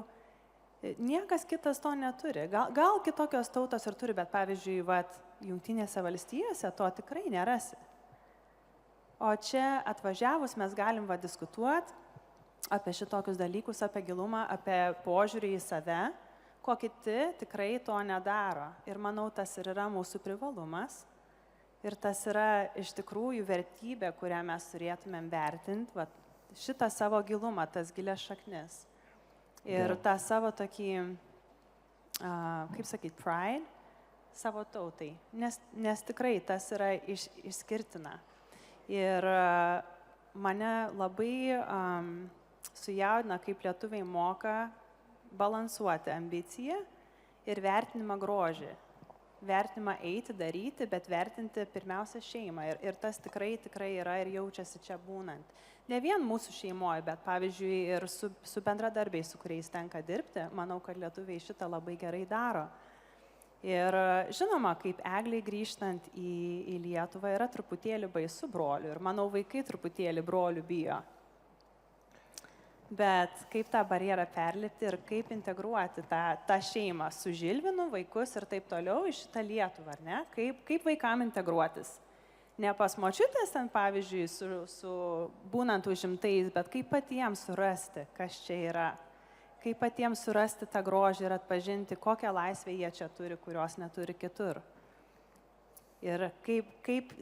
niekas kitas to neturi. Gal kitokios tautos ir turi, bet pavyzdžiui, Jungtinėse valstijose to tikrai nerasi. O čia atvažiavus mes galim diskutuoti apie šitokius dalykus, apie gilumą, apie požiūrį į save, ko kiti tikrai to nedaro. Ir manau, tas ir yra mūsų privalumas. Ir tas yra iš tikrųjų vertybė, kurią mes turėtumėm vertinti, šitą savo gilumą, tas gilias šaknis. Ir tą savo tokį, kaip sakyti, pride savo tautai. Nes tikrai tas yra išskirtina. Ir mane labai sujaudina, kaip lietuviai moka balansuoti ambiciją ir vertinimą grožį. Vertinimą eiti, daryti, bet vertinti pirmiausia šeimą. Ir tas tikrai yra ir jaučiasi čia būnant. Ne vien mūsų šeimoje, bet pavyzdžiui ir su bendradarbiais, su kuriais tenka dirbti, manau, kad lietuviai šitą labai gerai daro. Ir žinoma, kaip Egliai grįžtant į Lietuvą yra truputėlį baisu brolių. Ir manau, vaikai truputėlį brolių bijo. Bet kaip tą barjerą perlipti ir kaip integruoti tą šeimą su Žilvinu, vaikus ir taip toliau į šitą Lietuvą, ar ne? Kaip vaikam integruotis? Ne pas močiutės ten, pavyzdžiui, su būnant užimtais, bet kaip patiems surasti, kas čia yra. Kaip patiems surasti tą grožį ir atpažinti, kokią laisvę jie čia turi, kurios neturi kitur. Ir kaip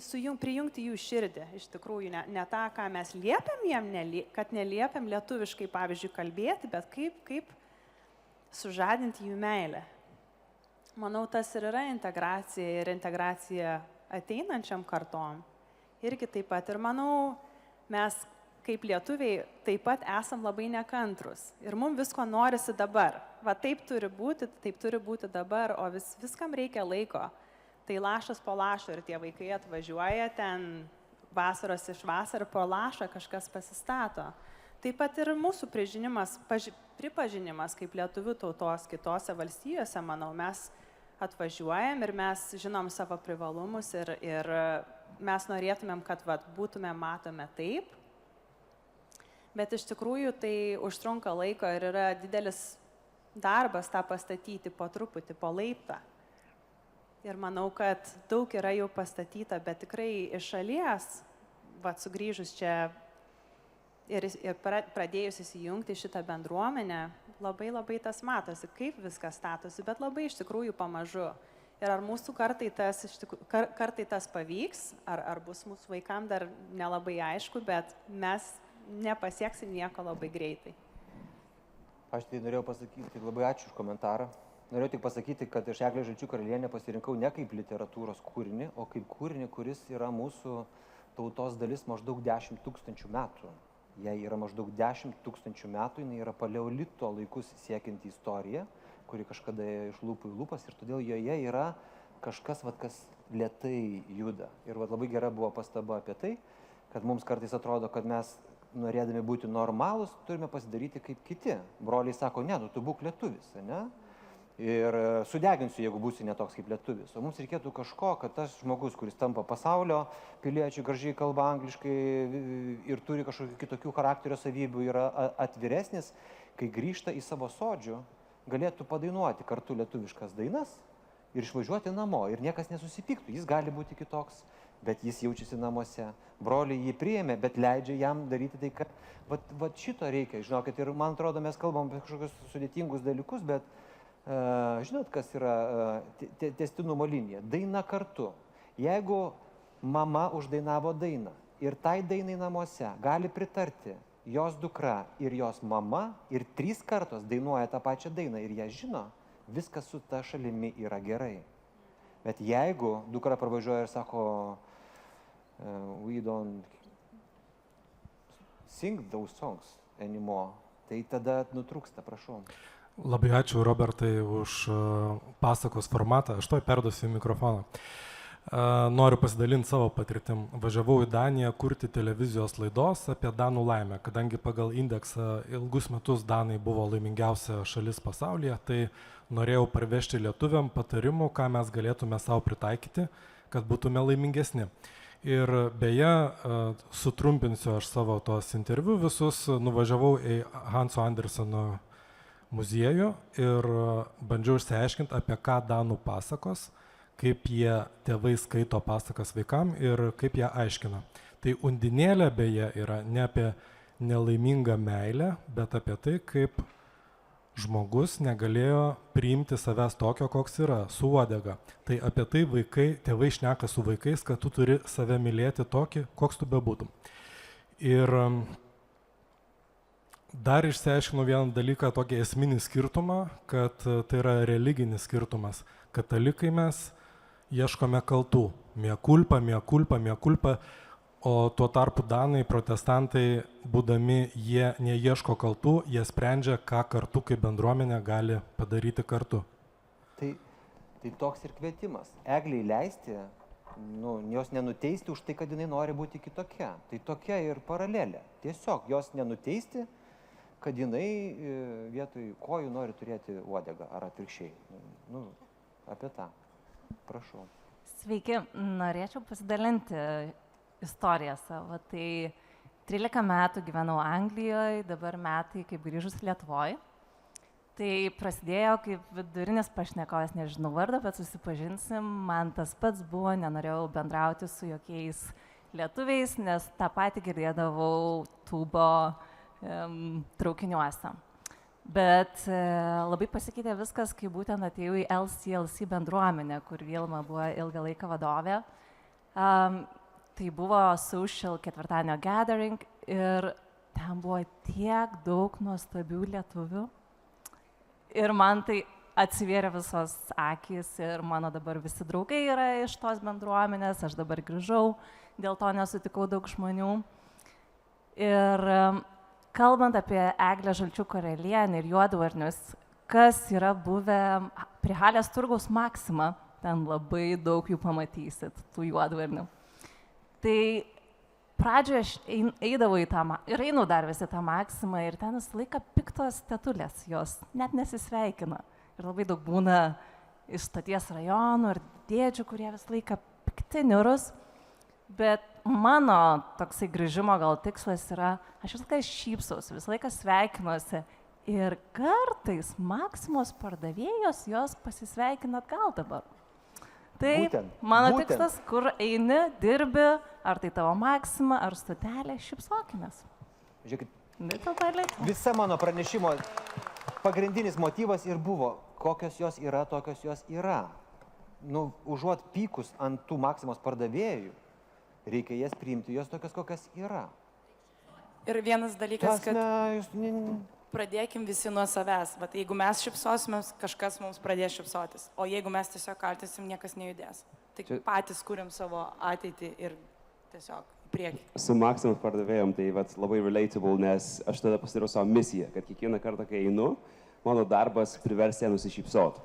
prijungti jų širdį, iš tikrųjų, ne tą, ką mes liepiam jiem, kad neliepiam lietuviškai, pavyzdžiui, kalbėti, bet kaip sužadinti jų meilę. Manau, tas ir yra integracija ir integracija ateinančiam kartom. Irgi taip pat. Ir manau, mes kaip lietuviai taip pat esam labai nekantrus. Ir mums visko norisi dabar. Va taip turi būti dabar, o viskam reikia laiko. Tai lašas po lašo ir tie vaikai atvažiuoja ten vasaros iš vasarą, po lašą kažkas pasistato. Taip pat ir mūsų pripažinimas kaip lietuvių tautos kitose valstijose, manau, mes atvažiuojam ir mes žinom savo privalumus ir mes norėtumėm, kad būtume matome taip. Bet iš tikrųjų tai užtrunka laiko ir yra didelis darbas tą pastatyti po truputį, po laiptą. Ir manau, kad daug yra jau pastatyta, bet tikrai iš šalies, sugrįžus čia ir pradėjus įsijungti šitą bendruomenę, labai tas matosi, kaip viskas statosi, bet labai iš tikrųjų pamažu. Ir ar mūsų kartai tas pavyks, ar bus mūsų vaikam dar nelabai aišku, bet mes nepasieksim nieko labai greitai. Aš tai norėjau pasakyti, labai ačiū už komentarą. Norėjau tik pasakyti, kad iš Eglės Žalčių karalienę pasirinkau ne kaip literatūros kūrinį, o kaip kūrinį, kuris yra mūsų tautos dalis maždaug 10 000 metų. Jei yra maždaug 10 000 metų, jinai yra paleolito laikus siekianti istorija, kuri kažkada iš lūpų į lūpas ir todėl joje yra kažkas, kas lėtai juda. Ir labai gera buvo pastaba apie tai, kad mums kartais atrodo, kad mes norėdami būti normalūs, turime pasidaryti kaip kiti. Broliai sako, ne, tu būk lietuvis, ne? Ir sudeginsiu, jeigu būsi netoks kaip lietuvis. O mums reikėtų kažko, kad tas žmogus, kuris tampa pasaulio piliečių, gražiai kalba angliškai ir turi kažkokių kitokių charakterio savybių, yra atviresnis, kai grįžta į savo sodžių, galėtų padainuoti kartu lietuviškas dainas ir išvažiuoti namo. Ir niekas nesusipyktų. Jis gali būti kitoks, bet jis jaučiasi namuose. Broliai jį priėmė, bet leidžia jam daryti tai, kad vat šito reikia. Žinokit, ir man atrodo, mes kalbam apie kažkokius sudėtingus dalykus, bet žinot, kas yra tęstinumo linija? Daina kartu. Jeigu mama uždainavo dainą ir tai dainai namuose gali pritarti jos dukra ir jos mama ir 3 kartos dainuoja tą pačią dainą ir ją žino, viskas su ta šalimi yra gerai. Bet jeigu dukra pravažiuoja ir sako, we don't sing those songs anymore, tai tada nutrūksta, prašau. Labai ačiū, Robertai, už pasakos formatą. Aš tuoj perduosiu mikrofoną. Noriu pasidalinti savo patirtim. Važiavau į Daniją kurti televizijos laidos apie Danų laimę. Kadangi pagal indeksą ilgus metus Danai buvo laimingiausia šalis pasaulyje, tai norėjau parvežti lietuviam patarimų, ką mes galėtume savo pritaikyti, kad būtume laimingesni. Ir beje, sutrumpinsiu aš savo tos interviu visus, nuvažiavau į Hanso Anderseno muziejų ir bandžiau išsiaiškinti, apie ką Danų pasakos, kaip jie tėvai skaito pasakas vaikam ir kaip jie aiškina. Tai Undinėlė beje yra ne apie nelaimingą meilę, bet apie tai, kaip žmogus negalėjo priimti savęs tokio, koks yra, su uodega. Tai apie tai tėvai šneka su vaikais, kad tu turi save mylėti tokį, koks tu bebūtum. Ir dar išsiaiškinau vieną dalyką, tokį esminį skirtumą, kad tai yra religinis skirtumas. Katalikai mes ieškome kaltų. Mea culpa, mea culpa, mea culpa. O tuo tarpu Danai, protestantai, būdami, jie neieško kaltų, jie sprendžia, ką kartu kaip bendruomenė gali padaryti kartu. Tai toks ir kvietimas. Egliai leisti, jos nenuteisti už tai, kad jinai nori būti kitokia. Tai tokia ir paralelė. Tiesiog jos nenuteisti, kad jinai vietoj kojų nori turėti uodegą ar atvirkščiai. Apie tą. Prašau. Sveiki, norėčiau pasidalinti istoriją savo. Tai 13 metų gyvenau Anglijoje, dabar metai kaip grįžus Lietuvoje. Tai prasidėjo kaip vidurinis pašnekovas, nežinau vardą, bet susipažinsim. Man tas pats buvo, nenorėjau bendrauti su jokiais lietuviais, nes tą patį girdėdavau tūbo traukiniuose. Bet labai pasikeitė viskas, kai būtent atėjau į LCLC bendruomenę, kur Vilma buvo ilgą laiką vadovė. Tai buvo social ketvirtadienio gathering ir ten buvo tiek daug nuostabių lietuvių. Ir man tai atsivėrė visos akys ir mano dabar visi draugai yra iš tos bendruomenės, aš dabar grįžau, dėl to nesutikau daug žmonių. Ir kalbant apie Eglę Žalčių karalienę ir juodvarnius, kas yra buvę prie Halės turgaus Maxima, ten labai daug jų pamatysit, tų juodvarnių. Tai pradžioje aš eidavau į tą, ir einu dar visi tą Maximą, ir ten visą laiką piktos tetulės, jos net nesisveikina. Ir labai daug būna iš stoties rajonų ir dėdžių, kurie visą laiką pikti, niurus. Bet mano toksai grįžimo gal tikslas yra, aš visą laiką šypsausi, visą laiką sveikinuosi. Ir kartais Maximos pardavėjos jos pasisveikina atgal dabar. Tai mano tikslas, kur eini, dirbi, ar tai tavo Maxima, ar stotelė, šypsokimės. Žiūrėkit, visa mano pranešimo pagrindinis motyvas ir buvo, kokios jos yra, tokios jos yra. Užuot pykus ant tų Maximos pardavėjų, reikia jas priimti, jos tokios, kokios yra. Ir vienas dalykas, kad pradėkim visi nuo savęs. Bet jeigu mes šypsosimės, kažkas mums pradės šypsotis. O jeigu mes tiesiog kaltysim, niekas nejudės. Tai patys kuriam savo ateitį ir tiesiog priekį. Su Maximos pardavėjom tai labai relatable, nes aš tada pasidariau savo misiją, kad kiekvieną kartą, kai einu, mano darbas privers ją nusišypsoti.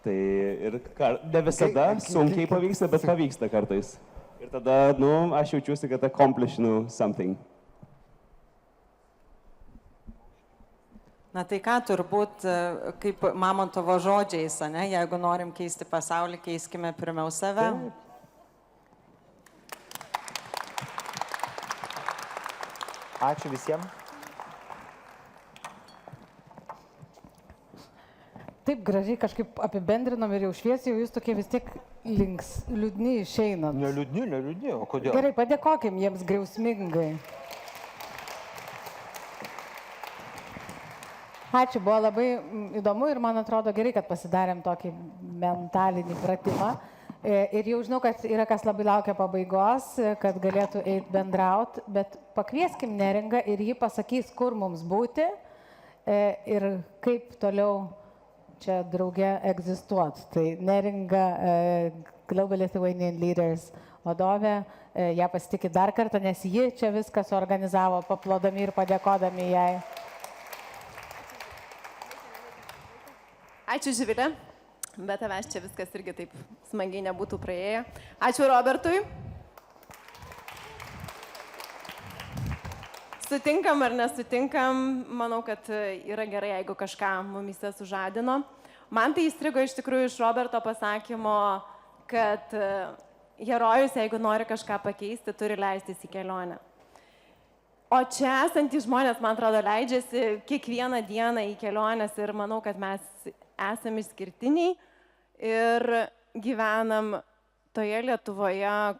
Tai ir ne visada sunkiai pavyksta, bet pavyksta kartais. Ir tada, aš jaučiuosi, kad accomplishinu something. Na tai ką, turbūt, kaip Mamontovo žodžiais, jeigu norim keisti pasaulį, keiskime pirmiau save. Ačiū visiems. Taip gražiai kažkaip apibendrinom ir jau šviesiai, jūs tokie vis tiek liūdni išeinat. Neliūdni, o kodėl? Gerai, padėkokim jiems griausmingai. Ačiū, buvo labai įdomu ir man atrodo gerai, kad pasidarėm tokį mentalinį pratimą. Ir jau žinau, kad yra kas labai laukia pabaigos, kad galėtų eiti bendrauti, bet pakvieskim Neringą ir ji pasakys, kur mums būti ir kaip toliau čia drauge egzistuoti. Tai Neringa, Global Lithuanian Leaders vadovė, ją pasitikit dar kartą, nes ji čia viską suorganizavo, paplodami ir padėkodami jai. Ačiū, Živilė, bet tavęs čia viskas irgi taip smagiai nebūtų praėję. Ačiū Robertui. Sutinkam ar nesutinkam, manau, kad yra gerai, jeigu kažką mumyse sužadino. Man tai įstrigo iš tikrųjų iš Roberto pasakymo, kad herojus, jeigu nori kažką pakeisti, turi leistis į kelionę. O čia esantys žmonės, man atrodo, leidžiasi kiekvieną dieną į keliones ir manau, kad mes esame išskirtiniai ir gyvenam toje Lietuvoje,